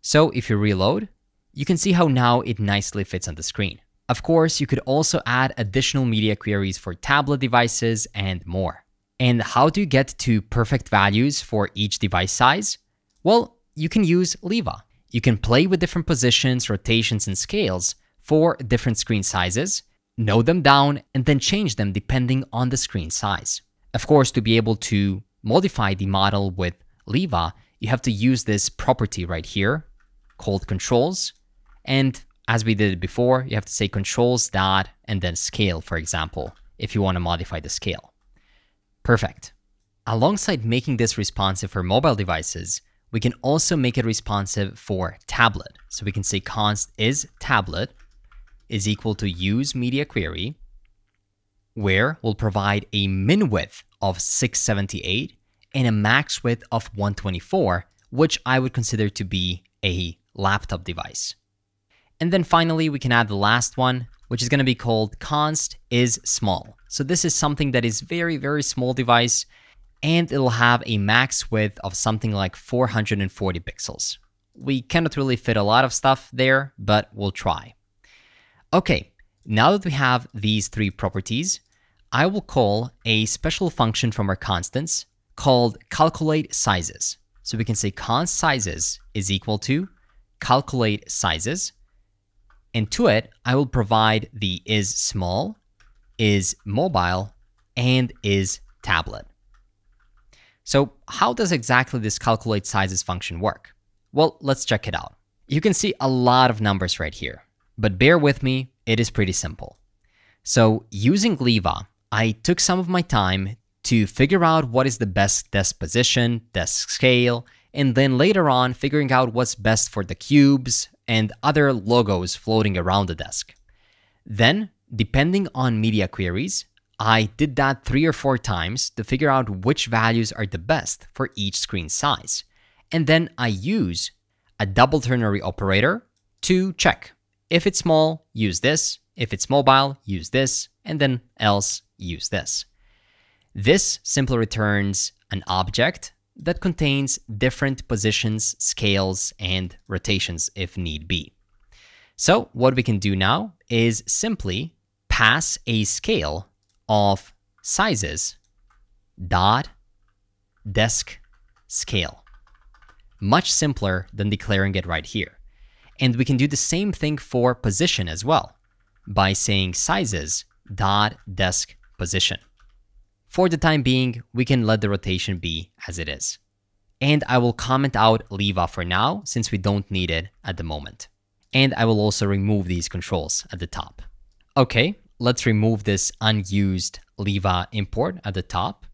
So if you reload, you can see how now it nicely fits on the screen. Of course, you could also add additional media queries for tablet devices and more. And how do you get to perfect values for each device size? Well, you can use Leva. You can play with different positions, rotations, and scales for different screen sizes, note them down, and then change them depending on the screen size. Of course, to be able to modify the model with Leva, you have to use this property right here called controls. And as we did before, you have to say controls dot and then scale, for example, if you want to modify the scale. Perfect. Alongside making this responsive for mobile devices, we can also make it responsive for tablet. So we can say const is tablet is equal to use media query, where we'll provide a min width of 678 and a max width of 124, which I would consider to be a laptop device. And then finally, we can add the last one, which is going to be called const is small. So this is something that is very, very small device, and it'll have a max width of something like 440 pixels. We cannot really fit a lot of stuff there, but we'll try. Okay, now that we have these three properties, I will call a special function from our constants called calculate sizes. So we can say const sizes is equal to calculate sizes. And to it, I will provide the is small, is mobile, and is tablet. So how does exactly this calculate sizes function work? Well, let's check it out. You can see a lot of numbers right here, but bear with me, it is pretty simple. So using Leva, I took some of my time to figure out what is the best desk position, desk scale, and then later on figuring out what's best for the cubes and other logos floating around the desk. Then, depending on media queries, I did that 3 or 4 times to figure out which values are the best for each screen size. And then I use a double ternary operator to check. If it's small, use this. If it's mobile, use this. And then else, use this. This simply returns an object that contains different positions, scales, and rotations if need be. So what we can do now is simply pass a scale of sizes dot desk scale. Much simpler than declaring it right here. And we can do the same thing for position as well by saying sizes dot desk position. For the time being, we can let the rotation be as it is. And I will comment out Leva for now since we don't need it at the moment. And I will also remove these controls at the top. Okay, let's remove this unused Leva import at the top.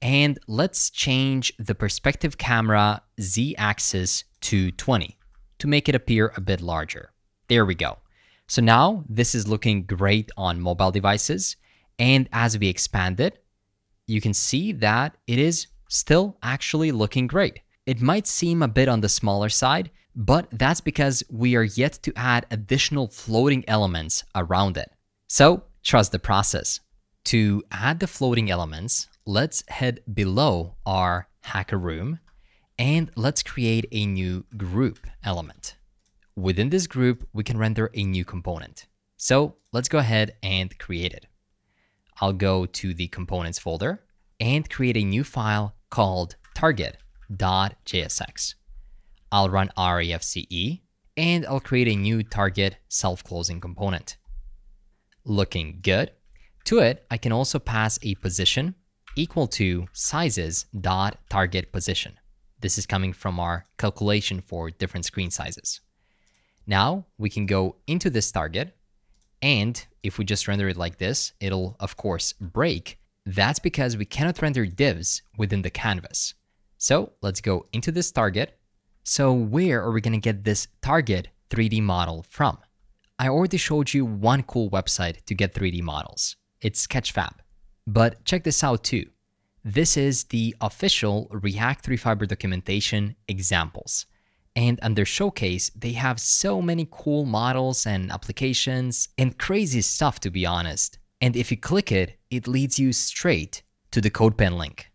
And let's change the perspective camera z-axis to 20 to make it appear a bit larger. There we go. So now this is looking great on mobile devices. And as we expand it, you can see that it is still actually looking great. It might seem a bit on the smaller side, but that's because we are yet to add additional floating elements around it. So trust the process. To add the floating elements, let's head below our hacker room and let's create a new group element. Within this group, we can render a new component. So let's go ahead and create it. I'll go to the components folder and create a new file called target.jsx. I'll run refce and I'll create a new target self-closing component. Looking good. To it, I can also pass a position equal to sizes.targetPosition. This is coming from our calculation for different screen sizes. Now we can go into this target, and if we just render it like this, it'll of course break. That's because we cannot render divs within the canvas. So let's go into this target. So where are we going to get this target 3D model from? I already showed you one cool website to get 3D models. It's Sketchfab. But check this out too. This is the official React 3 Fiber documentation examples. And under Showcase, they have so many cool models and applications and crazy stuff, to be honest. And if you click it, it leads you straight to the CodePen link.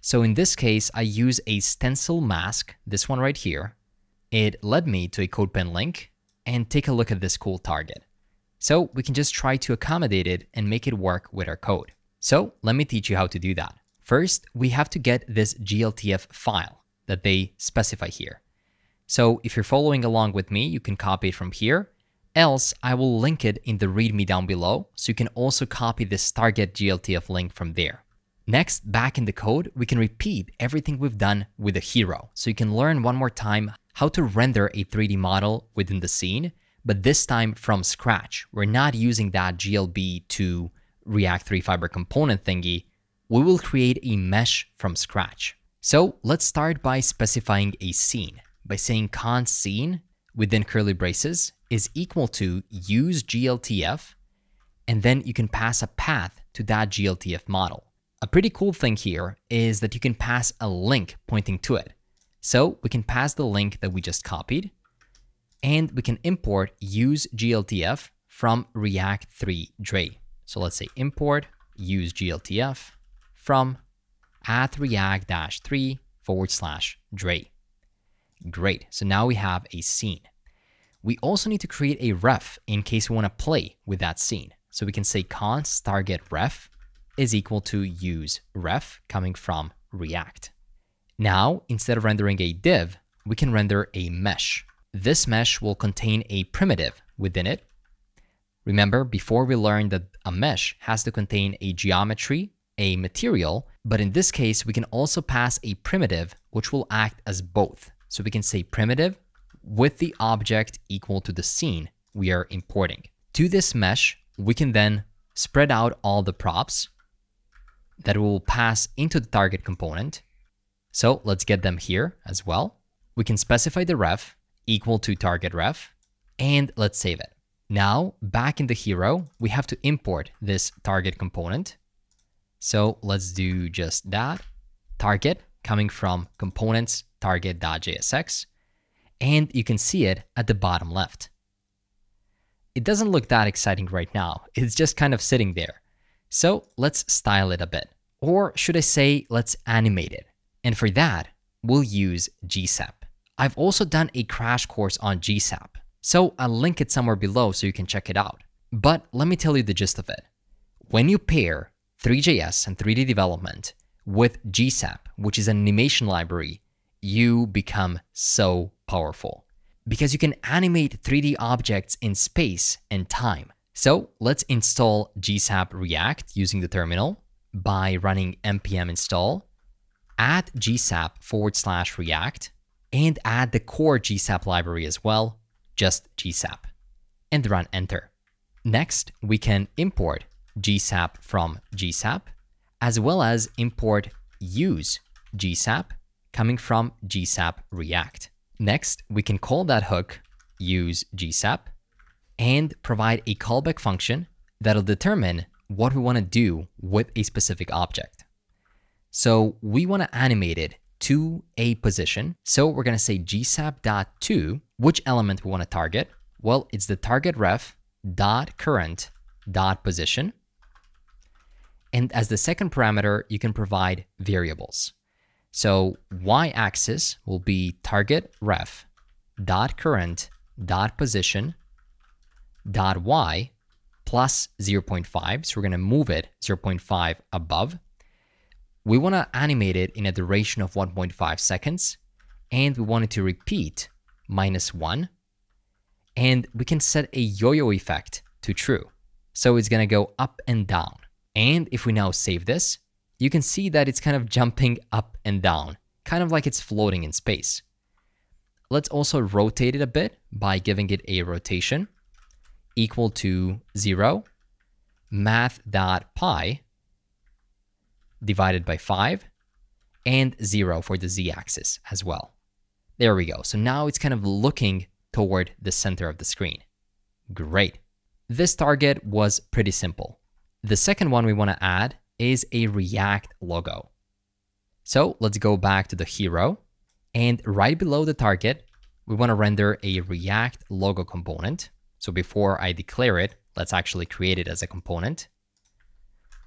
So in this case, I use a stencil mask, this one right here. It led me to a CodePen link, and take a look at this cool target. So we can just try to accommodate it and make it work with our code. So let me teach you how to do that. First, we have to get this GLTF file that they specify here. So if you're following along with me, you can copy it from here. Else, I will link it in the README down below, so you can also copy this target GLTF link from there. Next, back in the code, we can repeat everything we've done with a hero. So you can learn one more time how to render a 3D model within the scene, but this time from scratch. We're not using that GLB to React 3 Fiber component thingy. We will create a mesh from scratch. So let's start by specifying a scene by saying const scene within curly braces is equal to use GLTF, and then you can pass a path to that GLTF model. A pretty cool thing here is that you can pass a link pointing to it. So we can pass the link that we just copied, and we can import use GLTF from React 3 Drei. So let's say import use GLTF from @react-3/Drei. Great, so now we have a scene. We also need to create a ref in case we want to play with that scene. So we can say const target ref is equal to use ref coming from React. Now, instead of rendering a div, we can render a mesh. This mesh will contain a primitive within it. Remember, before we learned that a mesh has to contain a geometry, a material, but in this case, we can also pass a primitive which will act as both. So we can say primitive with the object equal to the scene we are importing. To this mesh, we can then spread out all the props that will pass into the target component. So let's get them here as well. We can specify the ref equal to target ref, and let's save it. Now, back in the hero, we have to import this target component. So let's do just that. Target coming from components target.jsx, and you can see it at the bottom left. It doesn't look that exciting right now. It's just kind of sitting there. So let's style it a bit. Or should I say, let's animate it. And for that, we'll use GSAP. I've also done a crash course on GSAP, so I'll link it somewhere below so you can check it out. But let me tell you the gist of it. When you pair Three.js and 3D development with GSAP, which is an animation library, you become so powerful because you can animate 3D objects in space and time. So let's install GSAP React using the terminal by running npm install add gsap/react and add the core GSAP library as well, just GSAP, and run enter. Next, we can import GSAP from GSAP, as well as import use GSAP coming from GSAP React. Next, we can call that hook use GSAP and provide a callback function that'll determine what we want to do with a specific object. So we want to animate it to a position. So we're going to say gsap.to, which element we want to target. Well, it's the target ref .current .position. And as the second parameter, you can provide variables. So y-axis will be target ref .current .position .y plus 0.5. So we're going to move it 0.5 above. We want to animate it in a duration of 1.5 seconds, and we want it to repeat -1. And we can set a yo-yo effect to true. So it's going to go up and down. And if we now save this, you can see that it's kind of jumping up and down, kind of like it's floating in space. Let's also rotate it a bit by giving it a rotation equal to 0 math.pi divided by 5 and 0 for the z-axis as well. There we go. So now it's kind of looking toward the center of the screen. Great. This target was pretty simple. The second one we want to add is a React logo. So let's go back to the hero, and right below the target, we want to render a React logo component. So before I declare it, let's actually create it as a component.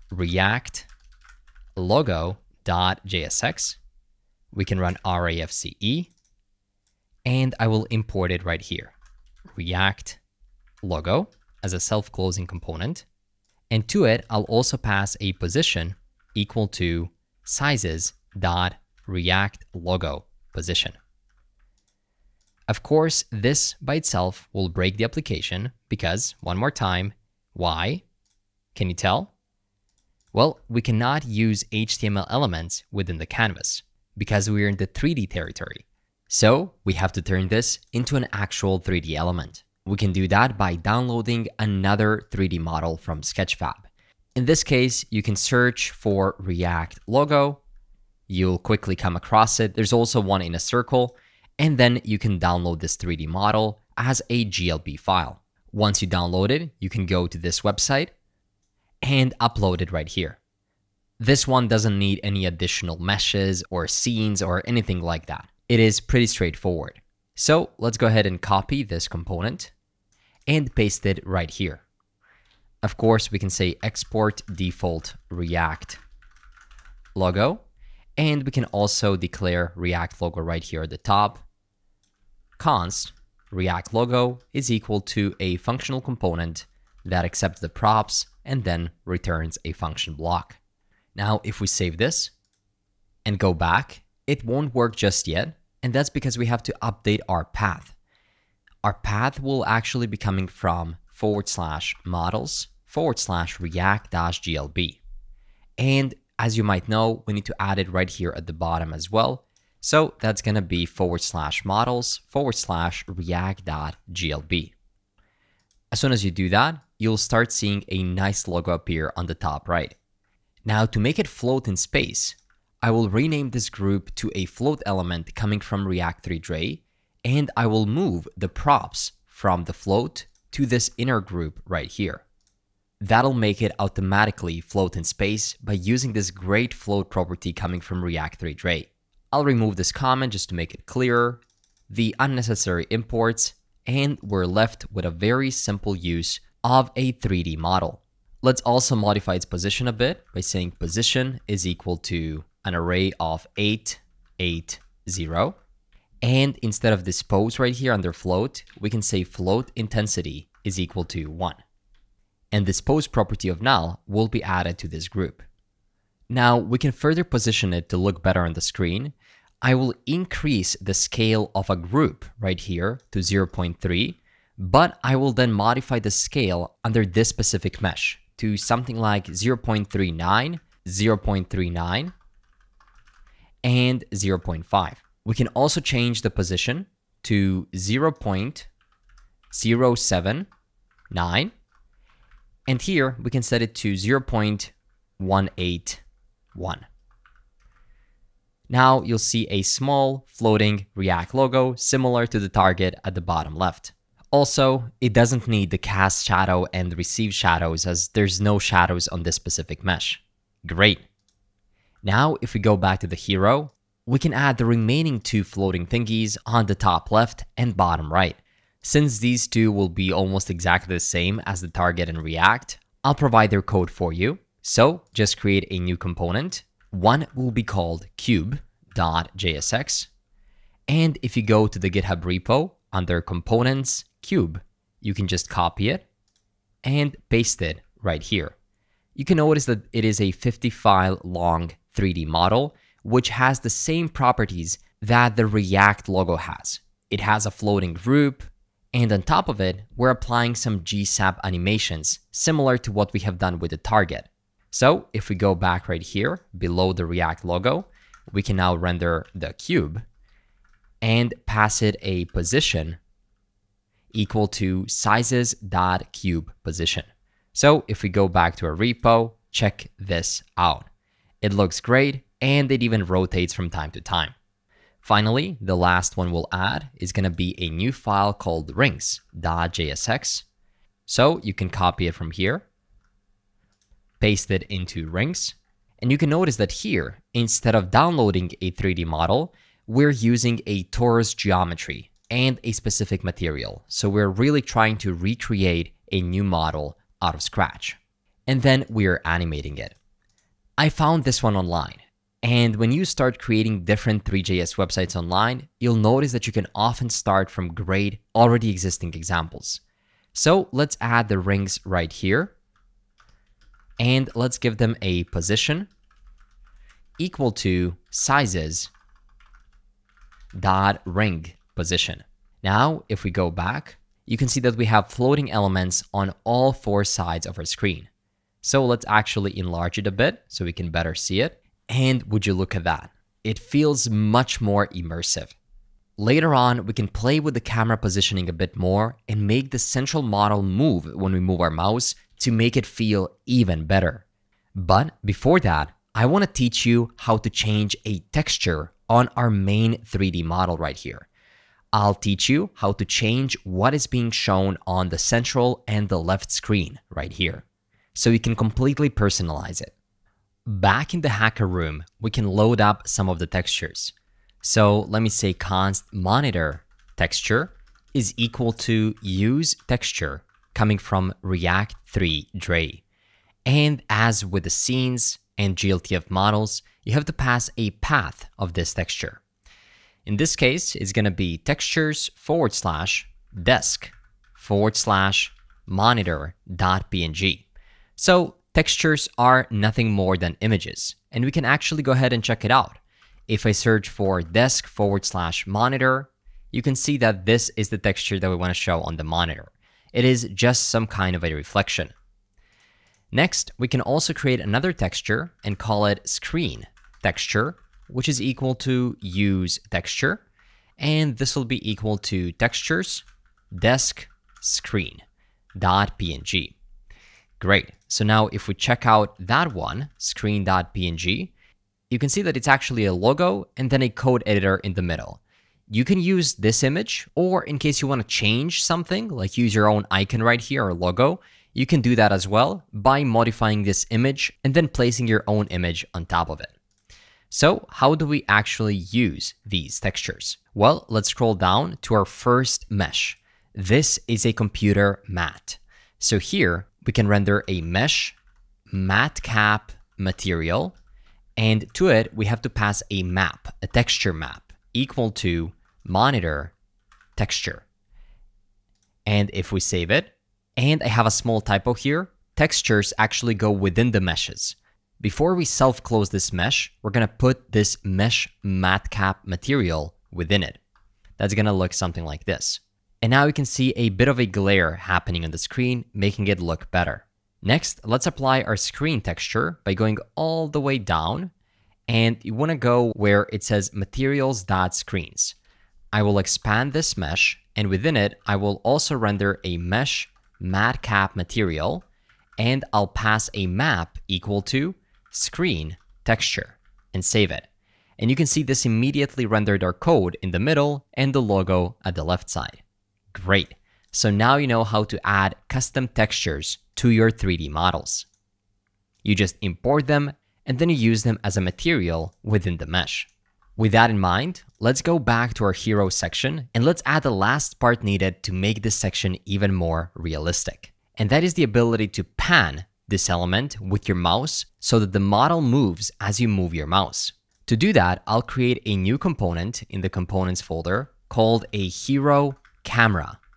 React logo.jsx. We can run RAFCE, and I will import it right here. React logo as a self-closing component. And to it, I'll also pass a position equal to sizes.react logo position. Of course, this by itself will break the application because, one more time, why? Can you tell? Well, we cannot use HTML elements within the canvas because we're in the 3D territory. So we have to turn this into an actual 3D element. We can do that by downloading another 3D model from Sketchfab. In this case, you can search for React logo. You'll quickly come across it. There's also one in a circle. And then you can download this 3D model as a GLB file. Once you download it, you can go to this website and upload it right here. This one doesn't need any additional meshes or scenes or anything like that. It is pretty straightforward. So let's go ahead and copy this component and paste it right here. Of course, we can say export default React logo, and we can also declare React logo right here at the top. Const React logo is equal to a functional component that accepts the props and then returns a function block. Now, if we save this and go back, it won't work just yet. And that's because we have to update our path. Our path will actually be coming from /models/react-glb. And as you might know, we need to add it right here at the bottom as well. So that's going to be /models/react.glb. As soon as you do that, you'll start seeing a nice logo appear on the top right. Now, to make it float in space, I will rename this group to a float element coming from React 3 Drei, and I will move the props from the float to this inner group right here. That'll make it automatically float in space by using this great float property coming from React 3 Drei. I'll remove this comment just to make it clearer, the unnecessary imports, and we're left with a very simple use of a 3D model. Let's also modify its position a bit by saying position is equal to an array of 8, 8, 0. And instead of this pose right here under float, we can say float intensity is equal to 1. And this pose property of null will be added to this group. Now we can further position it to look better on the screen. I will increase the scale of a group right here to 0.3, but I will then modify the scale under this specific mesh to something like 0.39, 0.39, and 0.5. We can also change the position to 0.079, and here we can set it to 0.181. Now you'll see a small floating React logo similar to the target at the bottom left. Also, it doesn't need the cast shadow and receive shadows as there's no shadows on this specific mesh. Great. Now, if we go back to the hero, we can add the remaining two floating thingies on the top left and bottom right. Since these two will be almost exactly the same as the target in React, I'll provide their code for you. So just create a new component. One will be called cube.jsx. And if you go to the GitHub repo under components, cube, you can just copy it and paste it right here. You can notice that it is a 50 file long 3D model, which has the same properties that the React logo has. It has a floating group, and on top of it, we're applying some GSAP animations, similar to what we have done with the target. So if we go back right here, below the React logo, we can now render the cube and pass it a position equal to sizes.cubePosition. So if we go back to our repo, check this out. It looks great, and it even rotates from time to time. Finally, the last one we'll add is going to be a new file called rings.jsx. So you can copy it from here, paste it into rings, And you can notice that here, instead of downloading a 3D model, we're using a torus geometry and a specific material. So we're really trying to recreate a new model out of scratch. And then we're animating it. I found this one online. And when you start creating different Three.js websites online, you'll notice that you can often start from great, already existing examples. So let's add the rings right here. And let's give them a position equal to sizes dot ring position. Now, if we go back, you can see that we have floating elements on all 4 sides of our screen. So let's actually enlarge it a bit so we can better see it. And would you look at that? It feels much more immersive. Later on, we can play with the camera positioning a bit more and make the central model move when we move our mouse to make it feel even better. But before that, I want to teach you how to change a texture on our main 3D model right here. I'll teach you how to change what is being shown on the central and the left screen right here, so you can completely personalize it. Back in the hacker room, we can load up some of the textures. So let me say const monitor texture is equal to use texture coming from React 3 Drei. And as with the scenes and GLTF models, you have to pass a path of this texture. In this case, it's going to be textures / desk / monitor.png. So textures are nothing more than images, and we can actually go ahead and check it out. If I search for desk / monitor, you can see that this is the texture that we want to show on the monitor. It is just some kind of a reflection. Next, we can also create another texture and call it screen texture, which is equal to use texture. And this will be equal to textures desk screen.png. Great. So now if we check out that one, screen.png, you can see that it's actually a logo and then a code editor in the middle. You can use this image, or in case you want to change something, like use your own icon right here or logo, you can do that as well by modifying this image and then placing your own image on top of it. So how do we actually use these textures? Well, let's scroll down to our first mesh. This is a computer mat. So here we can render a mesh mat cap material, and to it we have to pass a map, a texture map, equal to monitor texture. And if we save it, and I have a small typo here, textures actually go within the meshes. Before we self-close this mesh, we're gonna put this mesh mat cap material within it. That's gonna look something like this. And now you can see a bit of a glare happening on the screen, making it look better. Next, let's apply our screen texture by going all the way down, and you wanna go where it says materials.screens. I will expand this mesh, and within it, I will also render a mesh mat cap material, and I'll pass a map equal to screen texture and save it. And you can see this immediately rendered our code in the middle and the logo at the left side. Great. So now you know how to add custom textures to your 3D models. You just import them and then you use them as a material within the mesh. With that in mind, let's go back to our hero section and let's add the last part needed to make this section even more realistic. And that is the ability to pan this element with your mouse so that the model moves as you move your mouse. To do that, I'll create a new component in the components folder called a hero camera.jsx.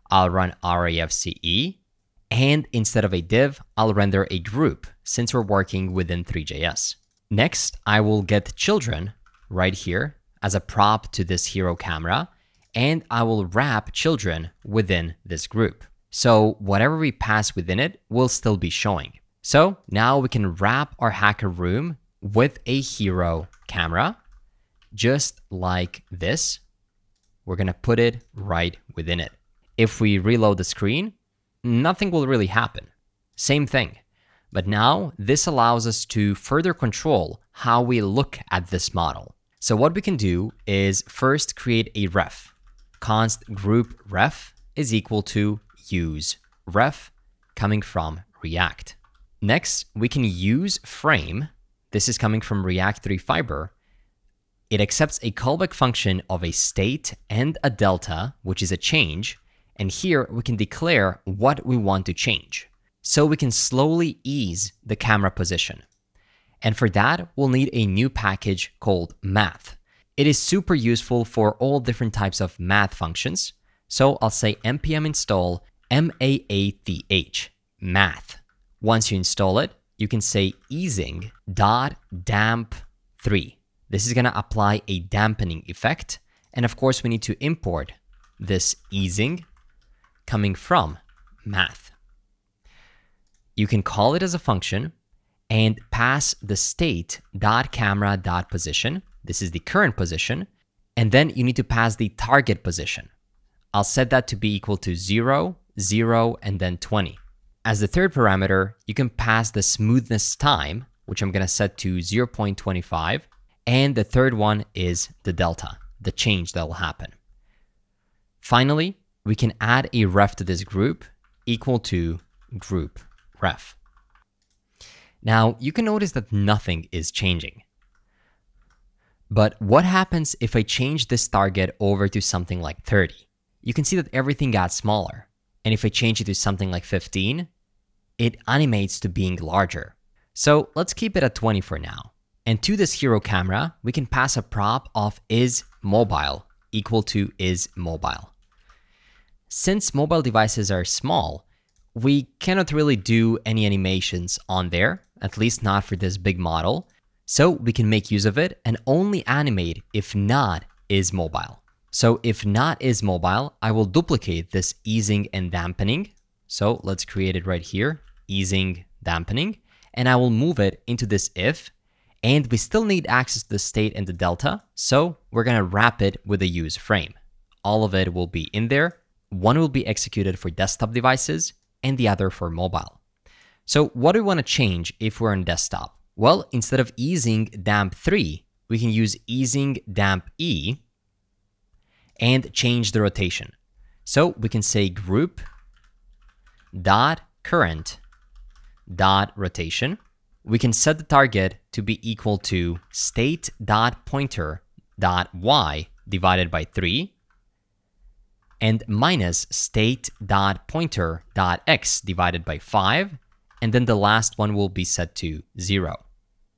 I'll run RAFCE, and instead of a div, I'll render a group since we're working within Three.js. Next, I will get children right here as a prop to this hero camera, and I will wrap children within this group. So whatever we pass within it will still be showing. So now we can wrap our hacker room with a hero camera, just like this. We're gonna put it right within it. If we reload the screen, nothing will really happen. Same thing. But now this allows us to further control how we look at this model. So what we can do is first create a ref. Const group ref is equal to use ref coming from React. Next, we can use frame. This is coming from React 3 Fiber. It accepts a callback function of a state and a delta, which is a change. And here we can declare what we want to change. So we can slowly ease the camera position. And for that, we'll need a new package called math. It is super useful for all different types of math functions. So I'll say npm install maath, math. Once you install it, you can say easing.damp3. This is going to apply a dampening effect. And of course, we need to import this easing coming from math. You can call it as a function and pass the state.camera.position. This is the current position. And then you need to pass the target position. I'll set that to be equal to 0, 0, and then 20. As the third parameter, you can pass the smoothness time, which I'm going to set to 0.25. And the third one is the delta, the change that will happen. Finally, we can add a ref to this group equal to group ref. Now, you can notice that nothing is changing. But what happens if I change this target over to something like 30? You can see that everything got smaller. And if I change it to something like 15, it animates to being larger. So let's keep it at 20 for now. And to this hero camera, we can pass a prop of isMobile equal to isMobile. Since mobile devices are small, we cannot really do any animations on there, at least not for this big model. So we can make use of it and only animate if not isMobile. So if not isMobile, I will duplicate this easing and dampening. So let's create it right here, easing, dampening, and I will move it into this if. And we still need access to the state and the delta, so we're going to wrap it with a use frame. All of it will be in there. One will be executed for desktop devices and the other for mobile. So what do we want to change if we're on desktop? Well, instead of easing damp3, we can use easing damp-e and change the rotation. So we can say group dot current dot rotation. We can set the target to be equal to state.pointer.y divided by 3 and minus state.pointer.x divided by 5, and then the last one will be set to 0.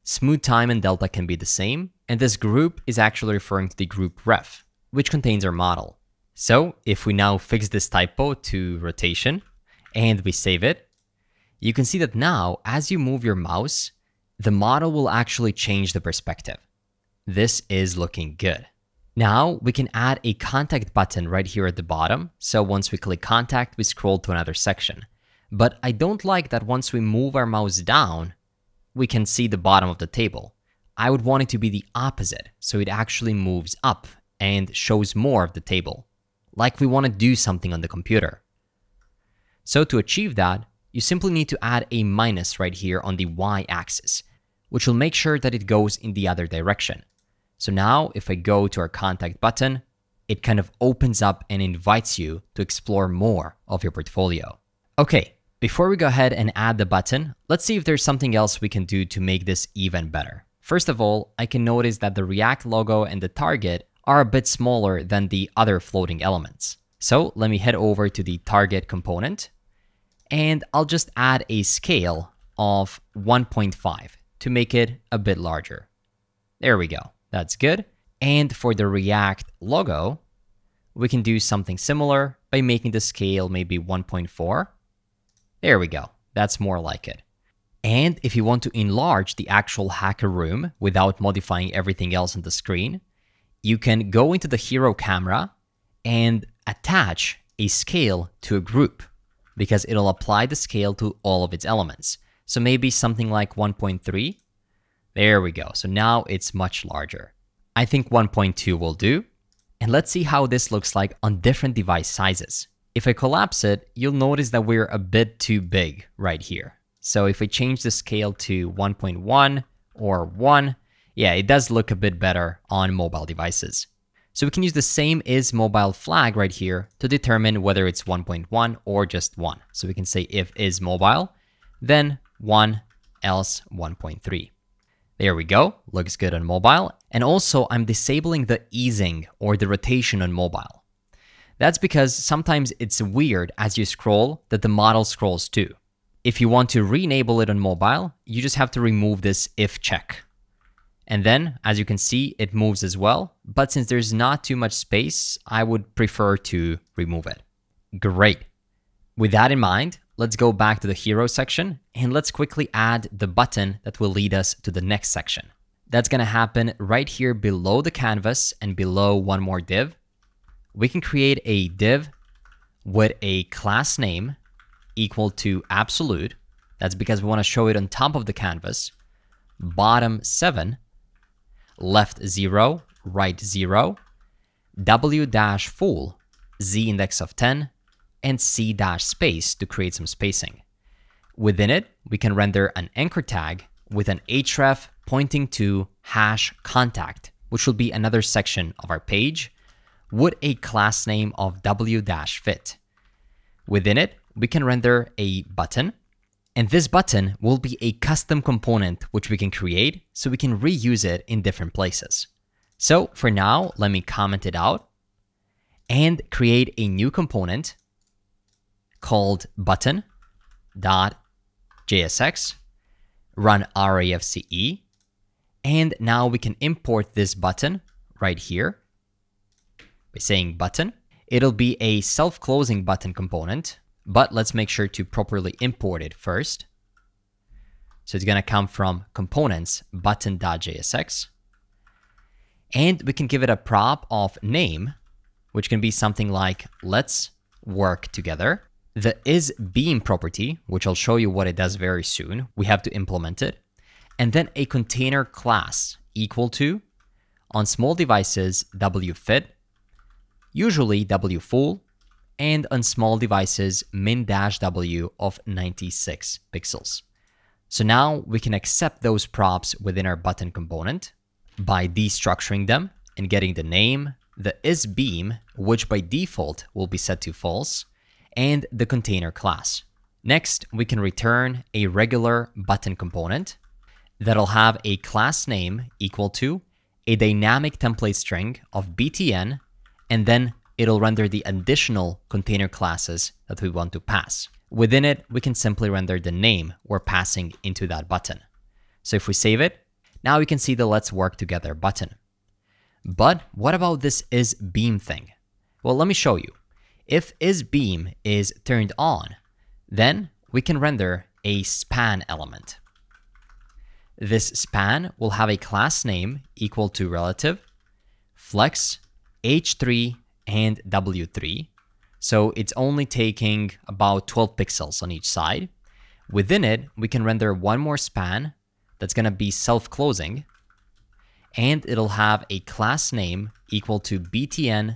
Smooth time and delta can be the same, and this group is actually referring to the group ref, which contains our model. So if we now fix this typo to rotation and we save it, you can see that now, as you move your mouse, the model will actually change the perspective. This is looking good. Now we can add a contact button right here at the bottom. So once we click contact, we scroll to another section. But I don't like that once we move our mouse down, we can see the bottom of the table. I would want it to be the opposite, so it actually moves up and shows more of the table, like we want to do something on the computer. So to achieve that, you simply need to add a minus right here on the y-axis, which will make sure that it goes in the other direction. So now if I go to our contact button, it kind of opens up and invites you to explore more of your portfolio. Okay, before we go ahead and add the button, let's see if there's something else we can do to make this even better. First of all, I can notice that the React logo and the target are a bit smaller than the other floating elements. So let me head over to the target component, and I'll just add a scale of 1.5 to make it a bit larger. There we go. That's good. And for the React logo, we can do something similar by making the scale maybe 1.4. There we go. That's more like it. And if you want to enlarge the actual hacker room without modifying everything else on the screen, you can go into the hero camera and attach a scale to a group, because it'll apply the scale to all of its elements. So maybe something like 1.3. There we go. So now it's much larger. I think 1.2 will do. And let's see how this looks like on different device sizes. If I collapse it, you'll notice that we're a bit too big right here. So if I change the scale to 1.1 or 1, yeah, it does look a bit better on mobile devices. So we can use the same isMobile flag right here to determine whether it's 1.1 or just 1. So we can say if isMobile, then 1, else 1.3. There we go, looks good on mobile. And also I'm disabling the easing or the rotation on mobile. That's because sometimes it's weird as you scroll that the model scrolls too. If you want to re-enable it on mobile, you just have to remove this if check. And then, as you can see, it moves as well. But since there's not too much space, I would prefer to remove it. Great. With that in mind, let's go back to the hero section and let's quickly add the button that will lead us to the next section. That's going to happen right here below the canvas and below one more div. We can create a div with a class name equal to absolute. That's because we want to show it on top of the canvas. Bottom 7, left 0, right 0, w-full, z index of 10, and c-space to create some spacing. Within it, we can render an anchor tag with an href pointing to #contact, which will be another section of our page, with a class name of w-fit. Within it, we can render a button, and this button will be a custom component which we can create so we can reuse it in different places. So for now, let me comment it out and create a new component called button.jsx, run rafce, and now we can import this button right here by saying button. It'll be a self-closing button component, but let's make sure to properly import it first. So it's going to come from components button.jsx, and we can give it a prop of name, which can be something like let's work together. The isBeam property, which I'll show you what it does very soon, we have to implement it. And then a container class equal to, on small devices, wfit, usually wfull, and on small devices, min-w of 96 pixels. So now we can accept those props within our button component by destructuring them and getting the name, the isBeam, which by default will be set to false, and the container class. Next, we can return a regular button component that'll have a class name equal to a dynamic template string of btn, and then it'll render the additional container classes that we want to pass. Within it, we can simply render the name we're passing into that button. So if we save it, now we can see the let's work together button. But what about this isBeam thing? Well, let me show you. If isBeam is turned on, then we can render a span element. This span will have a class name equal to relative, flex, h3, and w3. So it's only taking about 12 pixels on each side. Within it, we can render one more span that's going to be self-closing, and it'll have a class name equal to btn-ping,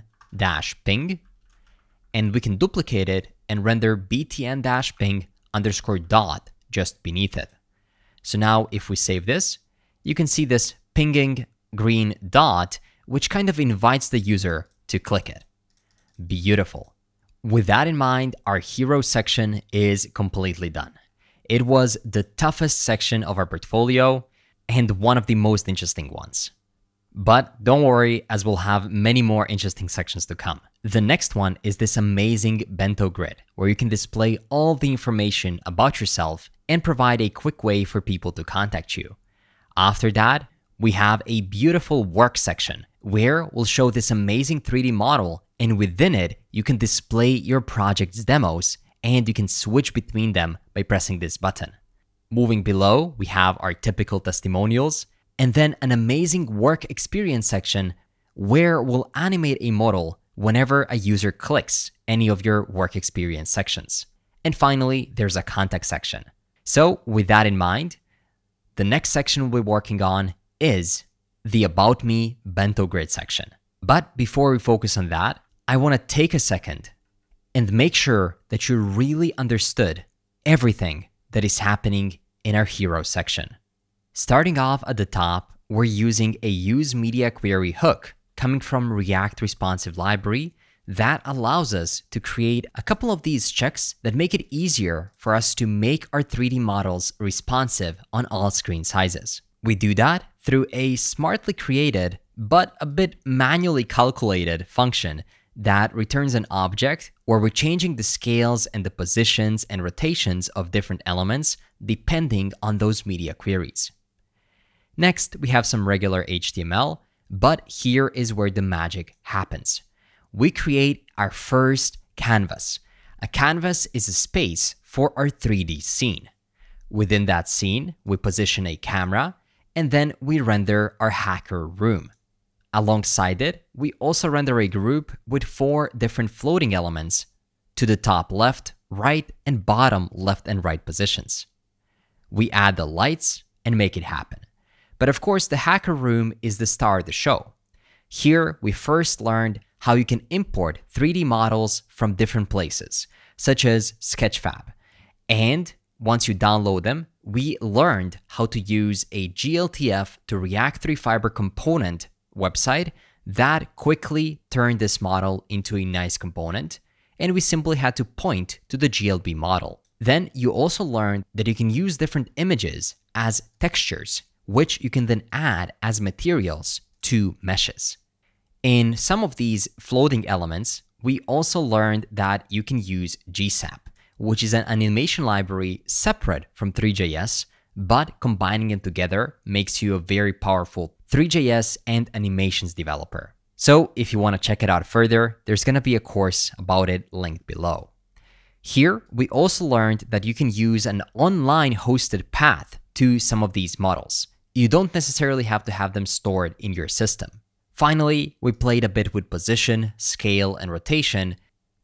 and we can duplicate it and render btn-ping underscore dot just beneath it. So now if we save this, you can see this pinging green dot, which kind of invites the user to click it. Beautiful. With that in mind, our hero section is completely done. It was the toughest section of our portfolio and one of the most interesting ones. But don't worry, as we'll have many more interesting sections to come. The next one is this amazing Bento Grid, where you can display all the information about yourself and provide a quick way for people to contact you. After that, we have a beautiful work section where we'll show this amazing 3D model, and within it, you can display your project's demos and you can switch between them by pressing this button. Moving below, we have our typical testimonials, and then an amazing work experience section where we'll animate a model whenever a user clicks any of your work experience sections. And finally, there's a contact section. So with that in mind, the next section we'll be working on is the About Me Bento Grid section. But before we focus on that, I want to take a second and make sure that you really understood everything that is happening in our hero section. Starting off at the top, we're using a use media query hook coming from React responsive library that allows us to create a couple of these checks that make it easier for us to make our 3D models responsive on all screen sizes. We do that through a smartly created but a bit manually calculated function that returns an object where we're changing the scales and the positions and rotations of different elements depending on those media queries. Next, we have some regular HTML, but here is where the magic happens. We create our first canvas. A canvas is a space for our 3D scene. Within that scene, we position a camera, and then we render our hacker room. Alongside it, we also render a group with 4 different floating elements to the top left, right, and bottom left and right positions. We add the lights and make it happen. But of course, the hacker room is the star of the show. Here, we first learned how you can import 3D models from different places, such as Sketchfab. And once you download them, we learned how to use a GLTF to React 3 Fiber component website that quickly turned this model into a nice component, and we simply had to point to the GLB model. Then you also learned that you can use different images as textures, which you can then add as materials to meshes. In some of these floating elements, we also learned that you can use GSAP, which is an animation library separate from Three.js, but combining them together makes you a very powerful Three.js and animations developer. So if you want to check it out further, there's going to be a course about it linked below. Here, we also learned that you can use an online hosted path to some of these models. You don't necessarily have to have them stored in your system. Finally, we played a bit with position, scale, and rotation,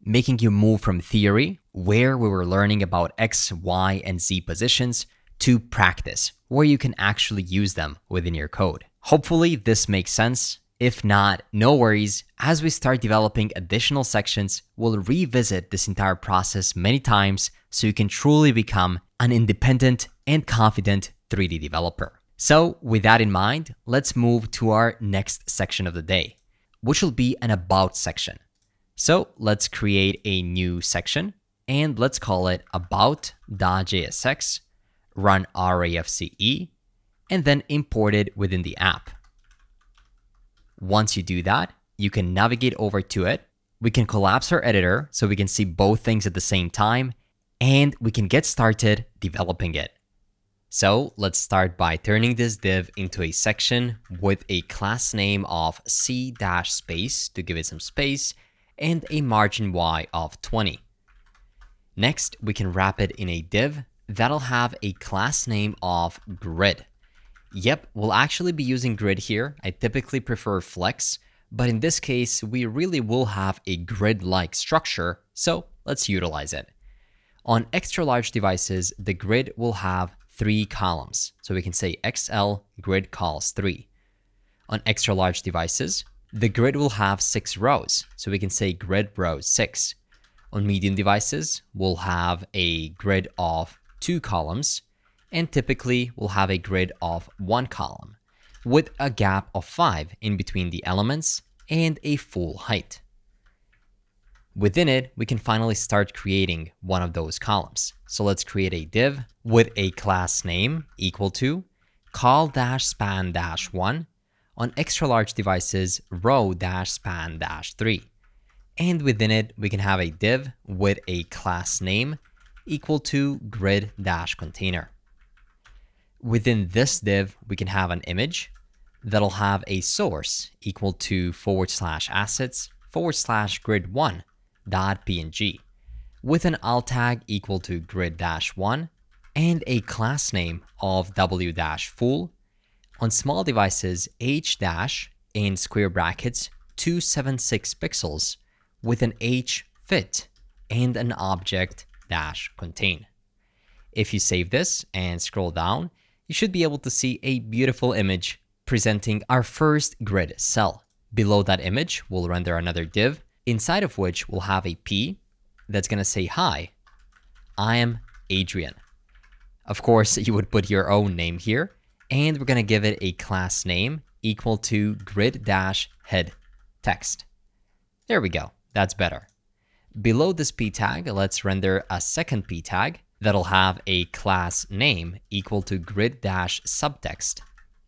making you move from theory, where we were learning about X, Y, and Z positions, to practice, where you can actually use them within your code. Hopefully, this makes sense. If not, no worries. As we start developing additional sections, we'll revisit this entire process many times so you can truly become an independent and confident 3D developer. So with that in mind, let's move to our next section of the day, which will be an about section. So let's create a new section and let's call it about.jsx, run rafce, and then import it within the app. Once you do that, you can navigate over to it. We can collapse our editor so we can see both things at the same time, and we can get started developing it. So let's start by turning this div into a section with a class name of c-space to give it some space and a margin y of 20. Next, we can wrap it in a div that'll have a class name of grid. Yep, we'll actually be using grid here. I typically prefer flex, but in this case, we really will have a grid-like structure, so let's utilize it. On extra large devices, the grid will have 3 columns. So we can say XL grid cols 3. On extra large devices, the grid will have 6 rows. So we can say grid rows 6. On medium devices, we'll have a grid of 2 columns, and typically we'll have a grid of 1 column with a gap of 5 in between the elements and a full height. Within it, we can finally start creating one of those columns. So let's create a div with a class name equal to call-span-1 on extra large devices row-span-3. And within it, we can have a div with a class name equal to grid-container. Within this div, we can have an image that'll have a source equal to /assets/grid1.png with an alt tag equal to grid-1 and a class name of w-full. On small devices, h- in square brackets 276 pixels with an h fit and an object-contain. If you save this and scroll down, you should be able to see a beautiful image presenting our first grid cell. Below that image, we'll render another div, inside of which we'll have a P that's going to say, "Hi, I am Adrian." Of course, you would put your own name here, and we're going to give it a class name equal to grid-head text. There we go. That's better. Below this p tag, let's render a second p tag that'll have a class name equal to grid-subtext.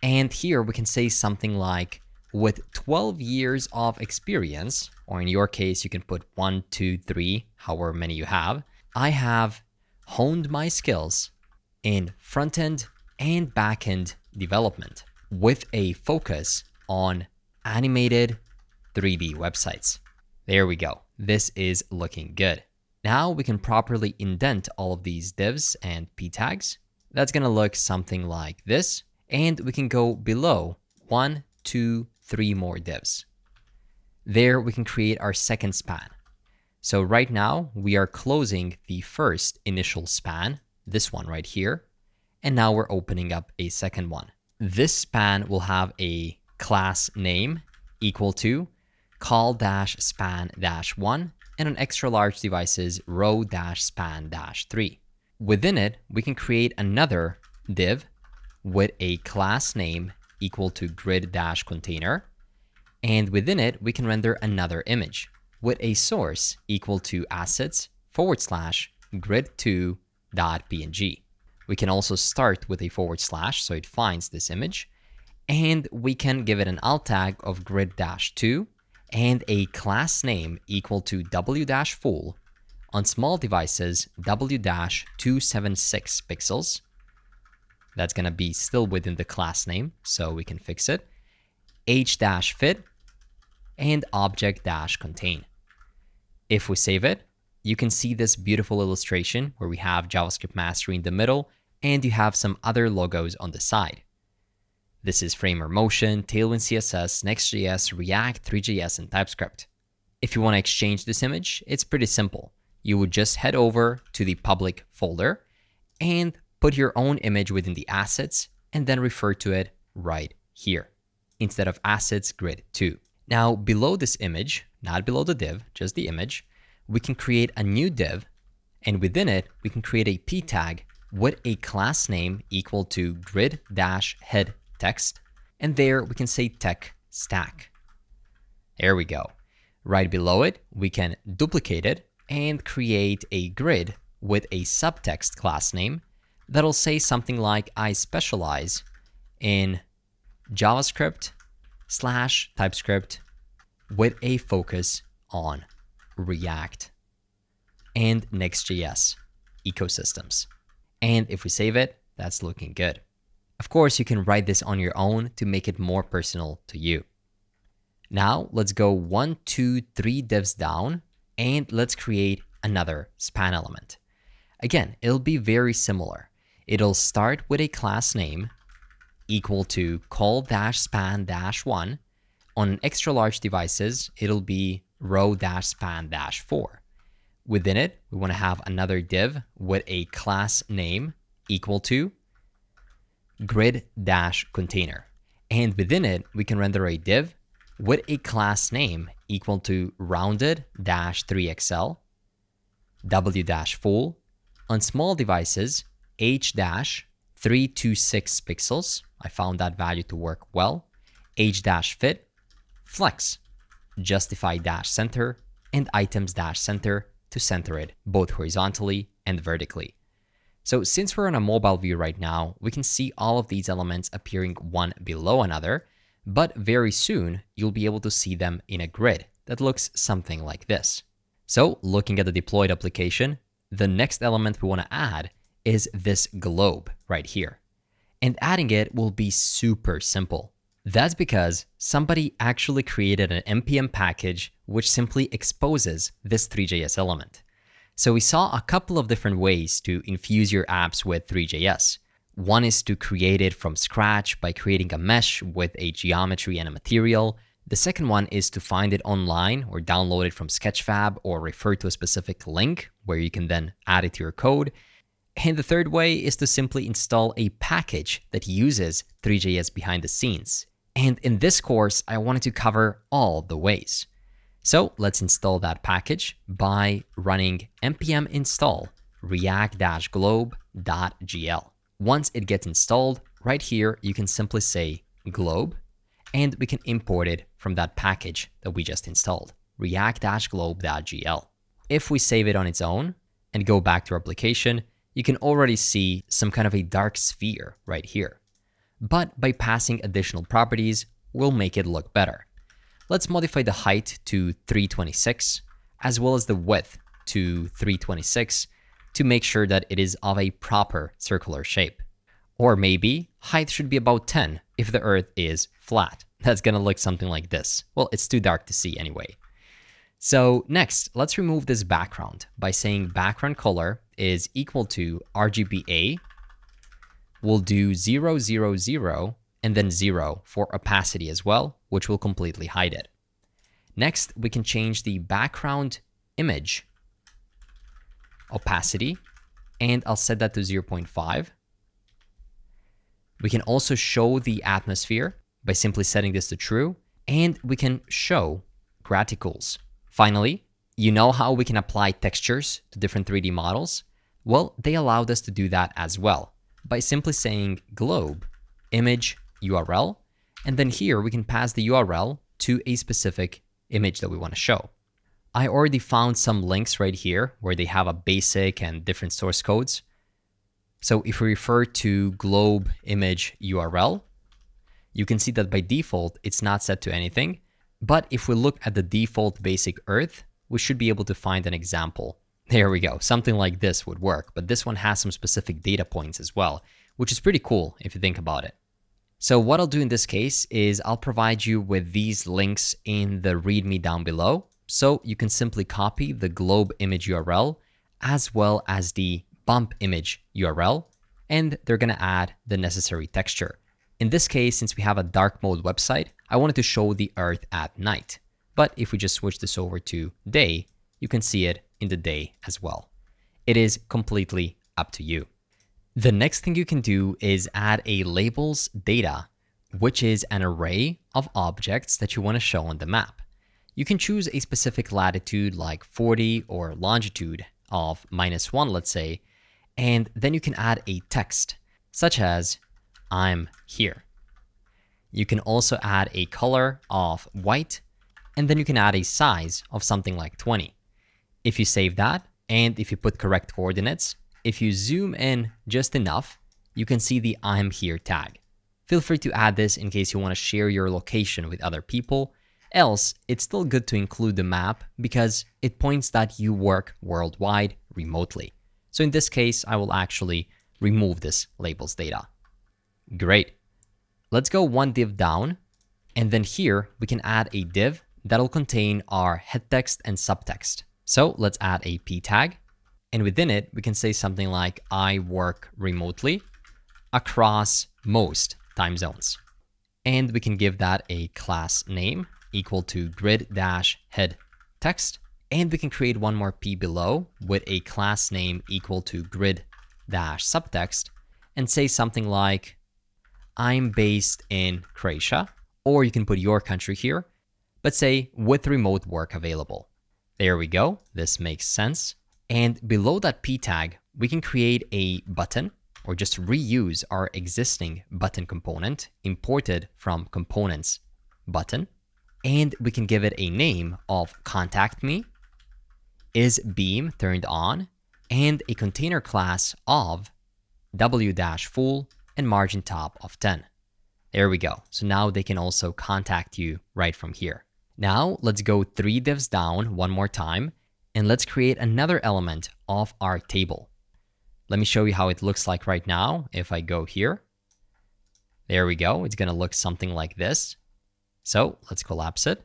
And here we can say something like, with 12 years of experience, or in your case, you can put 1, 2, 3, however many you have, I have honed my skills in front-end and back-end development with a focus on animated 3D websites. There we go. This is looking good. Now we can properly indent all of these divs and p tags. That's going to look something like this. And we can go below 1, 2, 3 more divs. There we can create our second span. So right now we are closing the first initial span, this one right here. And now we're opening up a second one. This span will have a class name equal to call-span-1 and on extra large devices row-span-3. Within it, we can create another div with a class name equal to grid-container. And within it, we can render another image with a source equal to assets/grid2.png. We can also start with a / so it finds this image. And we can give it an alt tag of grid-2 and a class name equal to w-full on small devices w-276 pixels. That's going to be still within the class name, so we can fix it. h-fit and object-contain. If we save it, you can see this beautiful illustration where we have JavaScript mastery in the middle and you have some other logos on the side. This is Framer Motion, Tailwind CSS, Next.js, React, Three.js, and TypeScript. If you want to exchange this image, it's pretty simple. You would just head over to the public folder and put your own image within the assets and then refer to it right here instead of assets grid2. Now below this image, not below the div, just the image, we can create a new div, and within it, we can create a p tag with a class name equal to grid-head text, and there we can say tech stack. There we go. Right below it, we can duplicate it and create a grid with a subtext class name that'll say something like, I specialize in JavaScript/TypeScript with a focus on React and Next.js ecosystems. And if we save it, that's looking good. Of course, you can write this on your own to make it more personal to you. Now let's go 1, 2, 3 divs down and let's create another span element. Again, it'll be very similar. It'll start with a class name equal to call-span-1. On extra large devices, it'll be row-span-4. Within it, we want to have another div with a class name equal to grid-container. And within it, we can render a div with a class name equal to rounded-3xl, w-full, on small devices, h-326 pixels. I found that value to work well. h-fit, flex, justify-center, and items-center to center it both horizontally and vertically. So since we're on a mobile view right now, we can see all of these elements appearing one below another, but very soon you'll be able to see them in a grid that looks something like this. So looking at the deployed application, the next element we want to add is this globe right here. And adding it will be super simple. That's because somebody actually created an npm package which simply exposes this Three.js element. So we saw a couple of different ways to infuse your apps with Three.js. One is to create it from scratch by creating a mesh with a geometry and a material. The second one is to find it online or download it from Sketchfab or refer to a specific link where you can then add it to your code. And the third way is to simply install a package that uses Three.js behind the scenes. And in this course, I wanted to cover all the ways. So let's install that package by running npm install react-globe.gl. Once it gets installed, right here, you can simply say globe, and we can import it from that package that we just installed. react-globe.gl. If we save it on its own and go back to our application, you can already see some kind of a dark sphere right here. But by passing additional properties, we'll make it look better. Let's modify the height to 326, as well as the width to 326 to make sure that it is of a proper circular shape. Or maybe height should be about 10 if the Earth is flat. That's gonna look something like this. Well, it's too dark to see anyway. So next, let's remove this background by saying background color is equal to RGBA. We'll do 0, 0, 0, and then 0 for opacity as well, which will completely hide it. Next, we can change the background image opacity, and I'll set that to 0.5. We can also show the atmosphere by simply setting this to true, and we can show graticles. Finally, you know how we can apply textures to different 3D models? Well, they allowed us to do that as well by simply saying globe image URL, and then here we can pass the URL to a specific image that we want to show. I already found some links right here where they have a basic and different source codes. So if we refer to globe image URL, you can see that by default, it's not set to anything. But if we look at the default basic Earth, we should be able to find an example. There we go. Something like this would work, but this one has some specific data points as well, which is pretty cool if you think about it. So what I'll do in this case is I'll provide you with these links in the README down below. So you can simply copy the globe image URL as well as the bump image URL, and they're going to add the necessary texture. In this case, since we have a dark mode website, I wanted to show the Earth at night. But if we just switch this over to day, you can see it in the day as well. It is completely up to you. The next thing you can do is add a labels data, which is an array of objects that you want to show on the map. You can choose a specific latitude like 40 or longitude of -1, let's say, and then you can add a text such as I'm here. You can also add a color of white, and then you can add a size of something like 20. If you save that, and if you put correct coordinates, if you zoom in just enough, you can see the I'm here tag. Feel free to add this in case you want to share your location with other people. Else, it's still good to include the map because it points that you work worldwide remotely. So in this case, I will actually remove this labels data. Great. Let's go one div down, and then here we can add a div that'll contain our head text and subtext. So let's add a p tag, and within it, we can say something like I work remotely across most time zones. And we can give that a class name equal to grid-head text. And we can create one more p below with a class name equal to grid-subtext and say something like I'm based in Croatia, or you can put your country here, but say with remote work available. There we go. This makes sense. And below that p tag, we can create a button or just reuse our existing button component imported from components button. And we can give it a name of contact me, is beam turned on, and a container class of w-full and margin top of 10. There we go. So now they can also contact you right from here. Now let's go 3 divs down one more time, and let's create another element of our table. Let me show you how it looks like right now. If I go here, there we go. It's going to look something like this. So let's collapse it,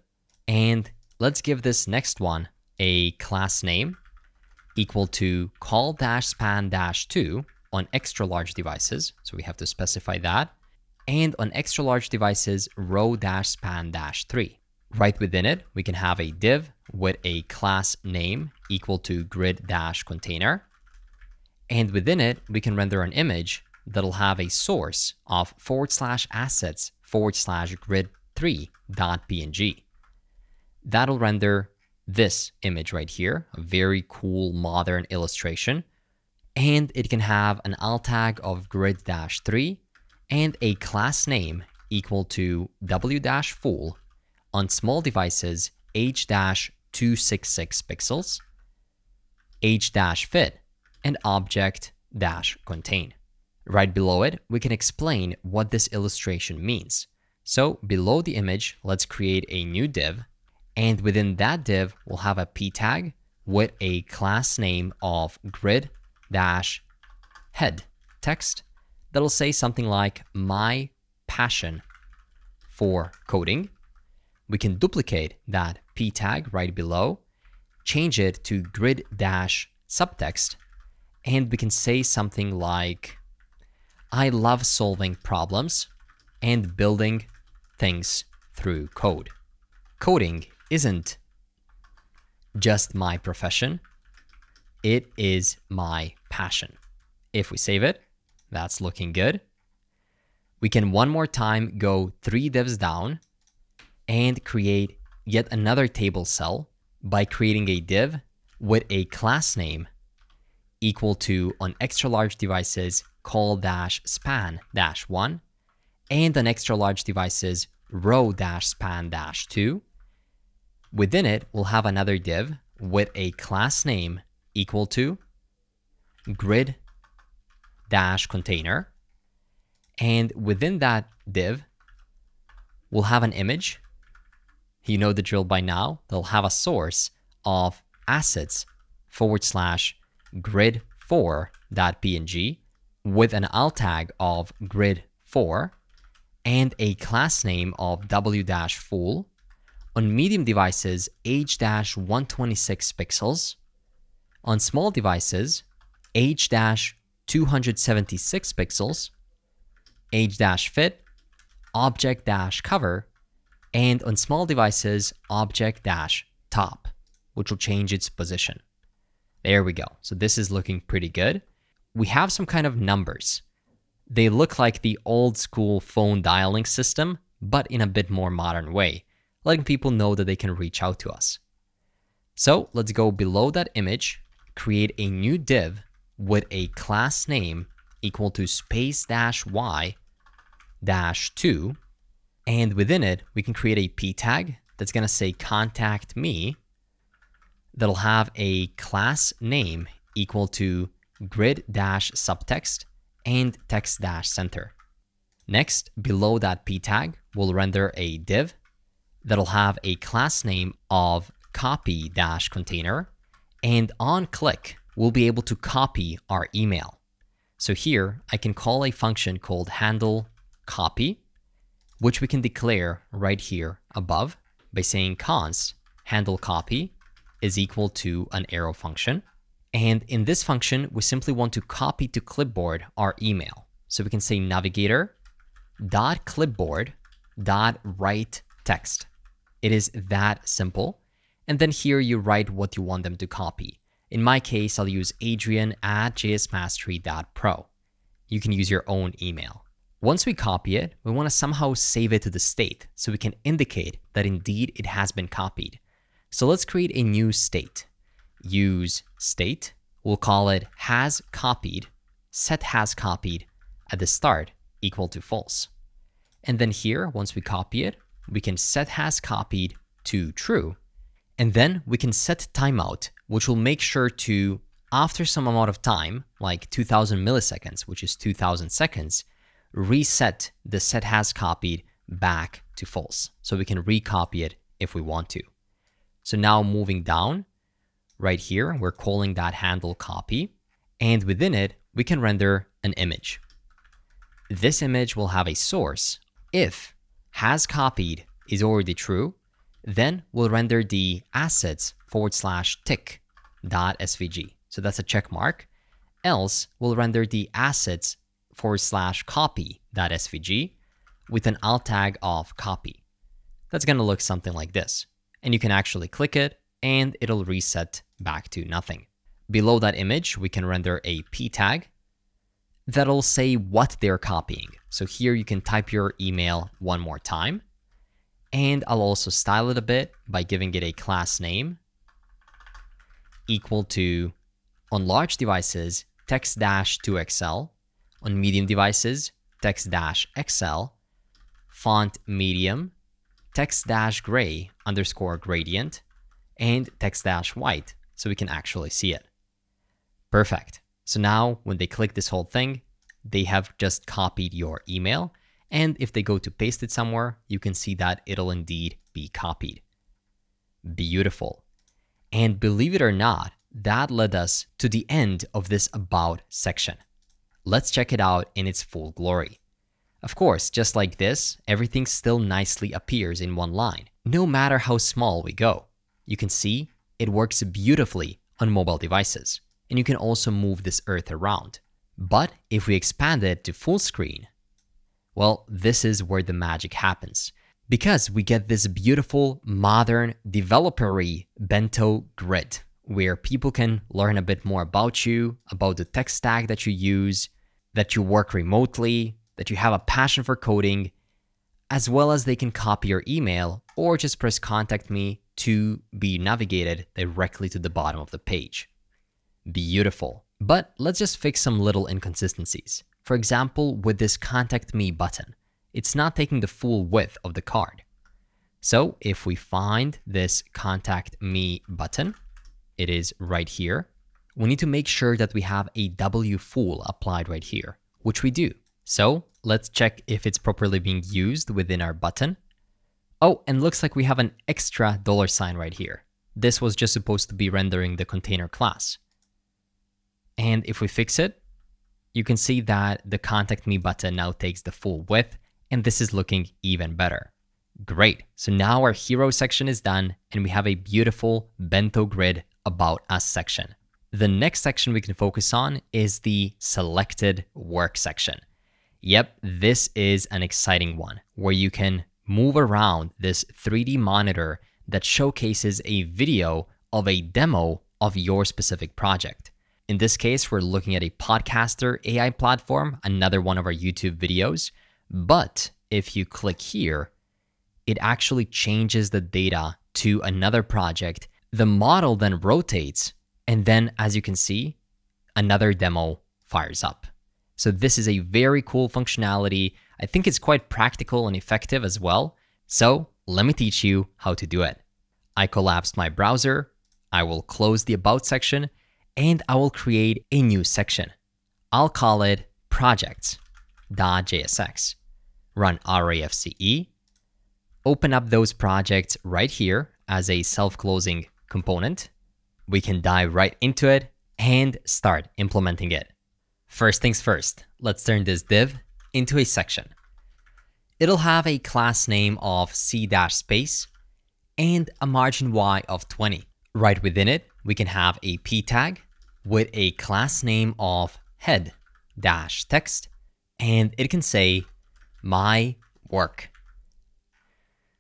and let's give this next one a class name equal to call-span-2 on extra large devices. So we have to specify that. And on extra large devices, row-span-3. Right within it, we can have a div with a class name equal to grid-container. And within it, we can render an image that'll have a source of /assets/grid3.png. That'll render this image right here, a very cool modern illustration. And it can have an alt tag of grid-3 and a class name equal to w-full on small devices h-2 266 pixels, age-fit, and object-contain. Right below it, we can explain what this illustration means. So below the image, let's create a new div, and within that div, we'll have a p tag with a class name of grid-head text that'll say something like my passion for coding. We can duplicate that p tag right below, change it to grid-subtext, and we can say something like, I love solving problems and building things through code. Coding isn't just my profession, it is my passion. If we save it, that's looking good. We can one more time go 3 divs down and create yet another table cell by creating a div with a class name equal to on extra large devices call-span-1 and on extra large devices row-span-2. Within it, we'll have another div with a class name equal to grid-container. And within that div, we'll have an image. You know the drill by now. They'll have a source of assets/grid4.png with an alt tag of grid4 and a class name of w-full. On medium devices, age-126 pixels. On small devices, age-276 pixels, age-fit, object-cover, and on small devices, object-top, which will change its position. There we go. So this is looking pretty good. We have some kind of numbers. They look like the old school phone dialing system, but in a bit more modern way, letting people know that they can reach out to us. So let's go below that image, create a new div with a class name equal to space-y-2, and within it, we can create a p tag that's going to say contact me, that'll have a class name equal to grid-subtext and text-center. Next, below that p tag, we'll render a div that'll have a class name of copy-container, and on click, we'll be able to copy our email. So here, I can call a function called handle copy, which we can declare right here above by saying const handle copy is equal to an arrow function. And in this function, we simply want to copy to clipboard our email. So we can say navigator.clipboard.write text. It is that simple. And then here you write what you want them to copy. In my case, I'll use adrian@jsmastery.pro. You can use your own email. Once we copy it, we want to somehow save it to the state so we can indicate that indeed it has been copied. So let's create a new state. Use state. We'll call it has copied, set has copied at the start equal to false. And then here, once we copy it, we can set has copied to true. And then we can set timeout, which will make sure to, after some amount of time, like 2000 milliseconds, which is 2000 seconds, reset the set has copied back to false. So we can recopy it if we want to. So now moving down, right here, we're calling that handle copy. And within it, we can render an image. This image will have a source. If has copied is already true, then we'll render the assets/tick.svg. So that's a check mark. Else we'll render the assets/copy.svg with an alt tag of copy. That's going to look something like this. And you can actually click it and it'll reset back to nothing. Below that image, we can render a p tag that'll say what they're copying. So here you can type your email one more time. And I'll also style it a bit by giving it a class name equal to, on large devices, text-2xl, on medium devices, text-xl, font medium, text-gray_gradient, and text-white so we can actually see it. Perfect. So now when they click this whole thing, they have just copied your email. And if they go to paste it somewhere, you can see that it'll indeed be copied. Beautiful. And believe it or not, that led us to the end of this About section. Let's check it out in its full glory. Of course, just like this, everything still nicely appears in one line, no matter how small we go. You can see it works beautifully on mobile devices, and you can also move this earth around. But if we expand it to full screen, well, this is where the magic happens, because we get this beautiful, modern, developer-y Bento Grid, where people can learn a bit more about you, about the tech stack that you use, that you work remotely, that you have a passion for coding, as well as they can copy your email or just press contact me to be navigated directly to the bottom of the page. Beautiful. But let's just fix some little inconsistencies. For example, with this contact me button, it's not taking the full width of the card. So if we find this contact me button, it is right here. We need to make sure that we have a W full applied right here, which we do. So let's check if it's properly being used within our button. Oh, and looks like we have an extra $sign right here. This was just supposed to be rendering the container class. And if we fix it, you can see that the contact me button now takes the full width, and this is looking even better. Great. So now our hero section is done, and we have a beautiful Bento Grid About Us section. The next section we can focus on is the selected work section. Yep, this is an exciting one where you can move around this 3D monitor that showcases a video of a demo of your specific project. In this case, we're looking at a podcaster AI platform, another one of our YouTube videos. But if you click here, it actually changes the data to another project. The model then rotates, and then as you can see, another demo fires up. So this is a very cool functionality. I think it's quite practical and effective as well. So let me teach you how to do it. I collapsed my browser. I will close the About section, and I will create a new section. I'll call it projects.jsx. Run RAFCE. Open up those projects right here as a self-closing component. We can dive right into it and start implementing it. First things first, let's turn this div into a section. It'll have a class name of c-space and a margin y of 20. Right within it, we can have a p tag with a class name of head-text, and it can say my work.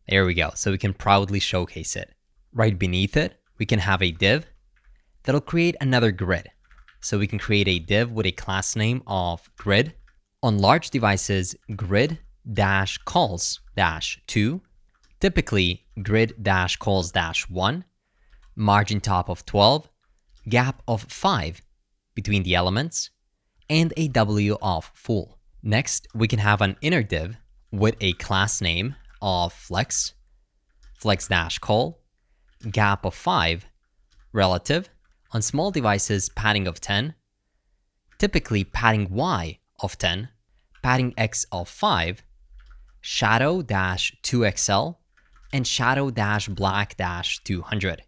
There we go. So we can proudly showcase it. Right beneath it, we can have a div that'll create another grid. So we can create a div with a class name of grid. On large devices, grid-calls-2, typically grid-calls-1, margin top of 12, gap of 5 between the elements, and a W of full. Next, we can have an inner div with a class name of flex, flex-call, gap of 5, relative. On small devices, padding of 10, typically padding Y of 10, padding X of 5, shadow-2XL, and shadow-black-200.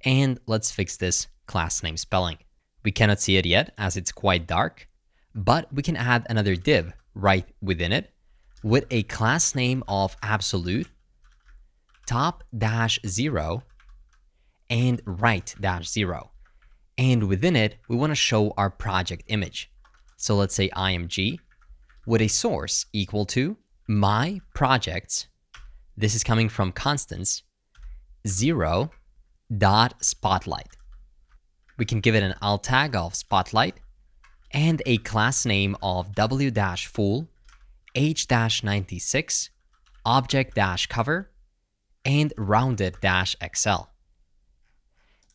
And let's fix this class name spelling. We cannot see it yet as it's quite dark, but we can add another div right within it with a class name of absolute, top-0, and right-0. And within it, we want to show our project image. So let's say img with a source equal to my projects. This is coming from constants 0.spotlight. We can give it an alt tag of spotlight and a class name of w-full, h-96, object-cover, and rounded-xl.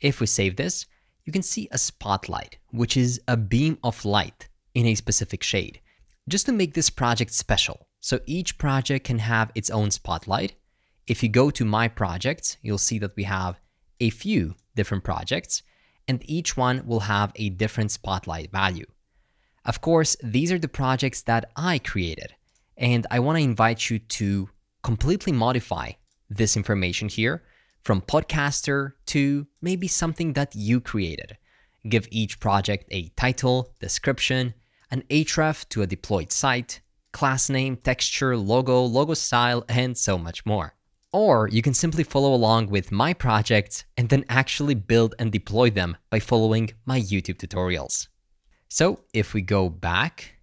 If we save this, you can see a spotlight, which is a beam of light in a specific shade, just to make this project special. So each project can have its own spotlight. If you go to My Projects, you'll see that we have a few different projects, and each one will have a different spotlight value. Of course, these are the projects that I created, and I want to invite you to completely modify this information here from podcaster to maybe something that you created. Give each project a title, description, an href to a deployed site, class name, texture, logo style, and so much more. Or you can simply follow along with my projects and then actually build and deploy them by following my YouTube tutorials. So if we go back,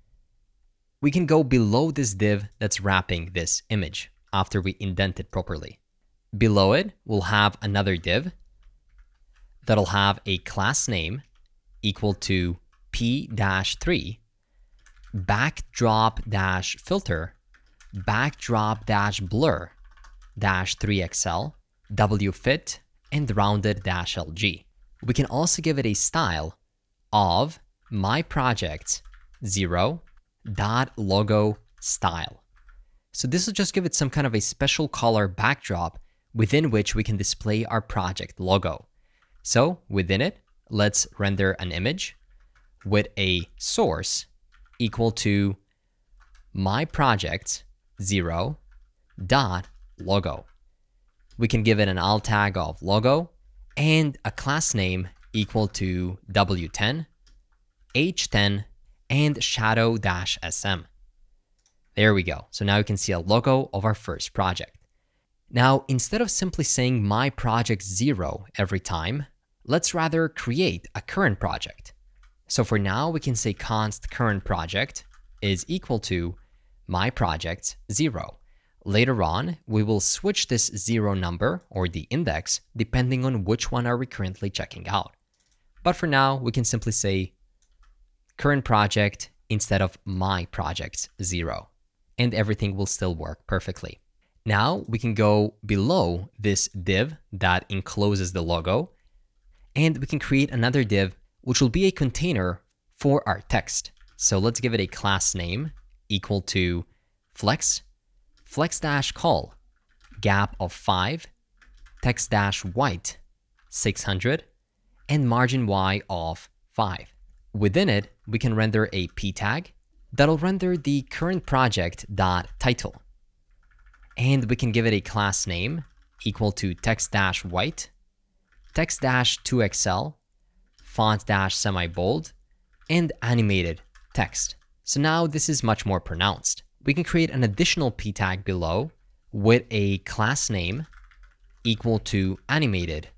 we can go below this div that's wrapping this image after we indent it properly. Below it, we'll have another div that'll have a class name equal to p-3 backdrop-filter backdrop-blur -3xl wfit and rounded-lg. We can also give it a style of my project's 0.logo style. So this will just give it some kind of a special color backdrop within which we can display our project logo. So within it, let's render an image with a source equal to my project's 0.logo. We can give it an alt tag of logo and a class name equal to w10, h10, and shadow-sm. There we go. So now you can see a logo of our first project. Now, instead of simply saying my project 0 every time, let's rather create a current project. So for now, we can say const current project is equal to my project 0. Later on, we will switch this 0 number or the index depending on which one are we currently checking out. But for now, we can simply say current project instead of my project 0, and everything will still work perfectly. Now we can go below this div that encloses the logo, and we can create another div which will be a container for our text. So let's give it a class name equal to flex-call gap of 5, text-white 600, and margin y of 5. Within it, we can render a p tag that'll render the current project.title. And we can give it a class name equal to text-white, text-2xl, font-semi-bold, and animated text. So now this is much more pronounced. We can create an additional p tag below with a class name equal to animated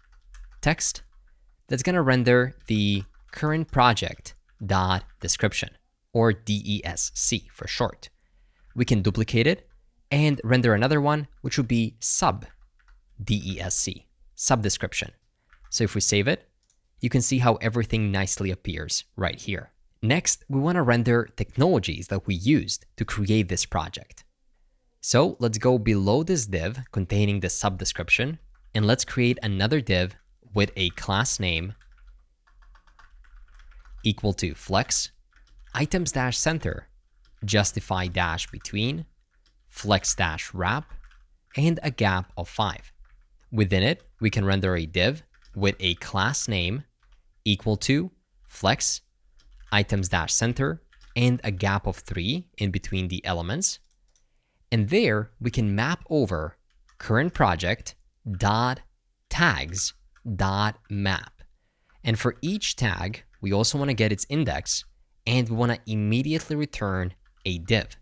text that's going to render the current project.description, or DESC for short. We can duplicate it and render another one, which would be sub-DESC, sub-description. So if we save it, you can see how everything nicely appears right here. Next, we want to render technologies that we used to create this project. So let's go below this div containing the sub-description, and let's create another div with a class name equal to flex, items-center, justify-between, flex-wrap, and a gap of 5. Within it, we can render a div with a class name equal to flex, items-center, and a gap of 3 in between the elements. And there, we can map over current project dot tags dot map. And for each tag, we also want to get its index, and we want to immediately return a div.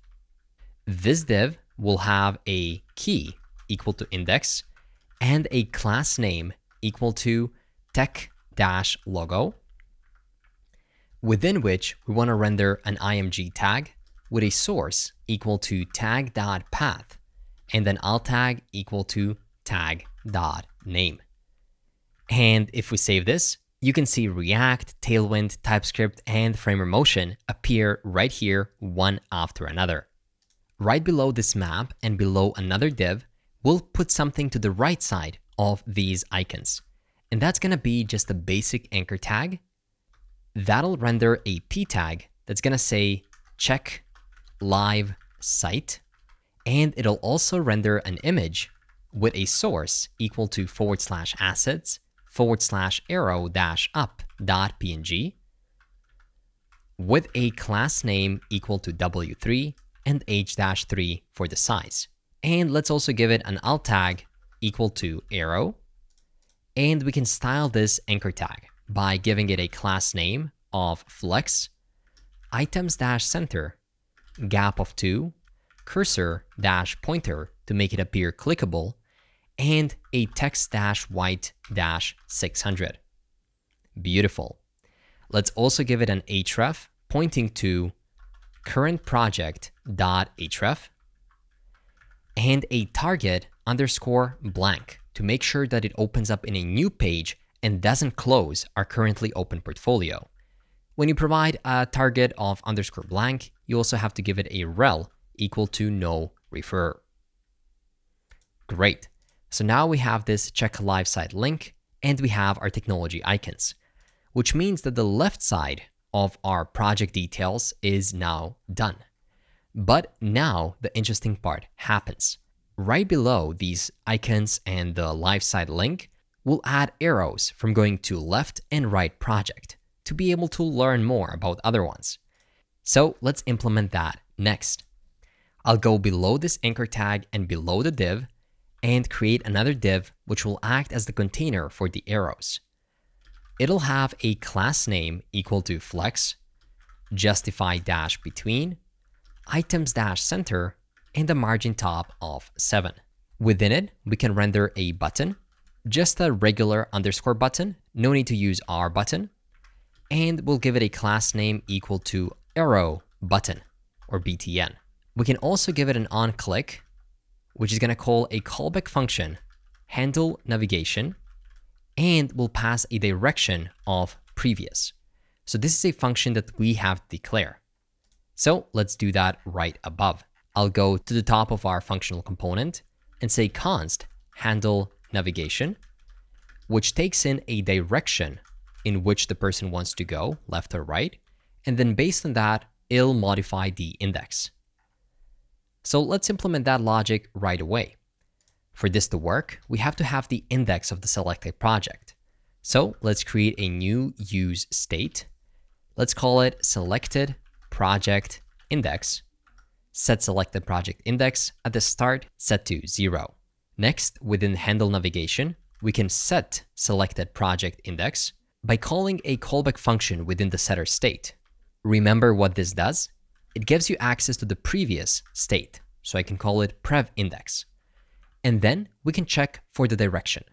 This div will have a key equal to index and a class name equal to tech-logo, within which we want to render an img tag with a source equal to tag.path and an alt tag equal to tag.name. And if we save this, you can see React, Tailwind, TypeScript, and Framer Motion appear right here, one after another. Right below this map and below another div, we'll put something to the right side of these icons. And that's going to be just a basic anchor tag. That'll render a p tag that's going to say check live site. And it'll also render an image with a source equal to /assets /arrow-up.png with a class name equal to w3 and h-3 for the size. And let's also give it an alt tag equal to arrow. And we can style this anchor tag by giving it a class name of flex, items-center, gap of 2, cursor-pointer to make it appear clickable, and a text-white-600. Beautiful. Let's also give it an href pointing to current project.href and a target underscore blank to make sure that it opens up in a new page and doesn't close our currently open portfolio. When you provide a target of underscore blank, you also have to give it a rel equal to no refer. Great. So now we have this check live site link and we have our technology icons, which means that the left side of our project details is now done. But now the interesting part happens. Right below these icons and the live site link, we'll add arrows from going to left and right project to be able to learn more about other ones. So let's implement that next. I'll go below this anchor tag and below the div and create another div which will act as the container for the arrows. It'll have a class name equal to flex, justify-between, items-center, and a margin top of 7. Within it, we can render a button, just a regular underscore button, no need to use our button, and we'll give it a class name equal to arrow button or btn. We can also give it an onClick, which is going to call a callback function, handle navigation, and we'll pass a direction of previous. So this is a function that we have to declare. So let's do that right above. I'll go to the top of our functional component and say const handle navigation, which takes in a direction in which the person wants to go, left or right, and then based on that, it'll modify the index. So let's implement that logic right away. For this to work, we have to have the index of the selected project. So let's create a new use state. Let's call it selected project index. Set selected project index at the start set to 0. Next, within handle navigation, we can set selected project index by calling a callback function within the setter state. Remember what this does? It gives you access to the previous state. So I can call it prev index. And then we can check for the direction.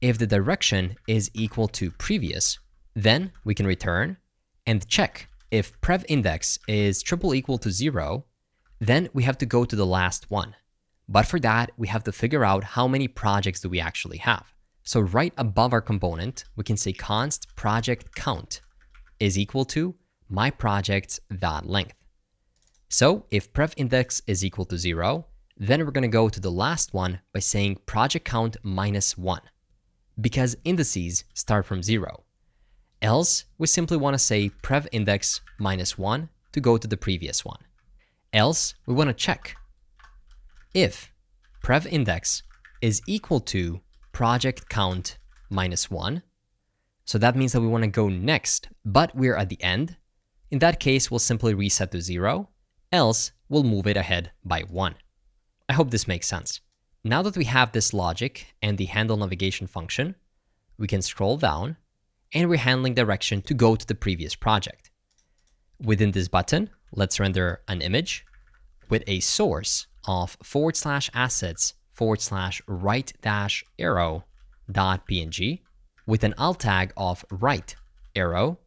If the direction is equal to previous, then we can return and check if prev index is triple equal to 0, then we have to go to the last one. But for that, we have to figure out how many projects do we actually have. So right above our component, we can say const project count is equal to myProjects.length. So if prev index is equal to 0, then we're going to go to the last one by saying project count -1, because indices start from 0. Else, we simply want to say prev index -1 to go to the previous one. Else, we want to check if prev index is equal to project count -1. So that means that we want to go next, but we're at the end. In that case, we'll simply reset to 0. Else, we'll move it ahead by 1. I hope this makes sense. Now that we have this logic and the handle navigation function, we can scroll down and we're handling direction to go to the previous project. Within this button, let's render an image with a source of /assets/right-arrow.png with an alt tag of right arrow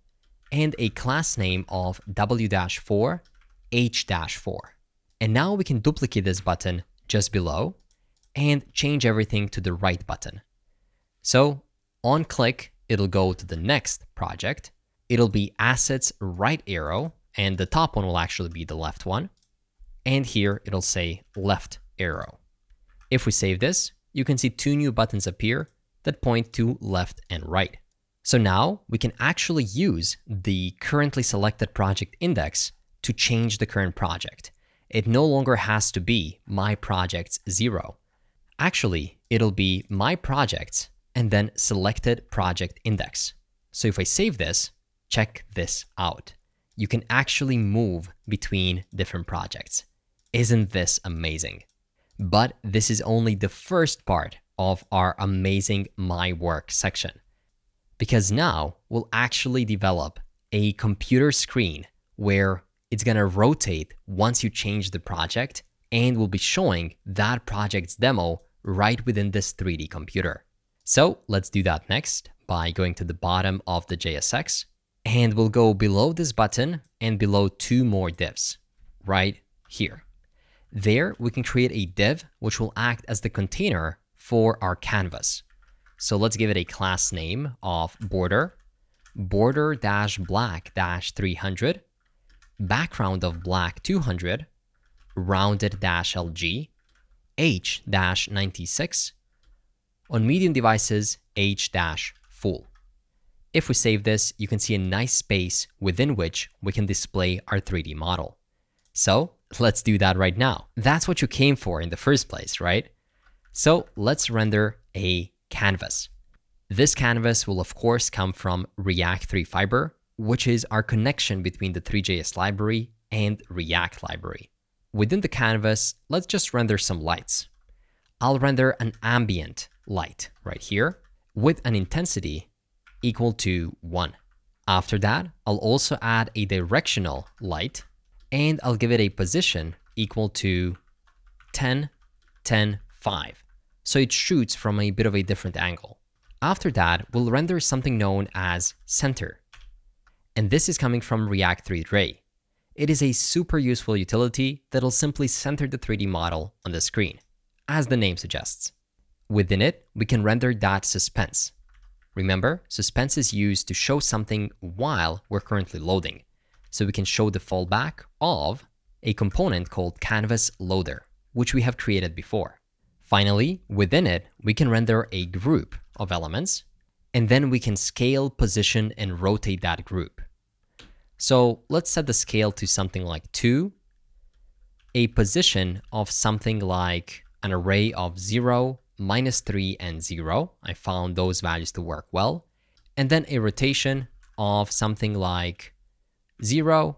and a class name of w-4 h-4. And now we can duplicate this button just below and change everything to the right button. So on click, it'll go to the next project. It'll be assets right arrow, and the top one will actually be the left one. And here it'll say left arrow. If we save this, you can see 2 new buttons appear that point to left and right. So now we can actually use the currently selected project index to change the current project. It no longer has to be my projects 0. Actually, it'll be my projects and then selected project index. So if I save this, check this out. You can actually move between different projects. Isn't this amazing? But this is only the first part of our amazing My Work section. Because now we'll actually develop a computer screen where it's gonna rotate once you change the project and will be showing that project's demo right within this 3D computer. So let's do that next by going to the bottom of the JSX, and we'll go below this button and below two more divs right here. There we can create a div which will act as the container for our canvas. So let's give it a class name of border, border-black-300, background of black 200, rounded-LG, H-96, on medium devices, H-full. If we save this, you can see a nice space within which we can display our 3D model. So let's do that right now. That's what you came for in the first place, right? So let's render a canvas. This canvas will of course come from React 3 Fiber, which is our connection between the Three.js library and React library. Within the canvas, let's just render some lights. I'll render an ambient light right here with an intensity equal to 1. After that, I'll also add a directional light, and I'll give it a position equal to 10, 10, 5. So it shoots from a bit of a different angle. After that, we'll render something known as center. And this is coming from React 3 Drei. It is a super useful utility that'll simply center the 3D model on the screen, as the name suggests. Within it, we can render that suspense. Remember, suspense is used to show something while we're currently loading. So we can show the fallback of a component called canvas loader, which we have created before. Finally, within it, we can render a group of elements, and then we can scale, position, and rotate that group. So let's set the scale to something like 2, a position of something like an array of 0, -3, and 0. I found those values to work well. And then a rotation of something like 0,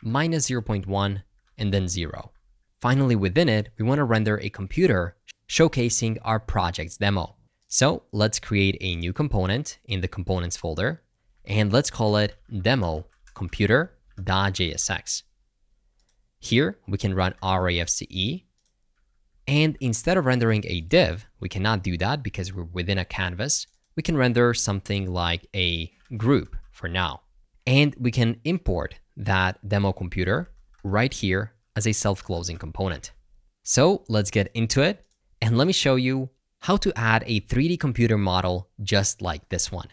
-0.1, and then 0. Finally, within it, we want to render a computer showcasing our project's demo. So let's create a new component in the components folder, and let's call it demo computer.jsx. Here we can run RAFCE, and instead of rendering a div, we cannot do that because we're within a canvas. We can render something like a group for now. And we can import that demo computer right here as a self-closing component. So let's get into it, and let me show you how to add a 3D computer model just like this one.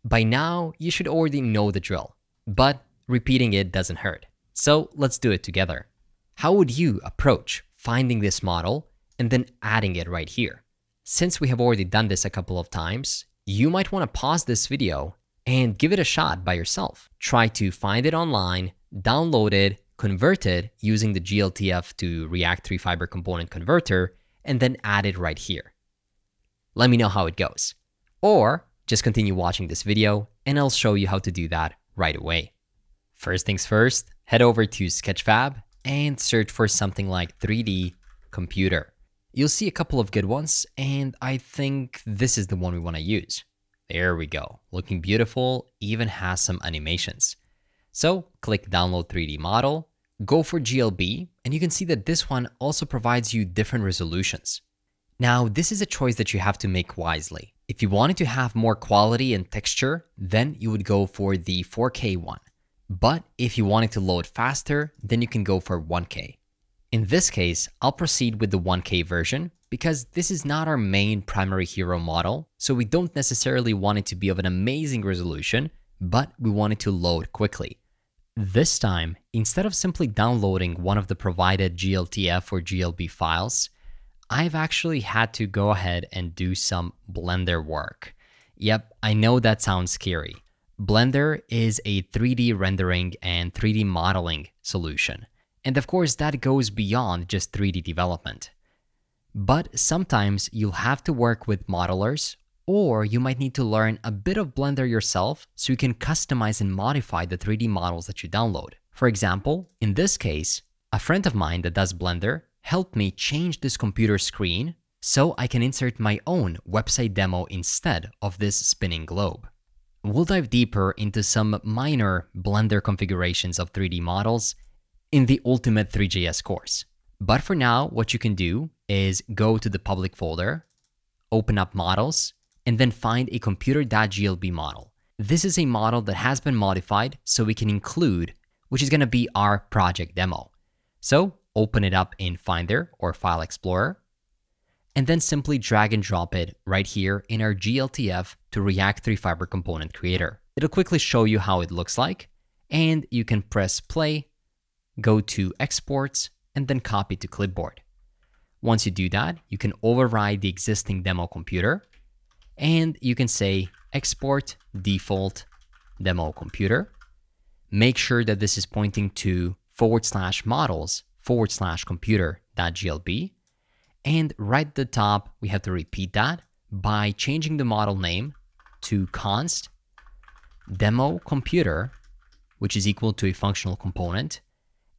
By now, you should already know the drill, but repeating it doesn't hurt. So let's do it together. How would you approach finding this model and then adding it right here? Since we have already done this a couple of times, you might want to pause this video and give it a shot by yourself. Try to find it online, download it, convert it using the GLTF to React 3 Fiber component converter, and then add it right here. Let me know how it goes. Or just continue watching this video and I'll show you how to do that right away. First things first, head over to Sketchfab and search for something like 3D computer. You'll see a couple of good ones, and I think this is the one we want to use. There we go, looking beautiful, even has some animations. So click download 3D model, go for GLB, and you can see that this one also provides you different resolutions. Now, this is a choice that you have to make wisely. If you wanted to have more quality and texture, then you would go for the 4K one. But if you wanted to load faster, then you can go for 1K. In this case, I'll proceed with the 1K version because this is not our main primary hero model, so we don't necessarily want it to be of an amazing resolution, but we want it to load quickly. This time, instead of simply downloading one of the provided GLTF or GLB files, I've actually had to go ahead and do some Blender work. Yep, I know that sounds scary. Blender is a 3D rendering and 3D modeling solution. And of course, that goes beyond just 3D development. But sometimes you'll have to work with modelers Or you might need to learn a bit of Blender yourself so you can customize and modify the 3D models that you download. For example, in this case, a friend of mine that does Blender helped me change this computer screen so I can insert my own website demo instead of this spinning globe. We'll dive deeper into some minor Blender configurations of 3D models in the Ultimate Three.js course. But for now, what you can do is go to the public folder, open up models, and then find a computer.glb model. This is a model that has been modified so we can include, which is going to be our project demo. So open it up in Finder or File Explorer, and then simply drag and drop it right here in our GLTF to React 3 Fiber component creator. It'll quickly show you how it looks like, and you can press play, go to exports, and then copy to clipboard. Once you do that, you can override the existing demo computer, and you can say export default demo computer. Make sure that this is pointing to /models/computer.glb. And right at the top, we have to repeat that by changing the model name to const demo computer, which is equal to a functional component.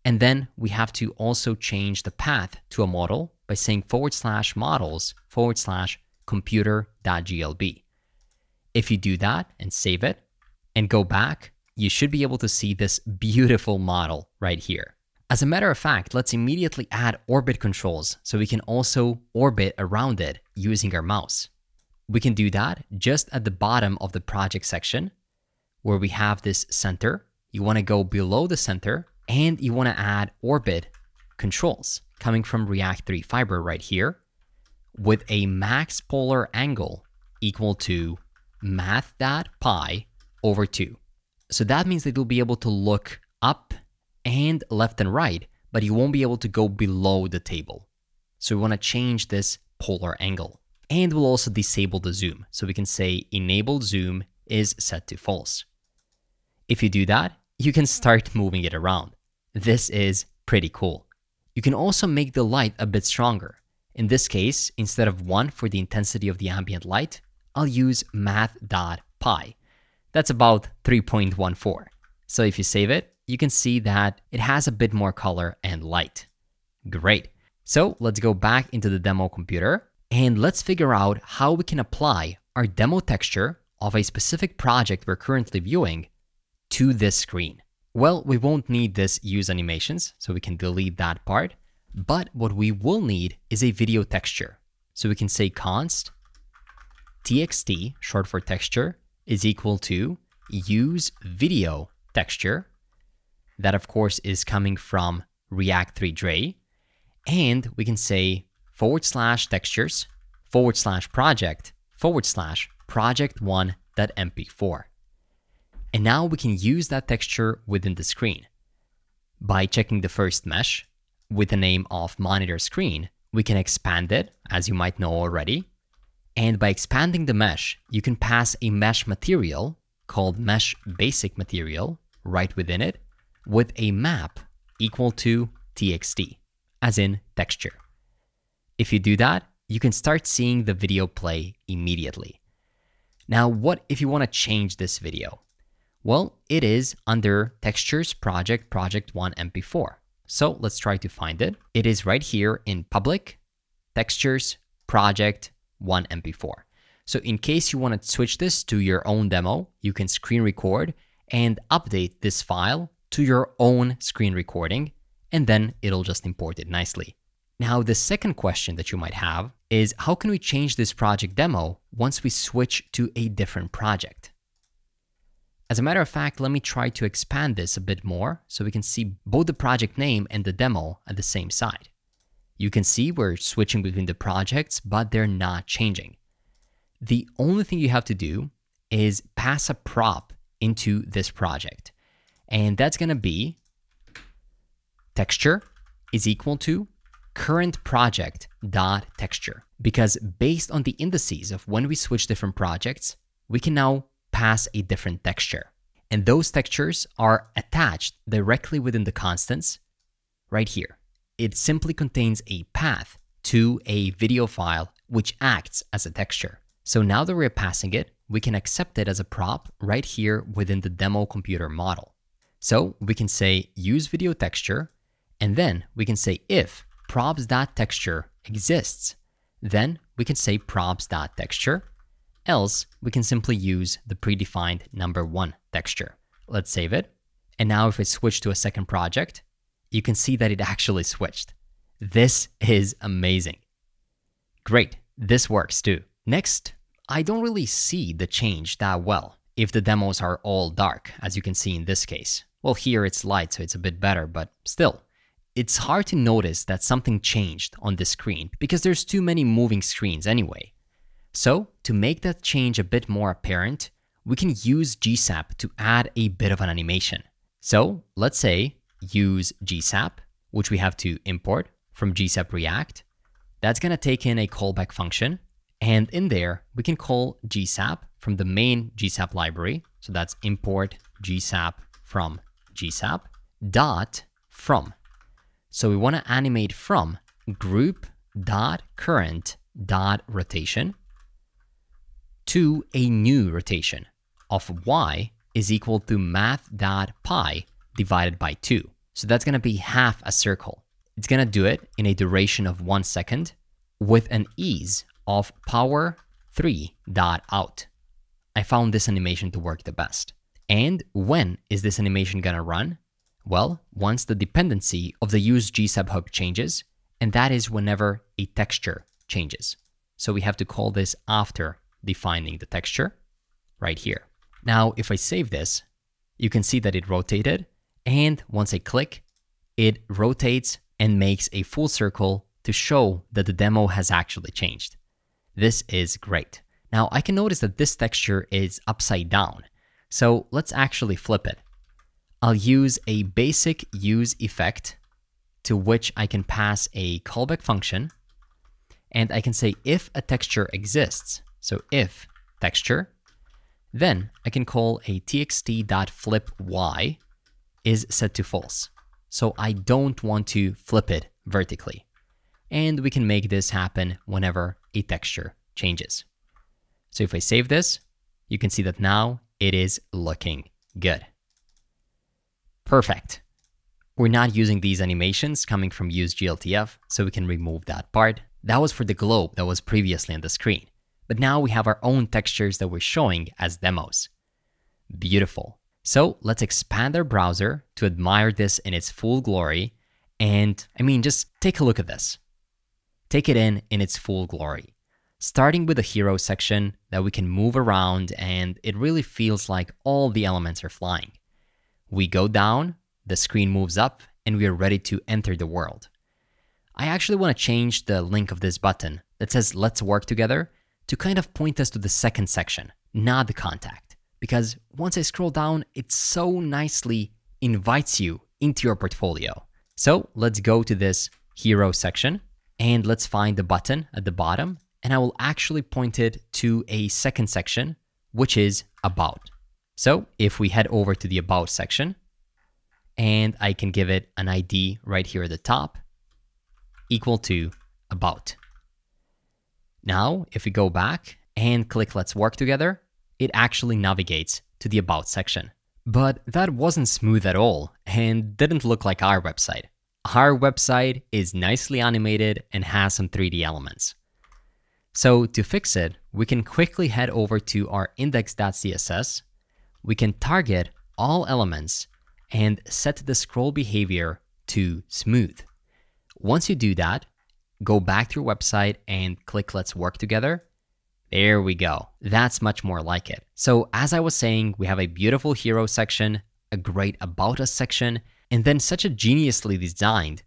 And then we have to also change the path to a model by saying /models/computer.glb. If you do that and save it and go back, you should be able to see this beautiful model right here. As a matter of fact, let's immediately add orbit controls so we can also orbit around it using our mouse. We can do that just at the bottom of the project section where we have this center. You want to go below the center and you want to add orbit controls coming from React 3 Fiber right here with a max polar angle equal to math.pi/2. So that means that you'll be able to look up and left and right, but you won't be able to go below the table. So we want to change this polar angle. And we'll also disable the zoom. So we can say enable zoom is set to false. If you do that, you can start moving it around. This is pretty cool. You can also make the light a bit stronger. In this case, instead of 1 for the intensity of the ambient light, I'll use math.pi. That's about 3.14. So if you save it, you can see that it has a bit more color and light. Great. So let's go back into the demo computer and let's figure out how we can apply our demo texture of a specific project we're currently viewing to this screen. Well, we won't need this use animations, so we can delete that part. But what we will need is a video texture. So we can say const txt, short for texture, is equal to use video texture. That, of course, is coming from React 3 Drei. And we can say /textures /project /project1.mp4. And now we can use that texture within the screen. By checking the first mesh with the name of monitor screen, we can expand it, as you might know already. And by expanding the mesh, you can pass a mesh material called mesh basic material right within it with a map equal to txt, as in texture. If you do that, you can start seeing the video play immediately. Now, what if you want to change this video? Well, it is under textures project project1mp4. So let's try to find it. It is right here in public textures project1mp4. So in case you want to switch this to your own demo, you can screen record and update this file to your own screen recording, and then it'll just import it nicely. Now, the second question that you might have is how can we change this project demo once we switch to a different project? As a matter of fact, let me try to expand this a bit more so we can see both the project name and the demo at the same side. You can see we're switching between the projects, but they're not changing. The only thing you have to do is pass a prop into this project. And that's going to be texture is equal to current project.texture. Because based on the indices of when we switch different projects, we can now pass a different texture. And those textures are attached directly within the constants right here. It simply contains a path to a video file which acts as a texture. So now that we're passing it, we can accept it as a prop right here within the demo computer model. So we can say use video texture, and then we can say if props.texture exists, then we can say props.texture, else we can simply use the predefined number1 texture. Let's save it. And now if I switch to a second project, you can see that it actually switched. This is amazing. Great, this works too. Next, I don't really see the change that well if the demos are all dark, as you can see in this case. Well, here it's light, so it's a bit better, but still, it's hard to notice that something changed on this screen because there's too many moving screens anyway. So to make that change a bit more apparent, we can use GSAP to add a bit of an animation. So let's say use GSAP, which we have to import from GSAP React. That's gonna take in a callback function. And in there, we can call GSAP from the main GSAP library. So that's import GSAP from GSAP dot from. So we want to animate from group dot current dot rotation to a new rotation of y is equal to math.pi divided by 2. So that's going to be half a circle. It's going to do it in a duration of 1 second with an ease of power 3.out. I found this animation to work the best. And when is this animation going to run? Well, once the dependency of the use GSAP hook changes, and that is whenever a texture changes. So we have to call this after defining the texture right here. Now, if I save this, you can see that it rotated. And once I click, it rotates and makes a full circle to show that the demo has actually changed. This is great. Now I can notice that this texture is upside down. So let's actually flip it. I'll use a basic use effect to which I can pass a callback function. And I can say if a texture exists, so if texture, then I can call a txt.flipy is set to false. So I don't want to flip it vertically. And we can make this happen whenever a texture changes. So if I save this, you can see that now it is looking good. Perfect. We're not using these animations coming from use.gltf, so we can remove that part. That was for the globe that was previously on the screen. But now we have our own textures that we're showing as demos. Beautiful. So let's expand our browser to admire this in its full glory. And I mean, just take a look at this. Take it in its full glory. Starting with the hero section that we can move around, and it really feels like all the elements are flying. We go down, the screen moves up, and we are ready to enter the world. I actually want to change the link of this button that says let's work together to kind of point us to the second section, not the contact. Because once I scroll down, it so nicely invites you into your portfolio. So let's go to this hero section and let's find the button at the bottom, and I will actually point it to a second section, which is about. So if we head over to the about section, and I can give it an ID right here at the top, equal to about. Now, if we go back and click let's work together, it actually navigates to the about section. But that wasn't smooth at all and didn't look like our website. Our website is nicely animated and has some 3D elements. So to fix it, we can quickly head over to our index.css. We can target all elements and set the scroll behavior to smooth. Once you do that, go back to your website and click let's work together. There we go. That's much more like it. So as I was saying, we have a beautiful hero section, a great about us section, and then such a geniusly designed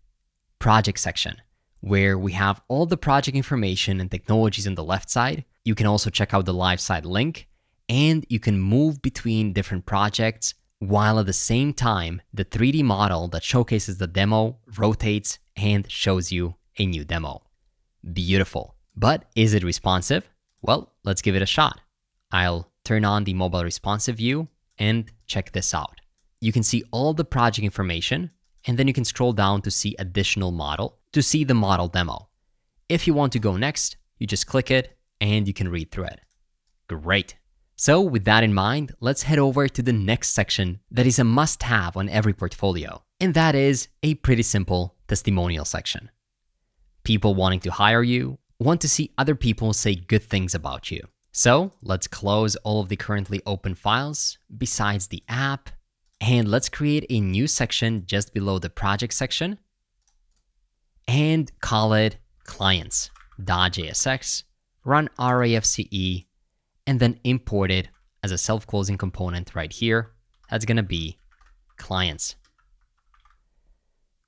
project section where we have all the project information and technologies on the left side. You can also check out the live site link, and you can move between different projects while at the same time, the 3D model that showcases the demo rotates and shows you a new demo. Beautiful. But is it responsive? Well, let's give it a shot. I'll turn on the mobile responsive view and check this out. You can see all the project information, and then you can scroll down to see additional model, to see the model demo. If you want to go next, you just click it and you can read through it. Great. So with that in mind, let's head over to the next section that is a must-have on every portfolio. And that is a pretty simple testimonial section. People wanting to hire you want to see other people say good things about you. So let's close all of the currently open files besides the app, and let's create a new section just below the project section and call it clients.jsx, run rafce, and then import it as a self-closing component right here. That's gonna be clients.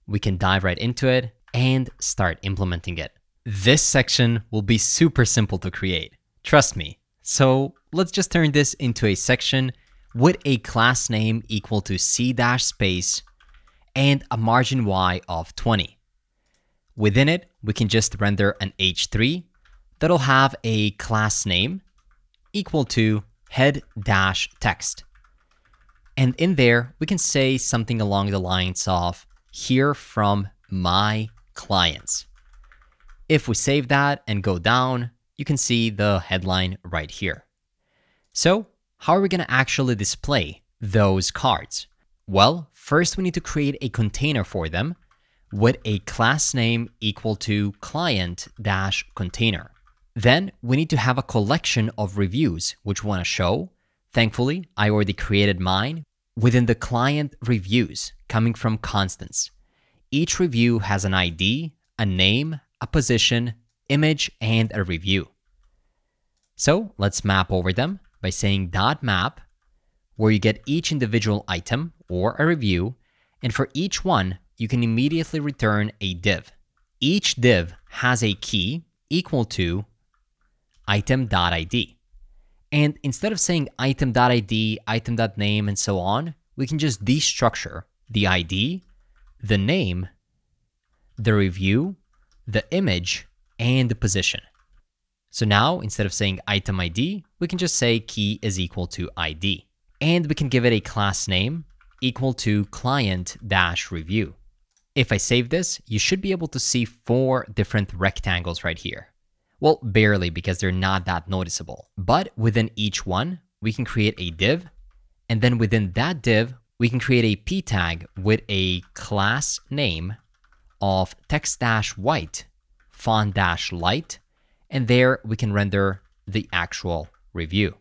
We can dive right into it and start implementing it. This section will be super simple to create. Trust me. So let's just turn this into a section with a class name equal to c-space and a margin y of 20. Within it, we can just render an h3 that'll have a class name equal to head-text. And in there, we can say something along the lines of hear from my clients. If we save that and go down, you can see the headline right here. So how are we going to actually display those cards? Well, first we need to create a container for them with a class name equal to client-container. Then we need to have a collection of reviews which we want to show. Thankfully, I already created mine within the client reviews coming from constants. Each review has an ID, a name, a position, image, and a review. So let's map over them by saying .map, where you get each individual item or a review, and for each one, you can immediately return a div. Each div has a key equal to item.id. And instead of saying item.id, item.name, and so on, we can just destructure the ID, the name, the review, the image, and the position. So now, instead of saying item ID, we can just say key is equal to ID. And we can give it a class name equal to client-review. If I save this, you should be able to see 4 different rectangles right here. Well, barely, because they're not that noticeable. But within each one, we can create a div. And then within that div, we can create a p tag with a class name of text-white, font-light, and there we can render the actual review.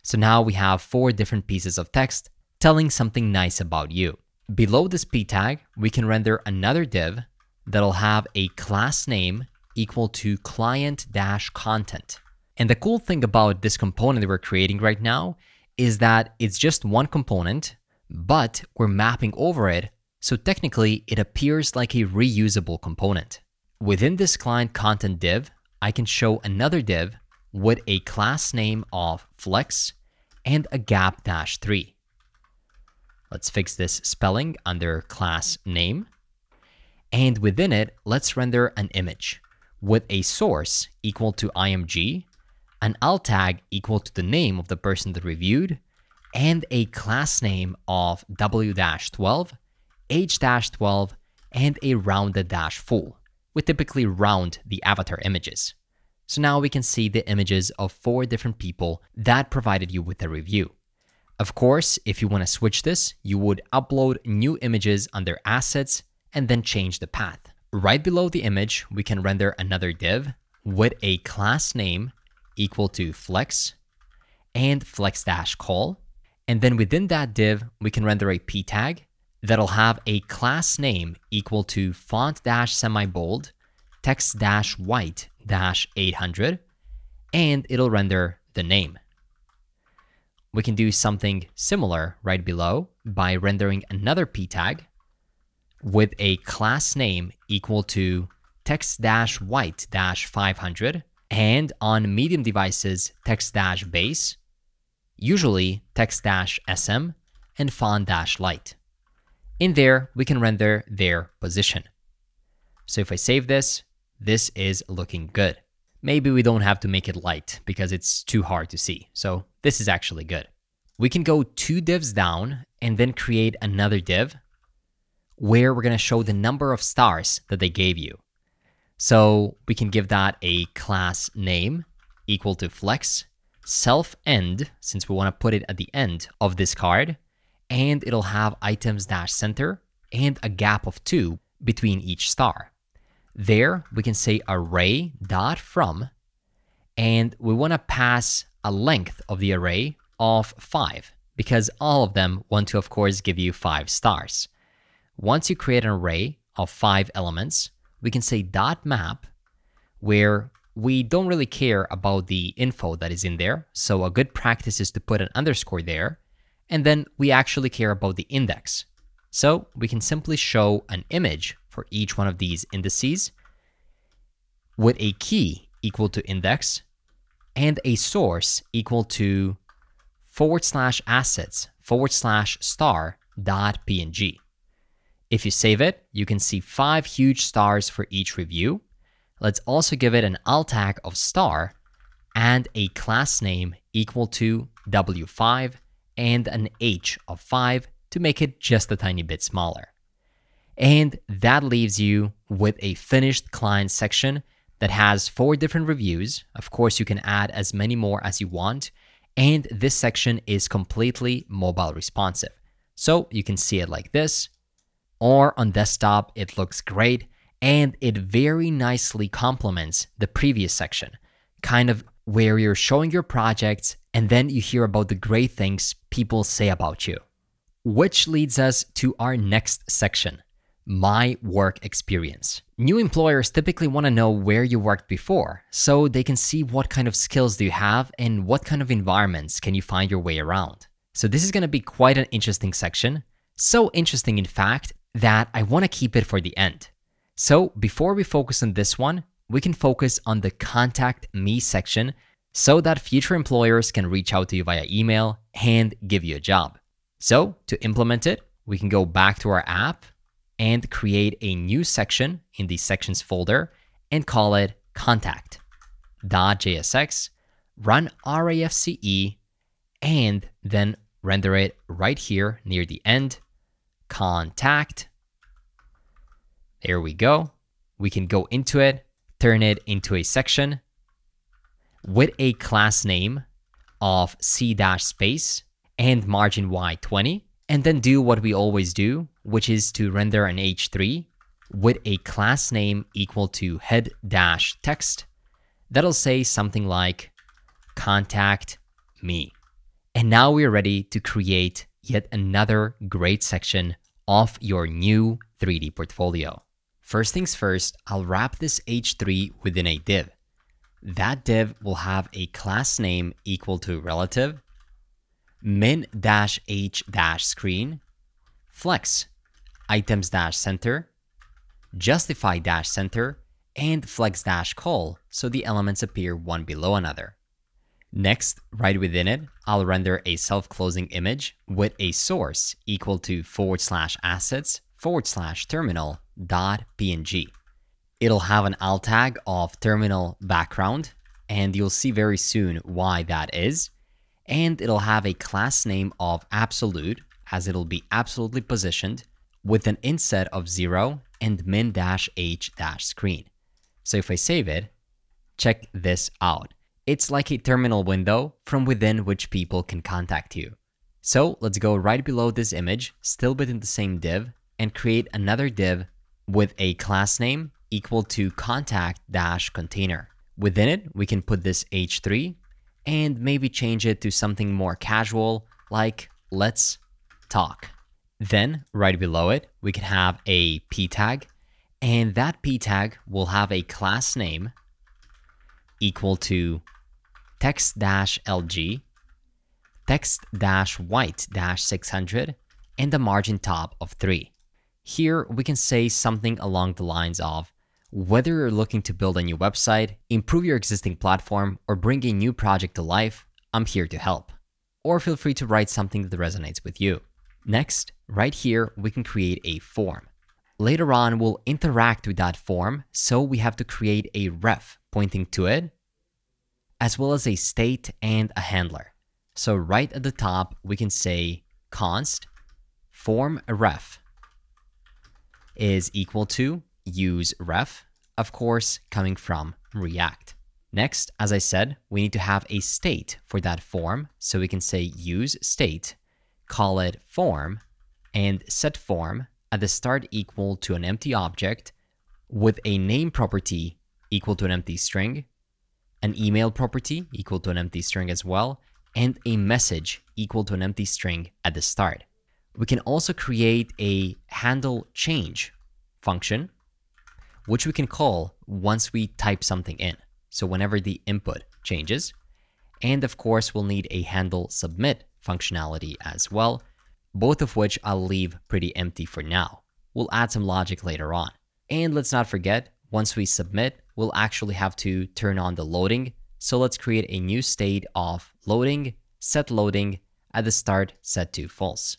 So now we have 4 different pieces of text telling something nice about you. Below this p tag, we can render another div that'll have a class name equal to client-content. And the cool thing about this component that we're creating right now is that it's just one component, but we're mapping over it, so technically it appears like a reusable component. Within this client content div, I can show another div with a class name of flex and a gap-3. Let's fix this spelling under class name. And within it, let's render an image with a source equal to img, an alt tag equal to the name of the person that reviewed, and a class name of w-12, h-12, and a rounded-full. We typically round the avatar images. So now we can see the images of 4 different people that provided you with a review. Of course, if you want to switch this, you would upload new images under assets and then change the path. Right below the image, we can render another div with a class name equal to flex and flex-call. And then within that div, we can render a p tag that'll have a class name equal to font-semi-bold, text-white-800, and it'll render the name. We can do something similar right below by rendering another p tag with a class name equal to text-white-500, and on medium devices, text-base, usually text-sm, and font-light. In there, we can render their position. So if I save this, this is looking good. Maybe we don't have to make it light because it's too hard to see. So this is actually good. We can go 2 divs down and then create another div where we're going to show the number of stars that they gave you. So we can give that a class name equal to flex self end, since we want to put it at the end of this card, and it'll have items dash center and a gap of 2 between each star. There we can say array dot from, and we want to pass a length of the array of 5 because all of them want to, of course, give you 5 stars. Once you create an array of 5 elements, we can say dot map, where we don't really care about the info that is in there. So a good practice is to put an underscore there, and then we actually care about the index. So we can simply show an image for each one of these indices with a key equal to index and a source equal to /assets /star.png. If you save it, you can see 5 huge stars for each review. Let's also give it an alt tag of star and a class name equal to w5 and an h of 5 to make it just a tiny bit smaller. And that leaves you with a finished client section that has 4 different reviews. Of course, you can add as many more as you want. And this section is completely mobile responsive. So you can see it like this, or on desktop, it looks great. And it very nicely complements the previous section, kind of where you're showing your projects and then you hear about the great things people say about you. Which leads us to our next section, my work experience. New employers typically want to know where you worked before, so they can see what kind of skills do you have and what kind of environments can you find your way around. So this is going to be quite an interesting section. So interesting, in fact, that I want to keep it for the end. So before we focus on this one, we can focus on the Contact Me section so that future employers can reach out to you via email and give you a job. So to implement it, we can go back to our app and create a new section in the sections folder and call it contact.jsx, run RAFCE, and then render it right here near the end, contact. There we go. We can go into it, turn it into a section with a class name of C-space and margin Y20, and then do what we always do, which is to render an H3 with a class name equal to head-text. That'll say something like contact me. And now we're ready to create yet another great section of your new 3D portfolio. First things first, I'll wrap this H3 within a div. That div will have a class name equal to relative, min-h-screen, flex, items-center, justify-center, and flex-call, so the elements appear one below another. Next, right within it, I'll render a self-closing image with a source equal to /assets /terminal.png. It'll have an alt tag of terminal background, and you'll see very soon why that is. And it'll have a class name of absolute, as it'll be absolutely positioned, with an inset of 0 and min-h-screen. So if I save it, check this out. It's like a terminal window from within which people can contact you. So let's go right below this image, still within the same div, and create another div with a class name equal to contact-container. Within it, we can put this H3 and maybe change it to something more casual, like let's talk. Then right below it, we can have a p tag, and that p tag will have a class name equal to text-lg, text-white-600, and a margin top of 3. Here, we can say something along the lines of, whether you're looking to build a new website, improve your existing platform, or bring a new project to life, I'm here to help. Or feel free to write something that resonates with you. Next, right here, we can create a form. Later on, we'll interact with that form, so we have to create a ref pointing to it, as well as a state and a handler. So right at the top, we can say const form ref is equal to use ref, of course, coming from React. Next, as I said, we need to have a state for that form. So we can say use state, call it form, and set form at the start equal to an empty object with a name property equal to an empty string, an email property equal to an empty string as well, and a message equal to an empty string at the start. We can also create a handle change function, which we can call once we type something in. So whenever the input changes, and of course we'll need a handle submit functionality as well, both of which I'll leave pretty empty for now. We'll add some logic later on. And let's not forget, once we submit, we'll actually have to turn on the loading. So let's create a new state of loading, set loading, at the start set to false.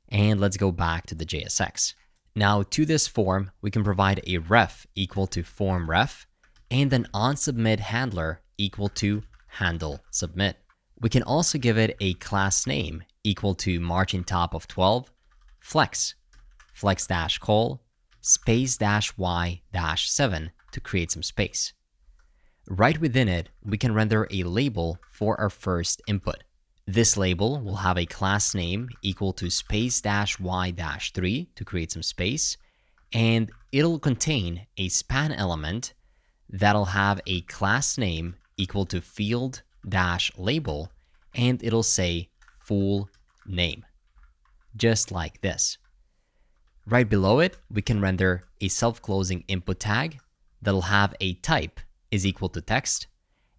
And let's go back to the JSX. Now to this form, we can provide a ref equal to form ref, and an onSubmit handler equal to handle submit. We can also give it a class name equal to margin top of 12, flex dash call, space dash y dash 7 to create some space. Right within it, we can render a label for our first input. This label will have a class name equal to space dash y dash 3 to create some space, and it'll contain a span element that'll have a class name equal to field dash label, and it'll say full name, just like this. Right below it, we can render a self-closing input tag that'll have a type is equal to text,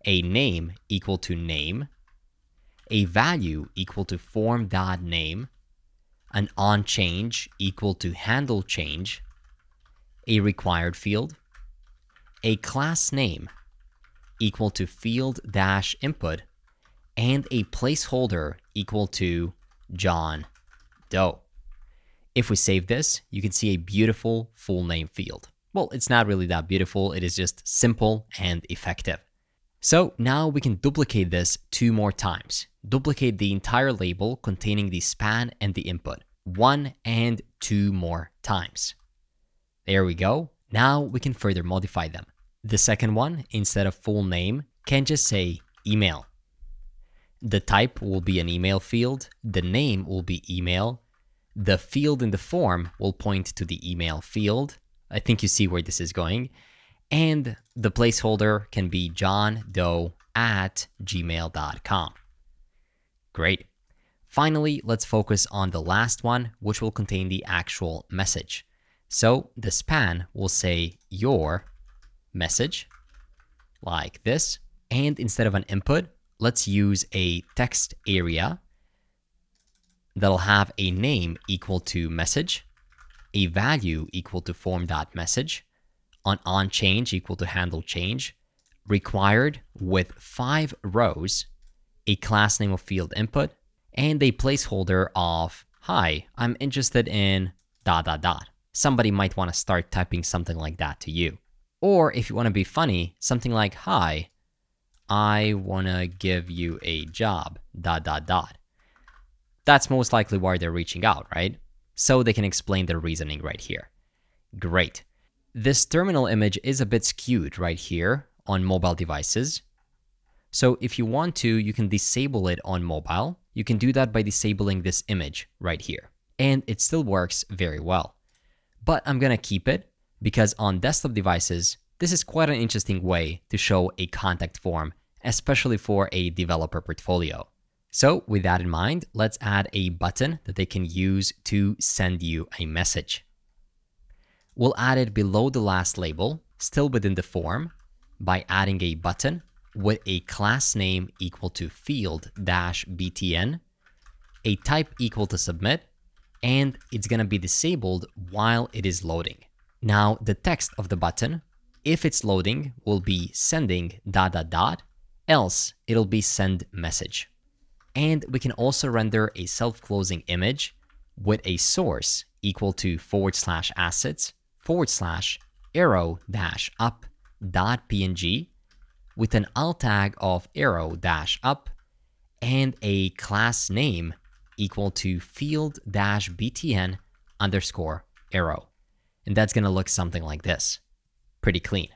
a name equal to name, a value equal to form.name, an onChange equal to handle change, a required field, a class name equal to field-input, and a placeholder equal to John Doe. If we save this, you can see a beautiful full name field. Well, it's not really that beautiful, it is just simple and effective. So now we can duplicate this 2 more times. Duplicate the entire label containing the span and the input 1 and 2 more times. There we go. Now we can further modify them. The second one, instead of full name, can just say email. The type will be an email field, the name will be email, the field in the form will point to the email field. I think you see where this is going. And the placeholder can be johndoe@gmail.com. Great. Finally, let's focus on the last one, which will contain the actual message. So the span will say your message, like this. And instead of an input, let's use a text area that'll have a name equal to message, a value equal to form.message, an onChange equal to handle change, required with 5 rows, a class name of field input, and a placeholder of, hi, I'm interested in ... Somebody might want to start typing something like that to you. Or if you want to be funny, something like, hi, I want to give you a job, ... That's most likely why they're reaching out, right? So they can explain their reasoning right here. Great. This terminal image is a bit skewed right here on mobile devices. So if you want to, you can disable it on mobile. You can do that by disabling this image right here. And it still works very well. But I'm gonna keep it because on desktop devices, this is quite an interesting way to show a contact form, especially for a developer portfolio. So with that in mind, let's add a button that they can use to send you a message. We'll add it below the last label, still within the form, by adding a button with a class name equal to field-btn, a type equal to submit, and it's gonna be disabled while it is loading. Now, the text of the button, if it's loading, will be sending ... else it'll be send message. And we can also render a self-closing image with a source equal to /assets /arrow-up.png with an alt tag of arrow-up and a class name equal to field-btn_arrow. And that's going to look something like this. Pretty clean.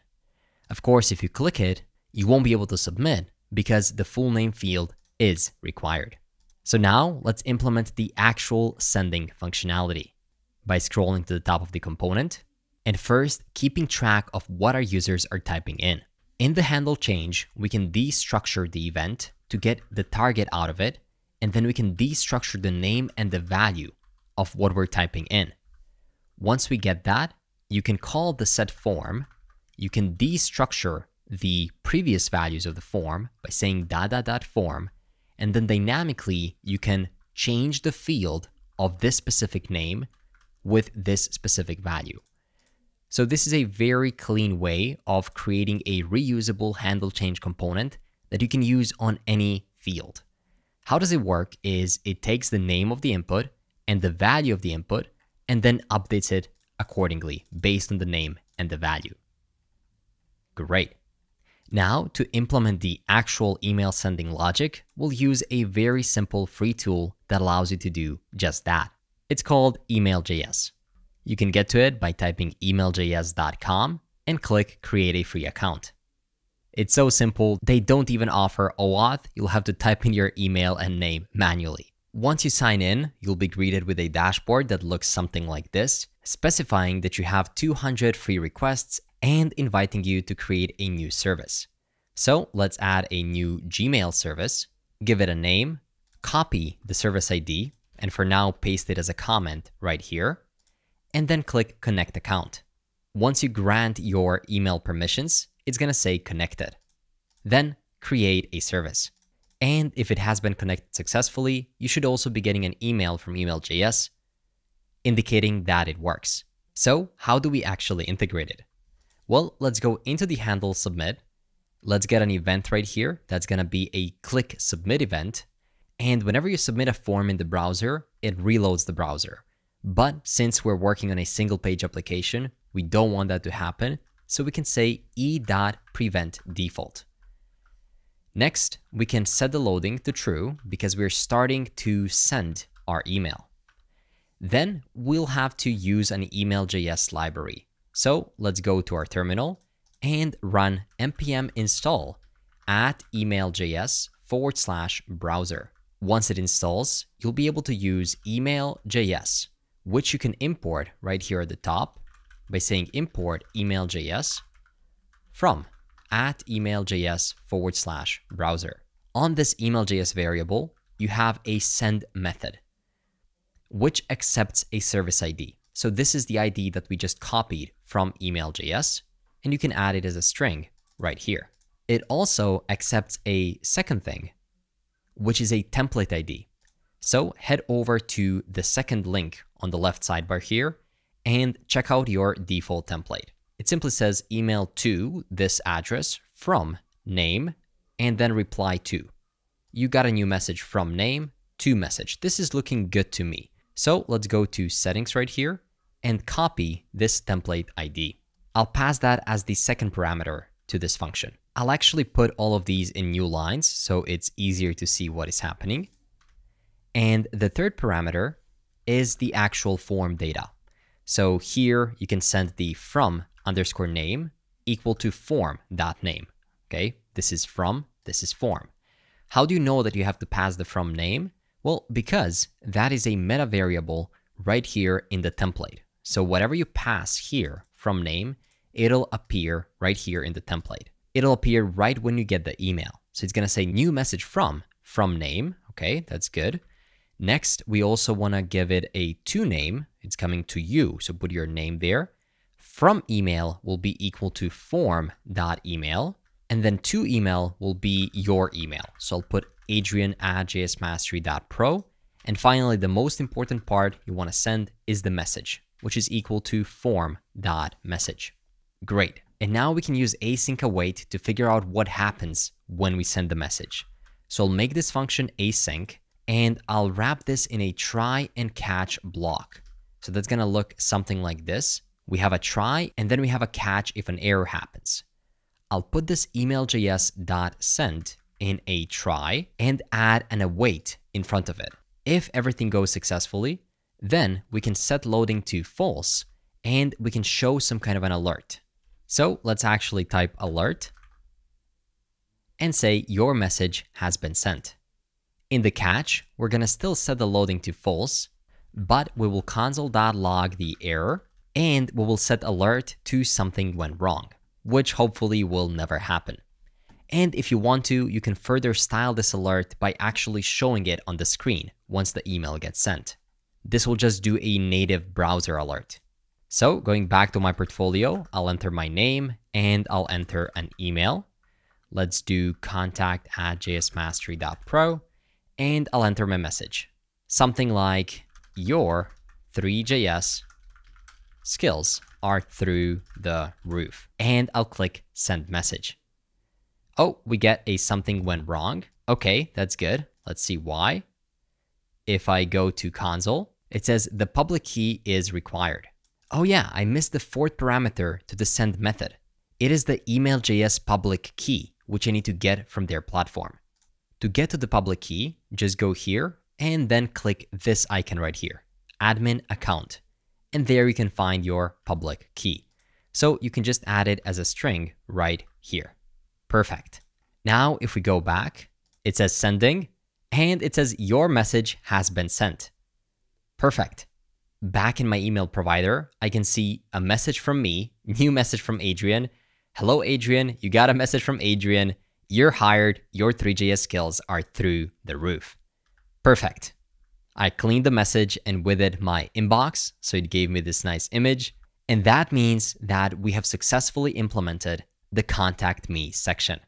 Of course, if you click it, you won't be able to submit because the full name field is required. So now let's implement the actual sending functionality by scrolling to the top of the component and first keeping track of what our users are typing in. In the handle change, we can destructure the event to get the target out of it, and then we can destructure the name and the value of what we're typing in. Once we get that, you can call the set form. You can destructure the previous values of the form by saying .form, and then dynamically you can change the field of this specific name with this specific value. So this is a very clean way of creating a reusable handle change component that you can use on any field. How does it work is it takes the name of the input and the value of the input and then updates it accordingly based on the name and the value. Great. Now to implement the actual email sending logic, we'll use a very simple free tool that allows you to do just that. It's called email.js. You can get to it by typing email.js.com and click create a free account. It's so simple, they don't even offer OAuth. You'll have to type in your email and name manually. Once you sign in, you'll be greeted with a dashboard that looks something like this, specifying that you have 200 free requests and inviting you to create a new service. So let's add a new Gmail service, give it a name, copy the service ID, and for now paste it as a comment right here, and then click Connect Account. Once you grant your email permissions, it's going to say connected. Then create a service. And if it has been connected successfully, you should also be getting an email from email.js indicating that it works. So how do we actually integrate it? Well, let's go into the handle submit. Let's get an event right here. That's going to be a click submit event. And whenever you submit a form in the browser, it reloads the browser. But since we're working on a single page application, we don't want that to happen. So we can say e.prevent default. Next, we can set the loading to true because we're starting to send our email. Then we'll have to use an email.js library. So let's go to our terminal and run npm install @email.js/browser. Once it installs, you'll be able to use email.js, which you can import right here at the top by saying import email.js from @email.js/browser. On this email.js variable, you have a send method, which accepts a service ID. So this is the ID that we just copied from email.js, and you can add it as a string right here. It also accepts a second thing, which is a template ID. So head over to the second link on the left sidebar here and check out your default template. It simply says email to this address from name and then reply to. You got a new message from name to message. This is looking good to me. So let's go to settings right here and copy this template ID. I'll pass that as the second parameter to this function. I'll actually put all of these in new lines so it's easier to see what is happening. And the third parameter is the actual form data. So here you can send the from_name equal to form.name. Okay, this is from, this is form. How do you know that you have to pass the from name? Well, because that is a meta variable right here in the template. So whatever you pass here from name, it'll appear right here in the template. It'll appear right when you get the email. So it's going to say new message from name. Okay, that's good. Next, we also want to give it a to name. It's coming to you. So put your name there. From email will be equal to form.email. And then to email will be your email. So I'll put adrian@jsmastery.pro. And finally, the most important part you want to send is the message, which is equal to form.message. Great. And now we can use async await to figure out what happens when we send the message. So I'll make this function async and I'll wrap this in a try and catch block. So that's going to look something like this. We have a try and then we have a catch if an error happens. I'll put this email.js.send in a try and add an await in front of it. If everything goes successfully, then we can set loading to false and we can show some kind of an alert. So let's actually type alert. and say your message has been sent. In the catch, we're going to still set the loading to false, but we will console.log the error, and we will set alert to something went wrong, which hopefully will never happen. And if you want to, you can further style this alert by actually showing it on the screen once the email gets sent. This will just do a native browser alert. So going back to my portfolio, I'll enter my name and I'll enter an email. Let's do contact@jsmastery.pro, and I'll enter my message. Something like, your Three.js skills are through the roof. And I'll click send message. Oh, we get a something went wrong. Okay, that's good. Let's see why. If I go to console, it says the public key is required. Oh yeah, I missed the fourth parameter to the send method. It is the email.js public key, which I need to get from their platform. To get to the public key, just go here and then click this icon right here, admin account. And there you can find your public key. So you can just add it as a string right here. Perfect. Now, if we go back, it says sending, and it says your message has been sent. Perfect. Back in my email provider, I can see a message from me, new message from Adrian. Hello, Adrian. You got a message from Adrian. You're hired. Your Three.js skills are through the roof. Perfect. I cleaned the message and with it my inbox, so it gave me this nice image. And that means that we have successfully implemented the Contact Me section,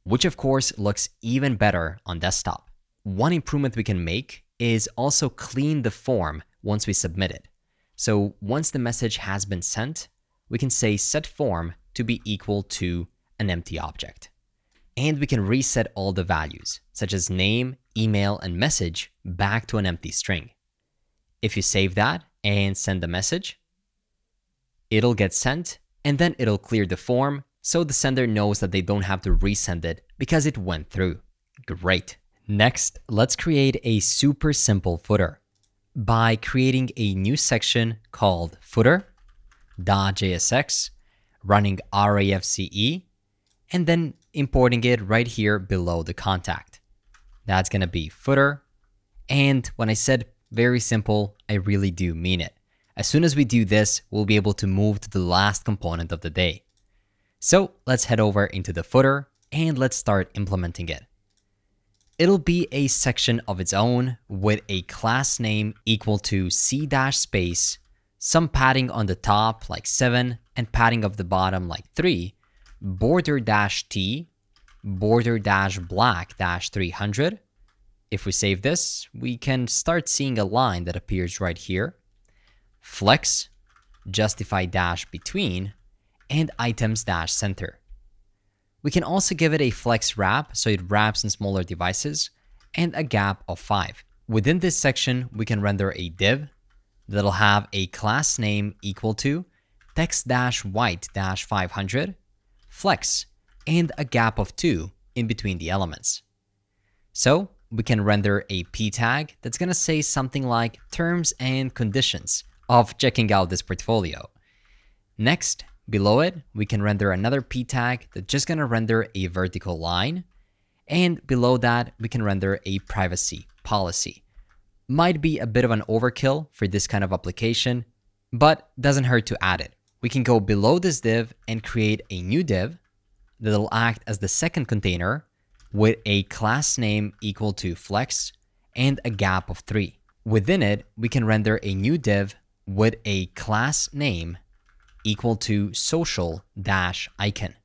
which of course looks even better on desktop. One improvement we can make is also clean the form once we submit it. So once the message has been sent, we can say set form to be equal to an empty object. And we can reset all the values, such as name, email, and message back to an empty string. If you save that and send the message, it'll get sent, and then it'll clear the form, so the sender knows that they don't have to resend it because it went through. Great. Next, let's create a super simple footer by creating a new section called footer.jsx, running rafce, and then importing it right here below the contact. That's going to be footer. And when I said very simple, I really do mean it. As soon as we do this, we'll be able to move to the last component of the day. So let's head over into the footer and let's start implementing it. It'll be a section of its own with a class name equal to c-space, some padding on the top like 7 and padding of the bottom like 3, border-t, border-black-300. If we save this, we can start seeing a line that appears right here. Flex, justify-between, and items-center. We can also give it a flex wrap so it wraps in smaller devices, and a gap of 5. Within this section, we can render a div that'll have a class name equal to text-white-500, flex, and a gap of 2 in between the elements. So we can render a p tag that's going to say something like terms and conditions of checking out this portfolio. Next, below it, we can render another p tag that's just going to render a vertical line. And below that, we can render a privacy policy. Might be a bit of an overkill for this kind of application, but doesn't hurt to add it. We can go below this div and create a new div that'll act as the second container with a class name equal to flex and a gap of 3. Within it, we can render a new div with a class name equal to social-icon.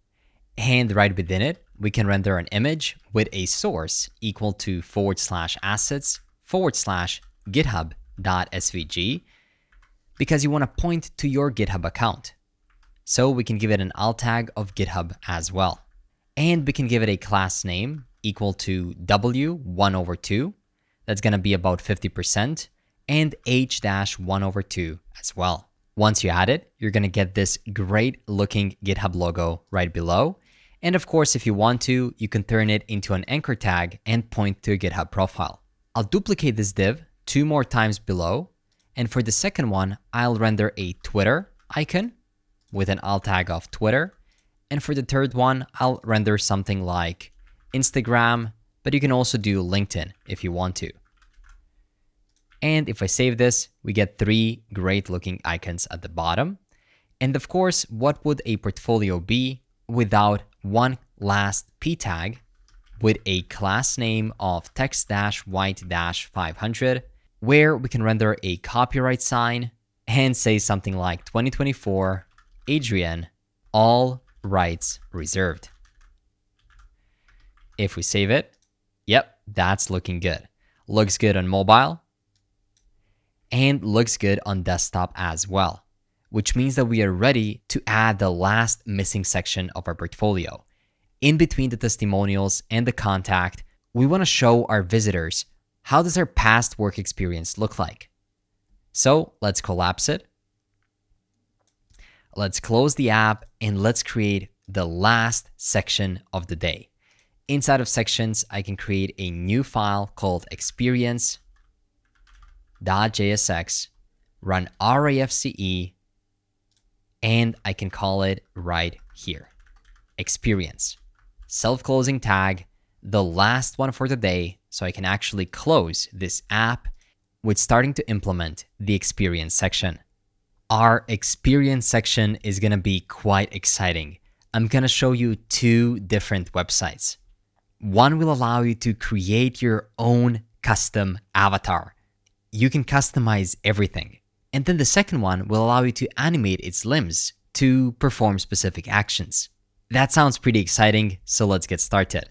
And right within it, we can render an image with a source equal to /assets/github.svg because you want to point to your GitHub account. So we can give it an alt tag of GitHub as well. And we can give it a class name equal to W1/2. That's going to be about 50%, and H-1/2 as well. Once you add it, you're going to get this great looking GitHub logo right below. And of course, if you want to, you can turn it into an anchor tag and point to your GitHub profile. I'll duplicate this div 2 more times below. And for the second one, I'll render a Twitter icon with an alt tag of Twitter. And for the third one, I'll render something like Instagram, but you can also do LinkedIn if you want to. And if I save this, we get 3 great looking icons at the bottom. And of course, what would a portfolio be without one last p tag with a class name of text-white-500, where we can render a copyright sign and say something like 2024 Adrian, all rights reserved. If we save it, yep, that's looking good. Looks good on mobile and looks good on desktop as well, which means that we are ready to add the last missing section of our portfolio. In between the testimonials and the contact, we want to show our visitors how does our past work experience look like. So let's collapse it. Let's close the app and let's create the last section of the day. Inside of sections, I can create a new file called experience.jsx, run rafce, and I can call it right here, experience. Self-closing tag, the last one for the day, so I can actually close this app with starting to implement the experience section. Our experience section is going to be quite exciting. I'm going to show you 2 different websites. One will allow you to create your own custom avatar. You can customize everything. And then the second one will allow you to animate its limbs to perform specific actions. That sounds pretty exciting, so let's get started.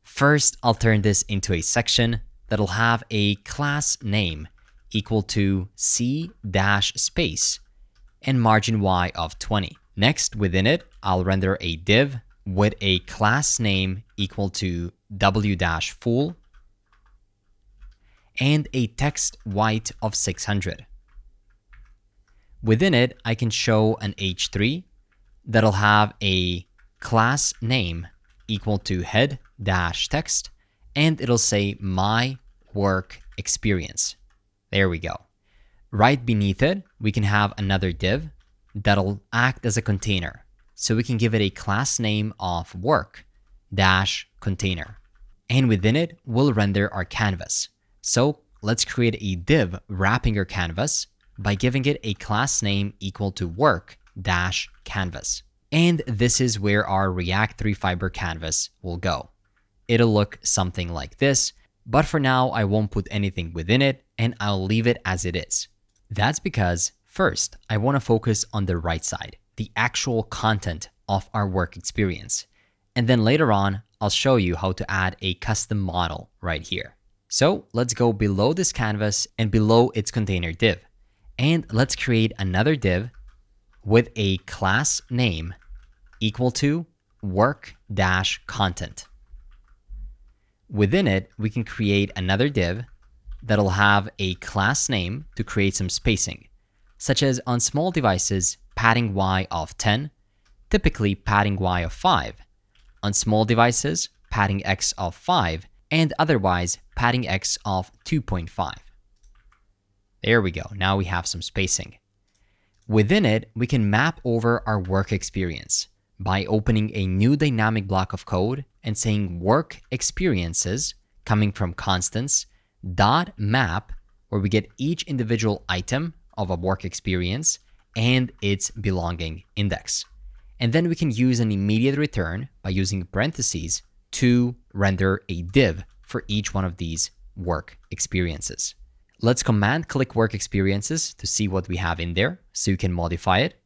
First, I'll turn this into a section that'll have a class name equal to c-space and margin y of 20. Next, within it, I'll render a div with a class name equal to w-full and a text white of 600. Within it, I can show an h3 that'll have a class name equal to head-text, and it'll say my work experience. There we go. Right beneath it, we can have another div that'll act as a container. So we can give it a class name of work-container. And within it, we'll render our canvas. So let's create a div wrapping our canvas by giving it a class name equal to work-canvas. And this is where our React 3 fiber canvas will go. It'll look something like this, but for now, I won't put anything within it and I'll leave it as it is. That's because first, I want to focus on the right side, the actual content of our work experience. And then later on, I'll show you how to add a custom model right here. So let's go below this canvas and below its container div. And let's create another div with a class name equal to work-content. Within it, we can create another div that'll have a class name to create some spacing, such as on small devices, padding y of 10, typically padding y of 5, on small devices, padding x of 5, and otherwise padding x of 2.5. There we go, now we have some spacing. Within it, we can map over our work experience by opening a new dynamic block of code and saying work experiences coming from constants dot map, where we get each individual item of a work experience and its belonging index. And then we can use an immediate return by using parentheses to render a div for each one of these work experiences. Let's command click work experiences to see what we have in there so you can modify it.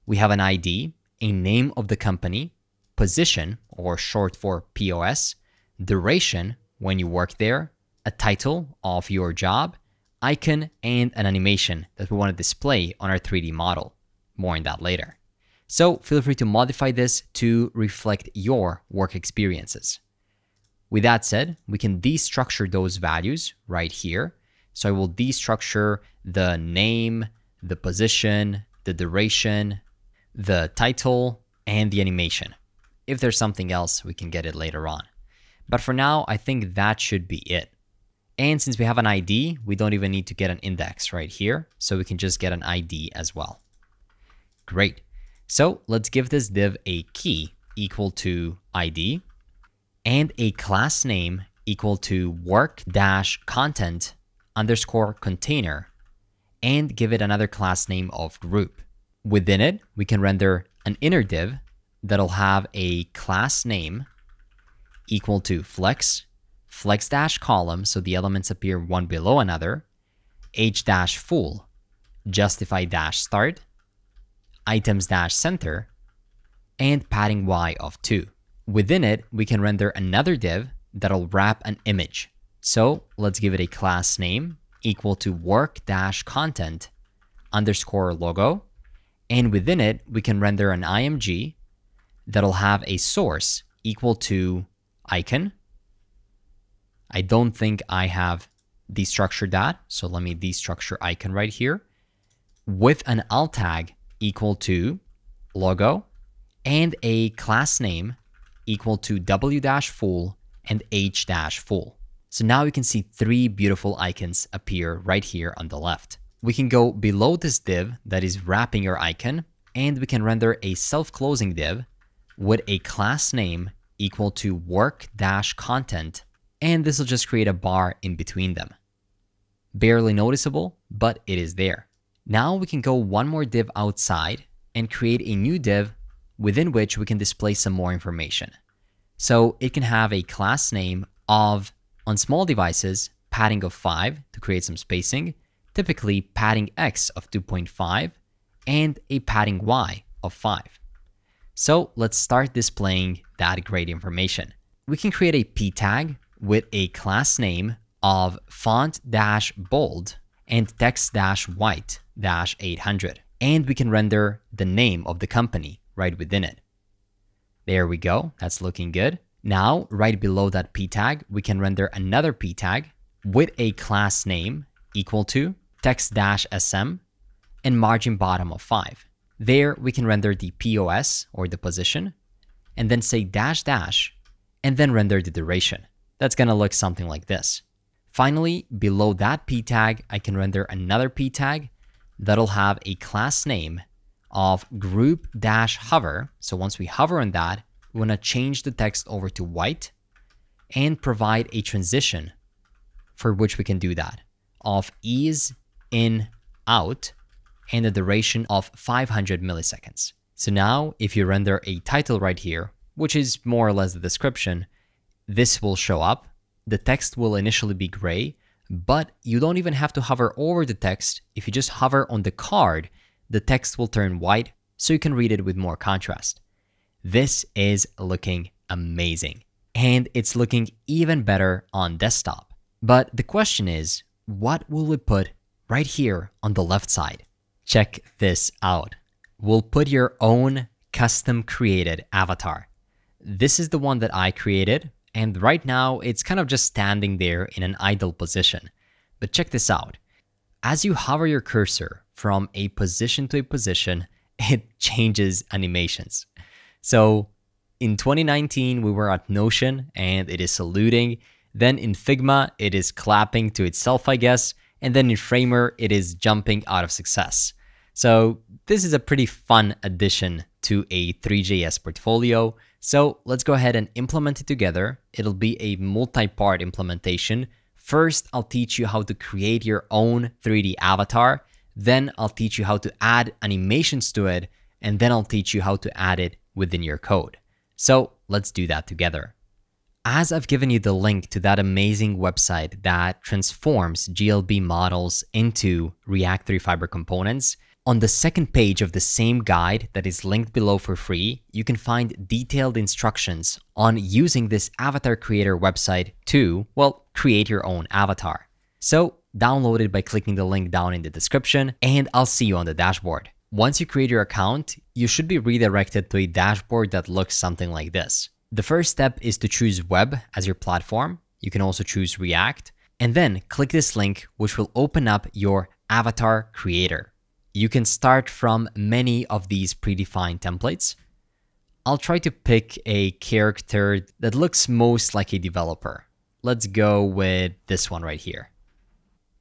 We have an ID, a name of the company, position, or short for POS, duration when you work there, a title of your job, icon, and an animation that we want to display on our 3D model. More on that later. So feel free to modify this to reflect your work experiences. With that said, we can destructure those values right here. So I will destructure the name, the position, the duration, the title, and the animation. If there's something else, we can get it later on. But for now, I think that should be it. And since we have an ID, we don't even need to get an index right here. So we can just get an ID as well. Great. So let's give this div a key equal to ID. and a class name equal to work-content_container, and give it another class name of group. Within it, we can render an inner div that'll have a class name equal to flex-column, so the elements appear one below another, h-full, justify-start, items-center, and padding y of 2. Within it, we can render another div that'll wrap an image. So let's give it a class name equal to work-content_logo. And within it, we can render an img that'll have a source equal to icon. I don't think I have destructured that, so let me destructure icon right here, with an alt tag equal to logo, and a class name equal to w-full and h-full. So now we can see 3 beautiful icons appear right here on the left. We can go below this div that is wrapping your icon, and we can render a self-closing div with a class name equal to work-content, and this will just create a bar in between them. Barely noticeable, but it is there. Now we can go one more div outside and create a new div within which we can display some more information. So it can have a class name of, on small devices, padding of 5 to create some spacing, typically padding x of 2.5, and a padding y of 5. So let's start displaying that great information. We can create a p tag with a class name of font-bold and text-white-800. And we can render the name of the company right within it. There we go, that's looking good. Now, right below that p tag, we can render another p tag with a class name equal to text-sm and margin bottom of 5. There, we can render the POS, or the position, and then say --, and then render the duration. That's gonna look something like this. Finally, below that p tag, I can render another p tag that'll have a class name of group-hover. So once we hover on that, we wanna change the text over to white and provide a transition for which we can do that of ease in out and a duration of 500 milliseconds. So now if you render a title right here, which is more or less the description, this will show up. The text will initially be gray, but you don't even have to hover over the text. If you just hover on the card, the text will turn white so you can read it with more contrast. This is looking amazing, and it's looking even better on desktop. But the question is, what will we put right here on the left side? Check this out. We'll put your own custom created avatar. This is the one that I created, and right now it's kind of just standing there in an idle position. But check this out. As you hover your cursor from a position to a position, it changes animations. So in 2019, we were at Notion and it is saluting. Then in Figma, it is clapping to itself, I guess. And then in Framer, it is jumping out of success. So this is a pretty fun addition to a Three.js portfolio. So let's go ahead and implement it together. It'll be a multi-part implementation. First, I'll teach you how to create your own 3D avatar. Then I'll teach you how to add animations to it. And then I'll teach you how to add it within your code. So let's do that together. As I've given you the link to that amazing website that transforms GLB models into React 3 Fiber components, on the second page of the same guide that is linked below for free, you can find detailed instructions on using this avatar creator website to, well, create your own avatar. So download it by clicking the link down in the description, and I'll see you on the dashboard. Once you create your account, you should be redirected to a dashboard that looks something like this. The first step is to choose web as your platform. You can also choose React, and then click this link, which will open up your avatar creator. You can start from many of these predefined templates. I'll try to pick a character that looks most like a developer. Let's go with this one right here.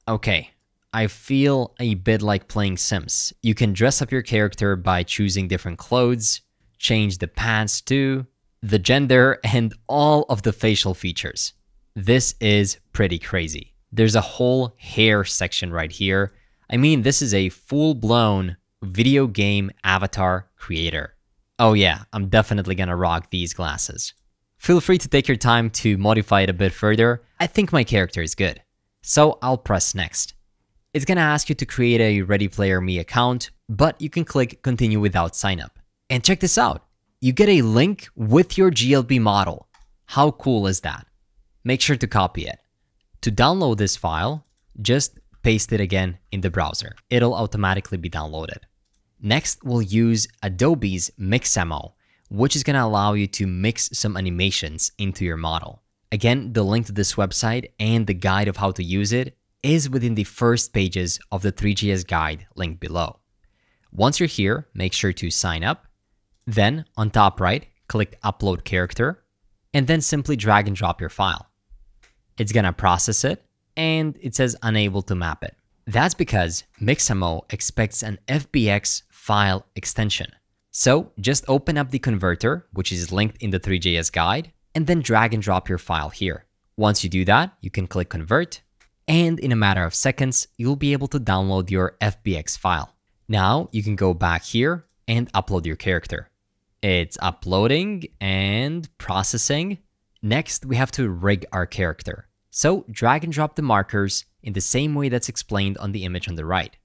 Okay, I feel a bit like playing Sims. You can dress up your character by choosing different clothes, change the pants too, the gender, and all of the facial features. This is pretty crazy. There's a whole hair section right here. I mean, this is a full-blown video game avatar creator. Oh yeah, I'm definitely gonna rock these glasses. Feel free to take your time to modify it a bit further. I think my character is good. So I'll press next. It's gonna ask you to create a Ready Player Me account, but you can click continue without sign up. And check this out. You get a link with your GLB model. How cool is that? Make sure to copy it. To download this file, just paste it again in the browser. It'll automatically be downloaded. Next, we'll use Adobe's Mixamo, which is gonna allow you to mix some animations into your model. Again, the link to this website and the guide of how to use it is within the first pages of the Three.js guide linked below. Once you're here, make sure to sign up. Then, on top right, click Upload Character, and then simply drag and drop your file. It's gonna process it, and it says unable to map it. That's because Mixamo expects an FBX file extension. So just open up the converter, which is linked in the Three.js guide, and then drag and drop your file here. Once you do that, you can click Convert, and in a matter of seconds, you'll be able to download your FBX file. Now you can go back here and upload your character. It's uploading and processing. Next, we have to rig our character. So drag and drop the markers in the same way that's explained on the image on the right.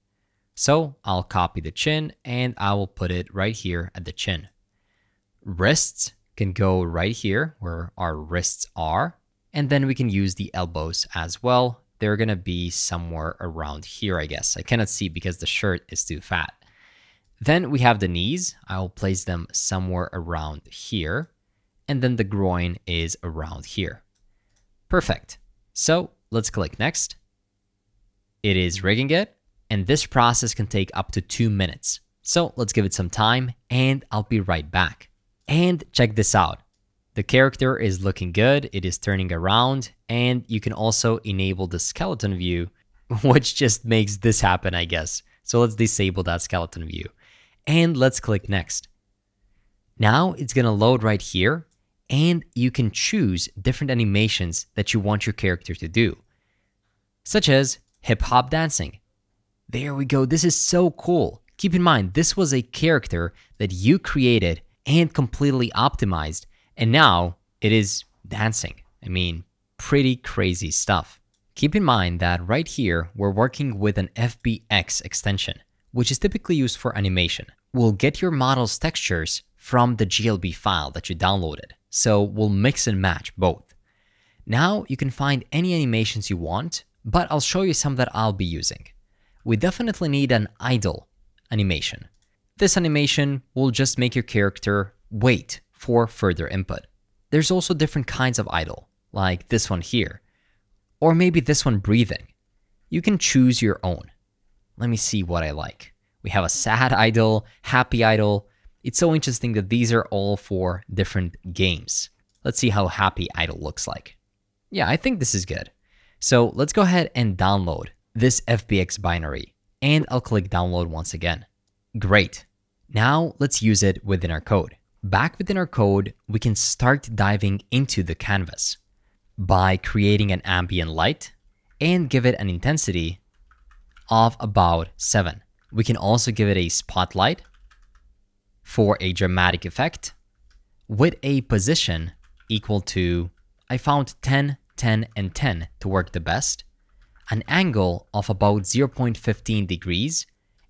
So I'll copy the chin and I will put it right here at the chin. Wrists can go right here where our wrists are. And then we can use the elbows as well. They're gonna be somewhere around here, I guess. I cannot see because the shirt is too fat. Then we have the knees. I'll place them somewhere around here. And then the groin is around here. Perfect. So let's click next. It is rigging it, and this process can take up to 2 minutes. So let's give it some time and I'll be right back. And check this out. The character is looking good. It is turning around, and you can also enable the skeleton view, which just makes this happen, I guess. So let's disable that skeleton view and let's click next. Now it's gonna load right here, and you can choose different animations that you want your character to do, such as hip hop dancing. There we go. This is so cool. Keep in mind, this was a character that you created and completely optimized, and now it is dancing. I mean, pretty crazy stuff. Keep in mind that right here, we're working with an FBX extension, which is typically used for animation. We'll get your model's textures from the GLB file that you downloaded. So we'll mix and match both. Now you can find any animations you want, but I'll show you some that I'll be using. We definitely need an idle animation. This animation will just make your character wait for further input. There's also different kinds of idle, like this one here, or maybe this one breathing. You can choose your own. Let me see what I like. We have a sad idle, happy idle. It's so interesting that these are all for different games. Let's see how happy idle looks like. Yeah, I think this is good. So let's go ahead and download this FBX binary, and I'll click download once again. Great. Now let's use it within our code. Back within our code, we can start diving into the canvas by creating an ambient light and give it an intensity of about 7. We can also give it a spotlight for a dramatic effect with a position equal to, I found 10, 10, and 10 to work the best, an angle of about 0.15 degrees,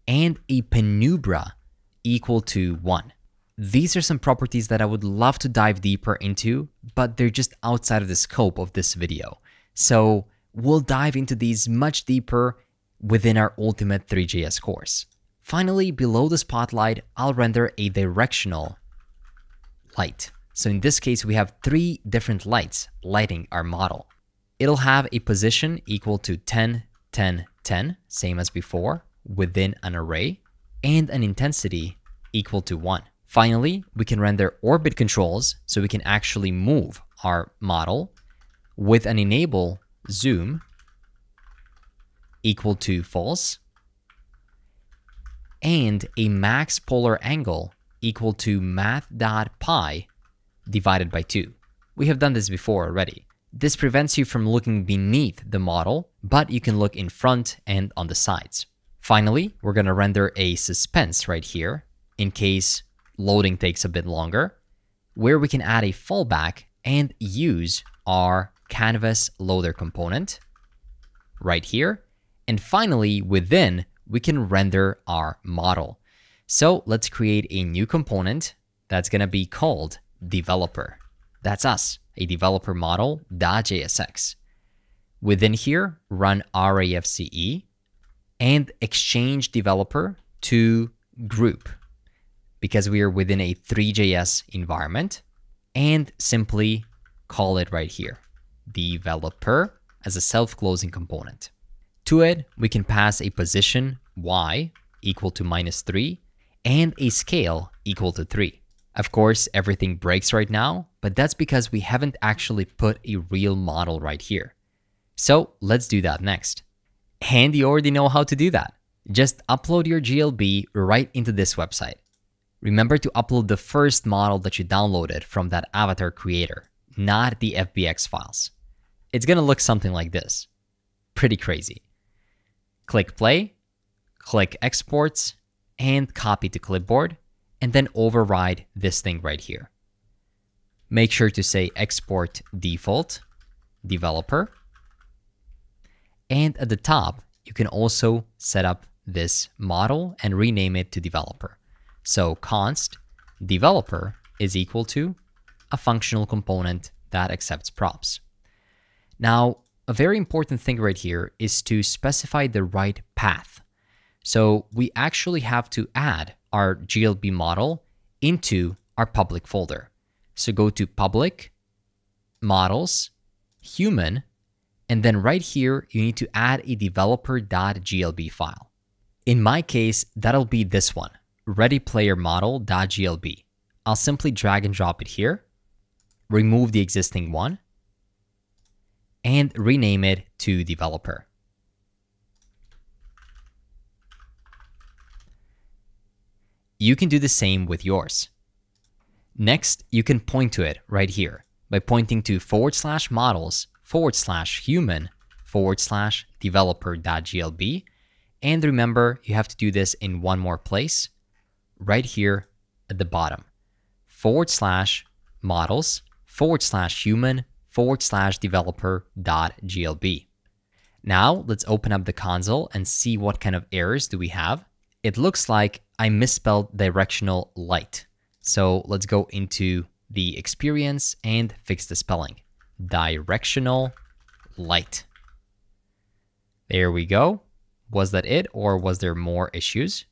and a penumbra equal to 1. These are some properties that I would love to dive deeper into, but they're just outside of the scope of this video. So we'll dive into these much deeper within our Ultimate Three.js course. Finally, below the spotlight, I'll render a directional light. So in this case, we have 3 different lights lighting our model. It'll have a position equal to 10, 10, 10, same as before, within an array, and an intensity equal to 1. Finally, we can render orbit controls, so we can actually move our model with an enable zoom equal to false, and a max polar angle equal to math.pi divided by 2. We have done this before already. This prevents you from looking beneath the model, but you can look in front and on the sides. Finally, we're going to render a suspense right here in case loading takes a bit longer, where we can add a fallback and use our canvas loader component right here. And finally, within, we can render our model. So let's create a new component that's going to be called developer. That's us, a developer model.jsx. Within here, run rafce and exchange developer to group because we are within a Three.js environment, and simply call it right here, developer, as a self-closing component. To it, we can pass a position y equal to -3 and a scale equal to 3. Of course, everything breaks right now, but that's because we haven't actually put a real model right here. So let's do that next. And you already know how to do that. Just upload your GLB right into this website. Remember to upload the first model that you downloaded from that avatar creator, not the FBX files. It's gonna look something like this. Pretty crazy. Click play, click exports, and copy to clipboard, and then override this thing right here. Make sure to say export default developer. And at the top, you can also set up this model and rename it to developer. So const developer is equal to a functional component that accepts props. Now, a very important thing right here is to specify the right path. So we actually have to add our GLB model into our public folder. So go to public, models, human, and then right here, you need to add a developer.glb file. In my case, that'll be this one, readyplayermodel.glb. I'll simply drag and drop it here, remove the existing one, and rename it to developer. You can do the same with yours. Next, you can point to it right here by pointing to /models/human/developer.glb. And remember, you have to do this in one more place, right here at the bottom, /models/human/developer.glb. Now let's open up the console and see what kind of errors do we have. It looks like I misspelled directional light. So let's go into the experience and fix the spelling. Directional light. There we go. Was that it, or was there more issues?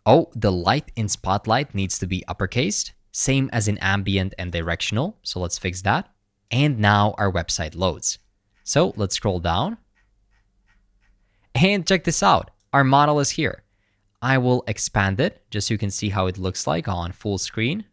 Oh, the light in Spotlight needs to be uppercased, same as in ambient and directional. So let's fix that. And now our website loads. So let's scroll down. And check this out. Our model is here. I will expand it just so you can see how it looks like on full screen.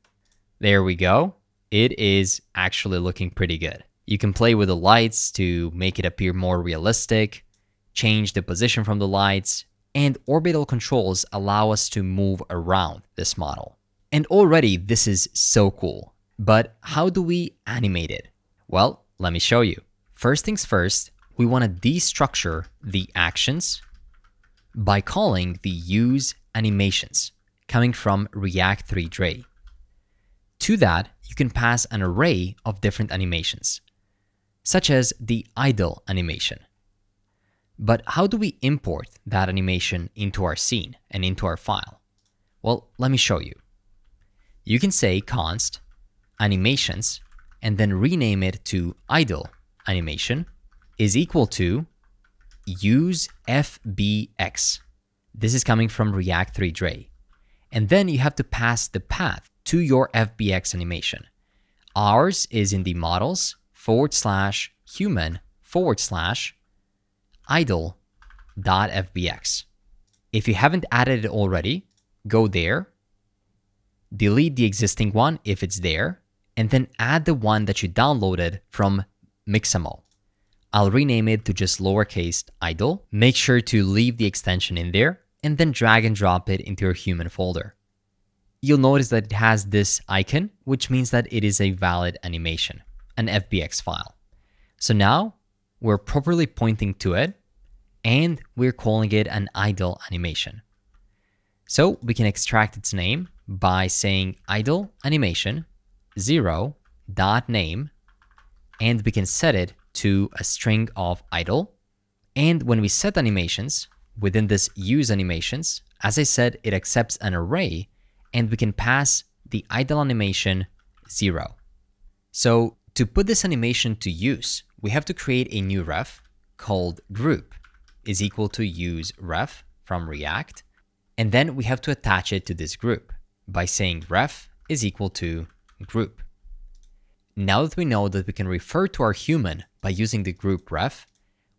There we go. It is actually looking pretty good. You can play with the lights to make it appear more realistic, change the position from the lights, and orbital controls allow us to move around this model. And already this is so cool. But how do we animate it? Well, let me show you. First things first, we want to destructure the actions by calling the use animations coming from React 3 Drei. To that, you can pass an array of different animations, such as the idle animation. But how do we import that animation into our scene and into our file? Well, let me show you. You can say const animations and then rename it to idle animation is equal to use FBX. This is coming from React 3 Drei. And then you have to pass the path to your FBX animation. Ours is in the models/human/idle.fbx. If you haven't added it already, go there, delete the existing one if it's there, and then add the one that you downloaded from Mixamo. I'll rename it to just lowercase idle. Make sure to leave the extension in there and then drag and drop it into your human folder. you'll notice that it has this icon, which means that it is a valid animation, an FBX file. So now we're properly pointing to it and we're calling it an idle animation. So we can extract its name by saying idle animation 0.name, and we can set it to a string of idle. And when we set animations within this use animations, as I said, it accepts an array and we can pass the idle animation 0. So to put this animation to use, we have to create a new ref called group is equal to use ref from React. And then we have to attach it to this group by saying ref is equal to group. Now that we know that we can refer to our human by using the group ref,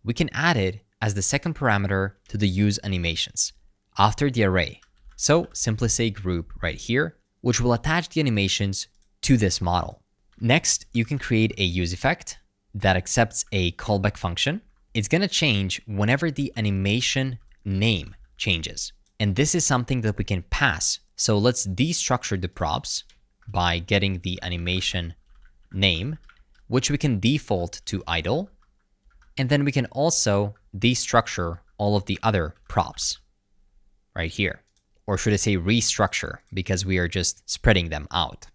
we can add it as the second parameter to the use animations after the array. So simply say group right here, which will attach the animations to this model. Next, you can create a use effect that accepts a callback function. It's going to change whenever the animation name changes. And this is something that we can pass. So let's destructure the props by getting the animation name, which we can default to idle. And then we can also destructure all of the other props right here. Or should I say restructure, because we are just spreading them out.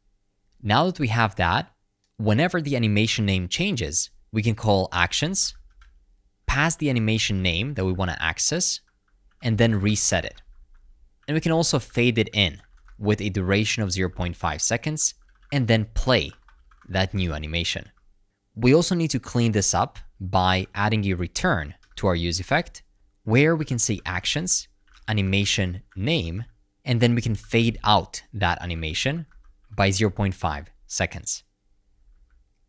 Now that we have that, whenever the animation name changes, we can call actions, pass the animation name that we want to access, and then reset it. And we can also fade it in with a duration of 0.5 seconds and then play that new animation. We also need to clean this up by adding a return to our use effect where we can say actions, animation name, and then we can fade out that animation by 0.5 seconds.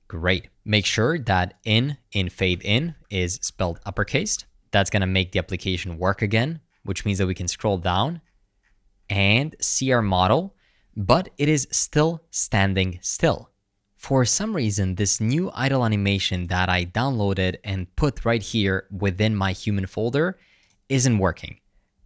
Great. Make sure that in fade in is spelled uppercase. That's going to make the application work again, which means that we can scroll down and see our model, but it is still standing still. For some reason, this new idle animation that I downloaded and put right here within my human folder isn't working.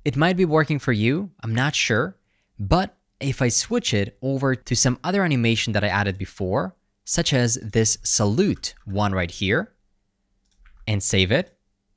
It might be working for you, I'm not sure, but if I switch it over to some other animation that I added before, such as this salute one right here, and save it,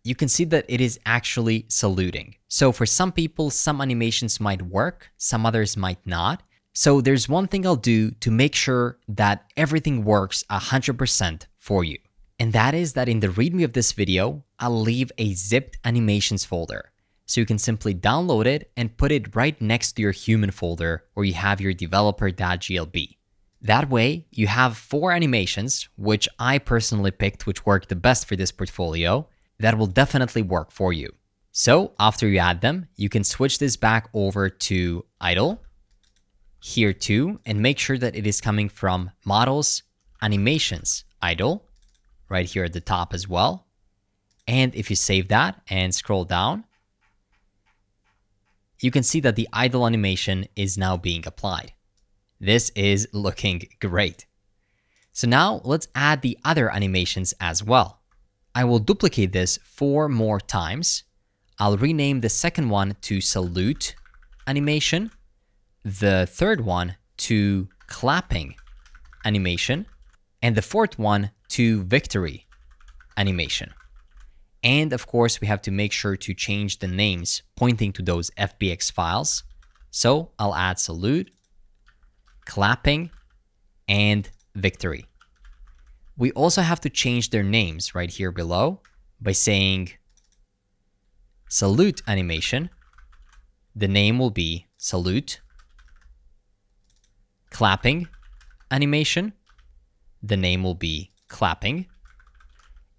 you can see that it is actually saluting. So for some people, some animations might work, some others might not. So there's one thing I'll do to make sure that everything works 100% for you. And that is that in the README of this video, I'll leave a zipped animations folder. So you can simply download it and put it right next to your human folder where you have your developer.glb. That way, you have 4 animations, which I personally picked, which work the best for this portfolio, that will definitely work for you. So after you add them, you can switch this back over to idle here too, and make sure that it is coming from models, animations, idle, right here at the top as well. And if you save that and scroll down, you can see that the idle animation is now being applied. This is looking great. So now let's add the other animations as well. I will duplicate this 4 more times. I'll rename the second one to salute animation, the third one to clapping animation, and the fourth one to victory animation. And of course, we have to make sure to change the names pointing to those FBX files. So I'll add salute, clapping, and victory. We also have to change their names right here below by saying salute animation. The name will be salute. Clapping animation. The name will be clapping.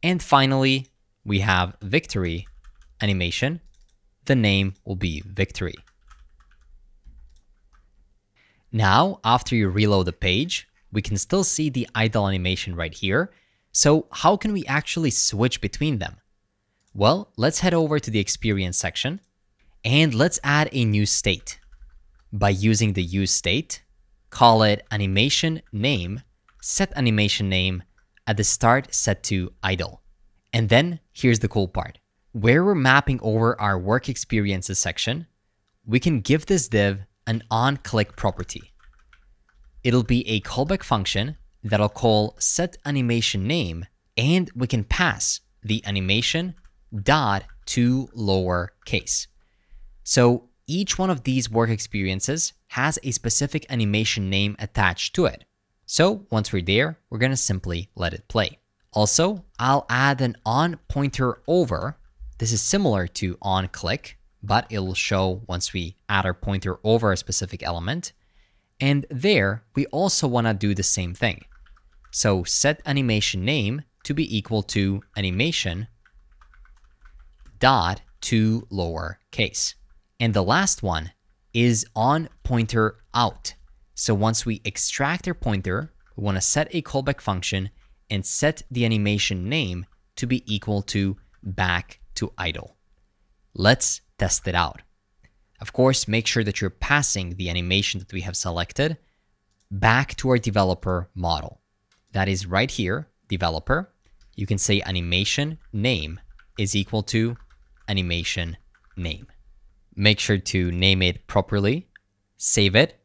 And finally, we have victory animation. The name will be victory. Now, after you reload the page, we can still see the idle animation right here. So how can we actually switch between them? Well, let's head over to the experience section and let's add a new state. By using the use state, call it animation name, set animation name at the start set to idle. And then here's the cool part. Where we're mapping over our work experiences section, we can give this div an onClick property. It'll be a callback function that'll call setAnimationName, and we can pass the animation dot to lowercase. So each one of these work experiences has a specific animation name attached to it. So once we're there, we're going to simply let it play. Also, I'll add an on pointer over. This is similar to onClick, but it'll show once we add our pointer over a specific element. And there, we also want to do the same thing. So set animation name to be equal to animation dot to lowercase. And the last one is on pointer out. So once we extract our pointer, we want to set a callback function and set the animation name to be equal to back to idle. Let's test it out. Of course, make sure that you're passing the animation that we have selected back to our developer model. That is right here, developer. You can say animation name is equal to animation name. Make sure to name it properly, save it,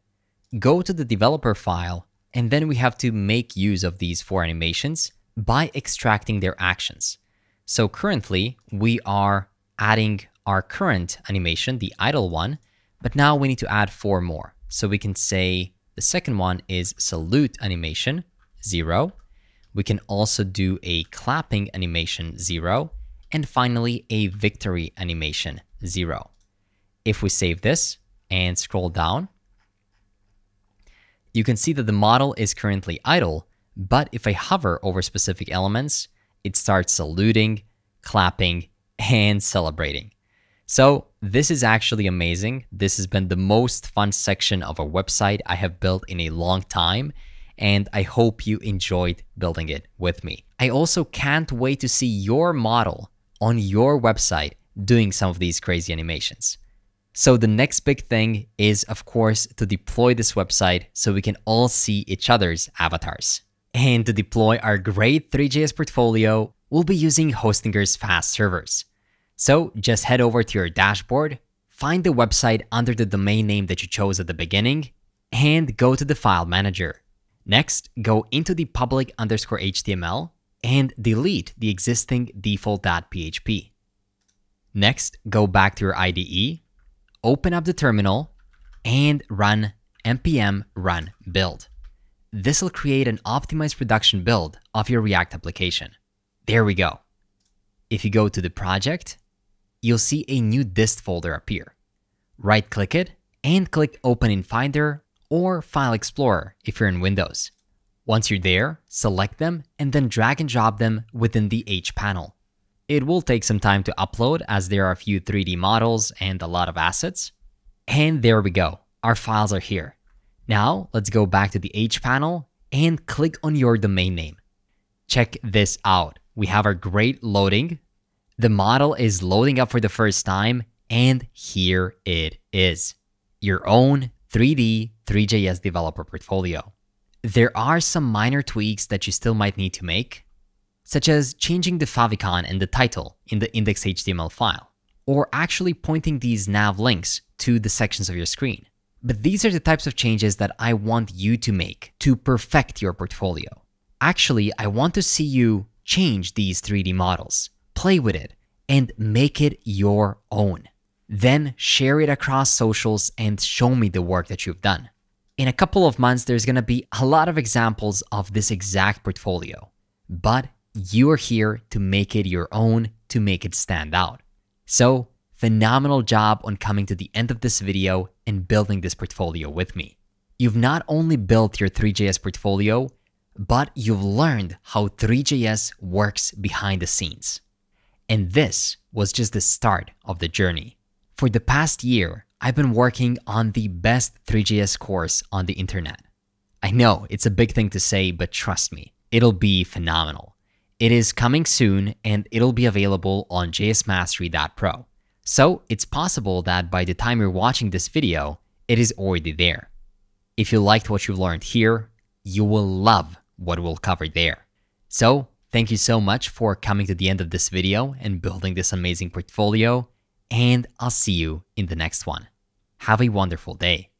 go to the developer file, and then we have to make use of these 4 animations by extracting their actions. So currently, we are adding our current animation, the idle one, but now we need to add 4 more. So we can say the second one is salute animation, 0. We can also do a clapping animation, 0. And finally, a victory animation, 0. If we save this and scroll down, you can see that the model is currently idle, but if I hover over specific elements, it starts saluting, clapping, and celebrating. So this is actually amazing. This has been the most fun section of a website I have built in a long time, and I hope you enjoyed building it with me. I also can't wait to see your model on your website doing some of these crazy animations. So the next big thing is, of course, to deploy this website so we can all see each other's avatars. And to deploy our great Three.js portfolio, we'll be using Hostinger's fast servers. So just head over to your dashboard, find the website under the domain name that you chose at the beginning, and go to the file manager. Next, go into the public_HTML and delete the existing default.php. Next, go back to your IDE, open up the terminal, and run npm run build. This will create an optimized production build of your React application. There we go. If you go to the project, you'll see a new dist folder appear. Right-click it and click Open in Finder or File Explorer if you're in Windows. Once you're there, select them and then drag and drop them within the H panel. It will take some time to upload as there are a few 3D models and a lot of assets. And there we go. Our files are here. Now let's go back to the H panel and click on your domain name. Check this out. We have our great loading. The model is loading up for the first time, and here it is. Your own 3D Three.js developer portfolio. There are some minor tweaks that you still might need to make, such as changing the favicon and the title in the index.html file, or actually pointing these nav links to the sections of your screen. But these are the types of changes that I want you to make to perfect your portfolio. Actually, I want to see you change these 3D models, play with it, and make it your own. Then share it across socials and show me the work that you've done. In a couple of months, there's going to be a lot of examples of this exact portfolio, but you are here to make it your own, to make it stand out. So, phenomenal job on coming to the end of this video and building this portfolio with me. You've not only built your Three.js portfolio, but you've learned how Three.js works behind the scenes. And this was just the start of the journey. For the past year, I've been working on the best Three.js course on the internet. I know it's a big thing to say, but trust me, it'll be phenomenal. It is coming soon and it'll be available on jsmastery.pro. So it's possible that by the time you're watching this video, it is already there. If you liked what you've learned here, you will love what we'll cover there. So thank you so much for coming to the end of this video and building this amazing portfolio, and I'll see you in the next one. Have a wonderful day.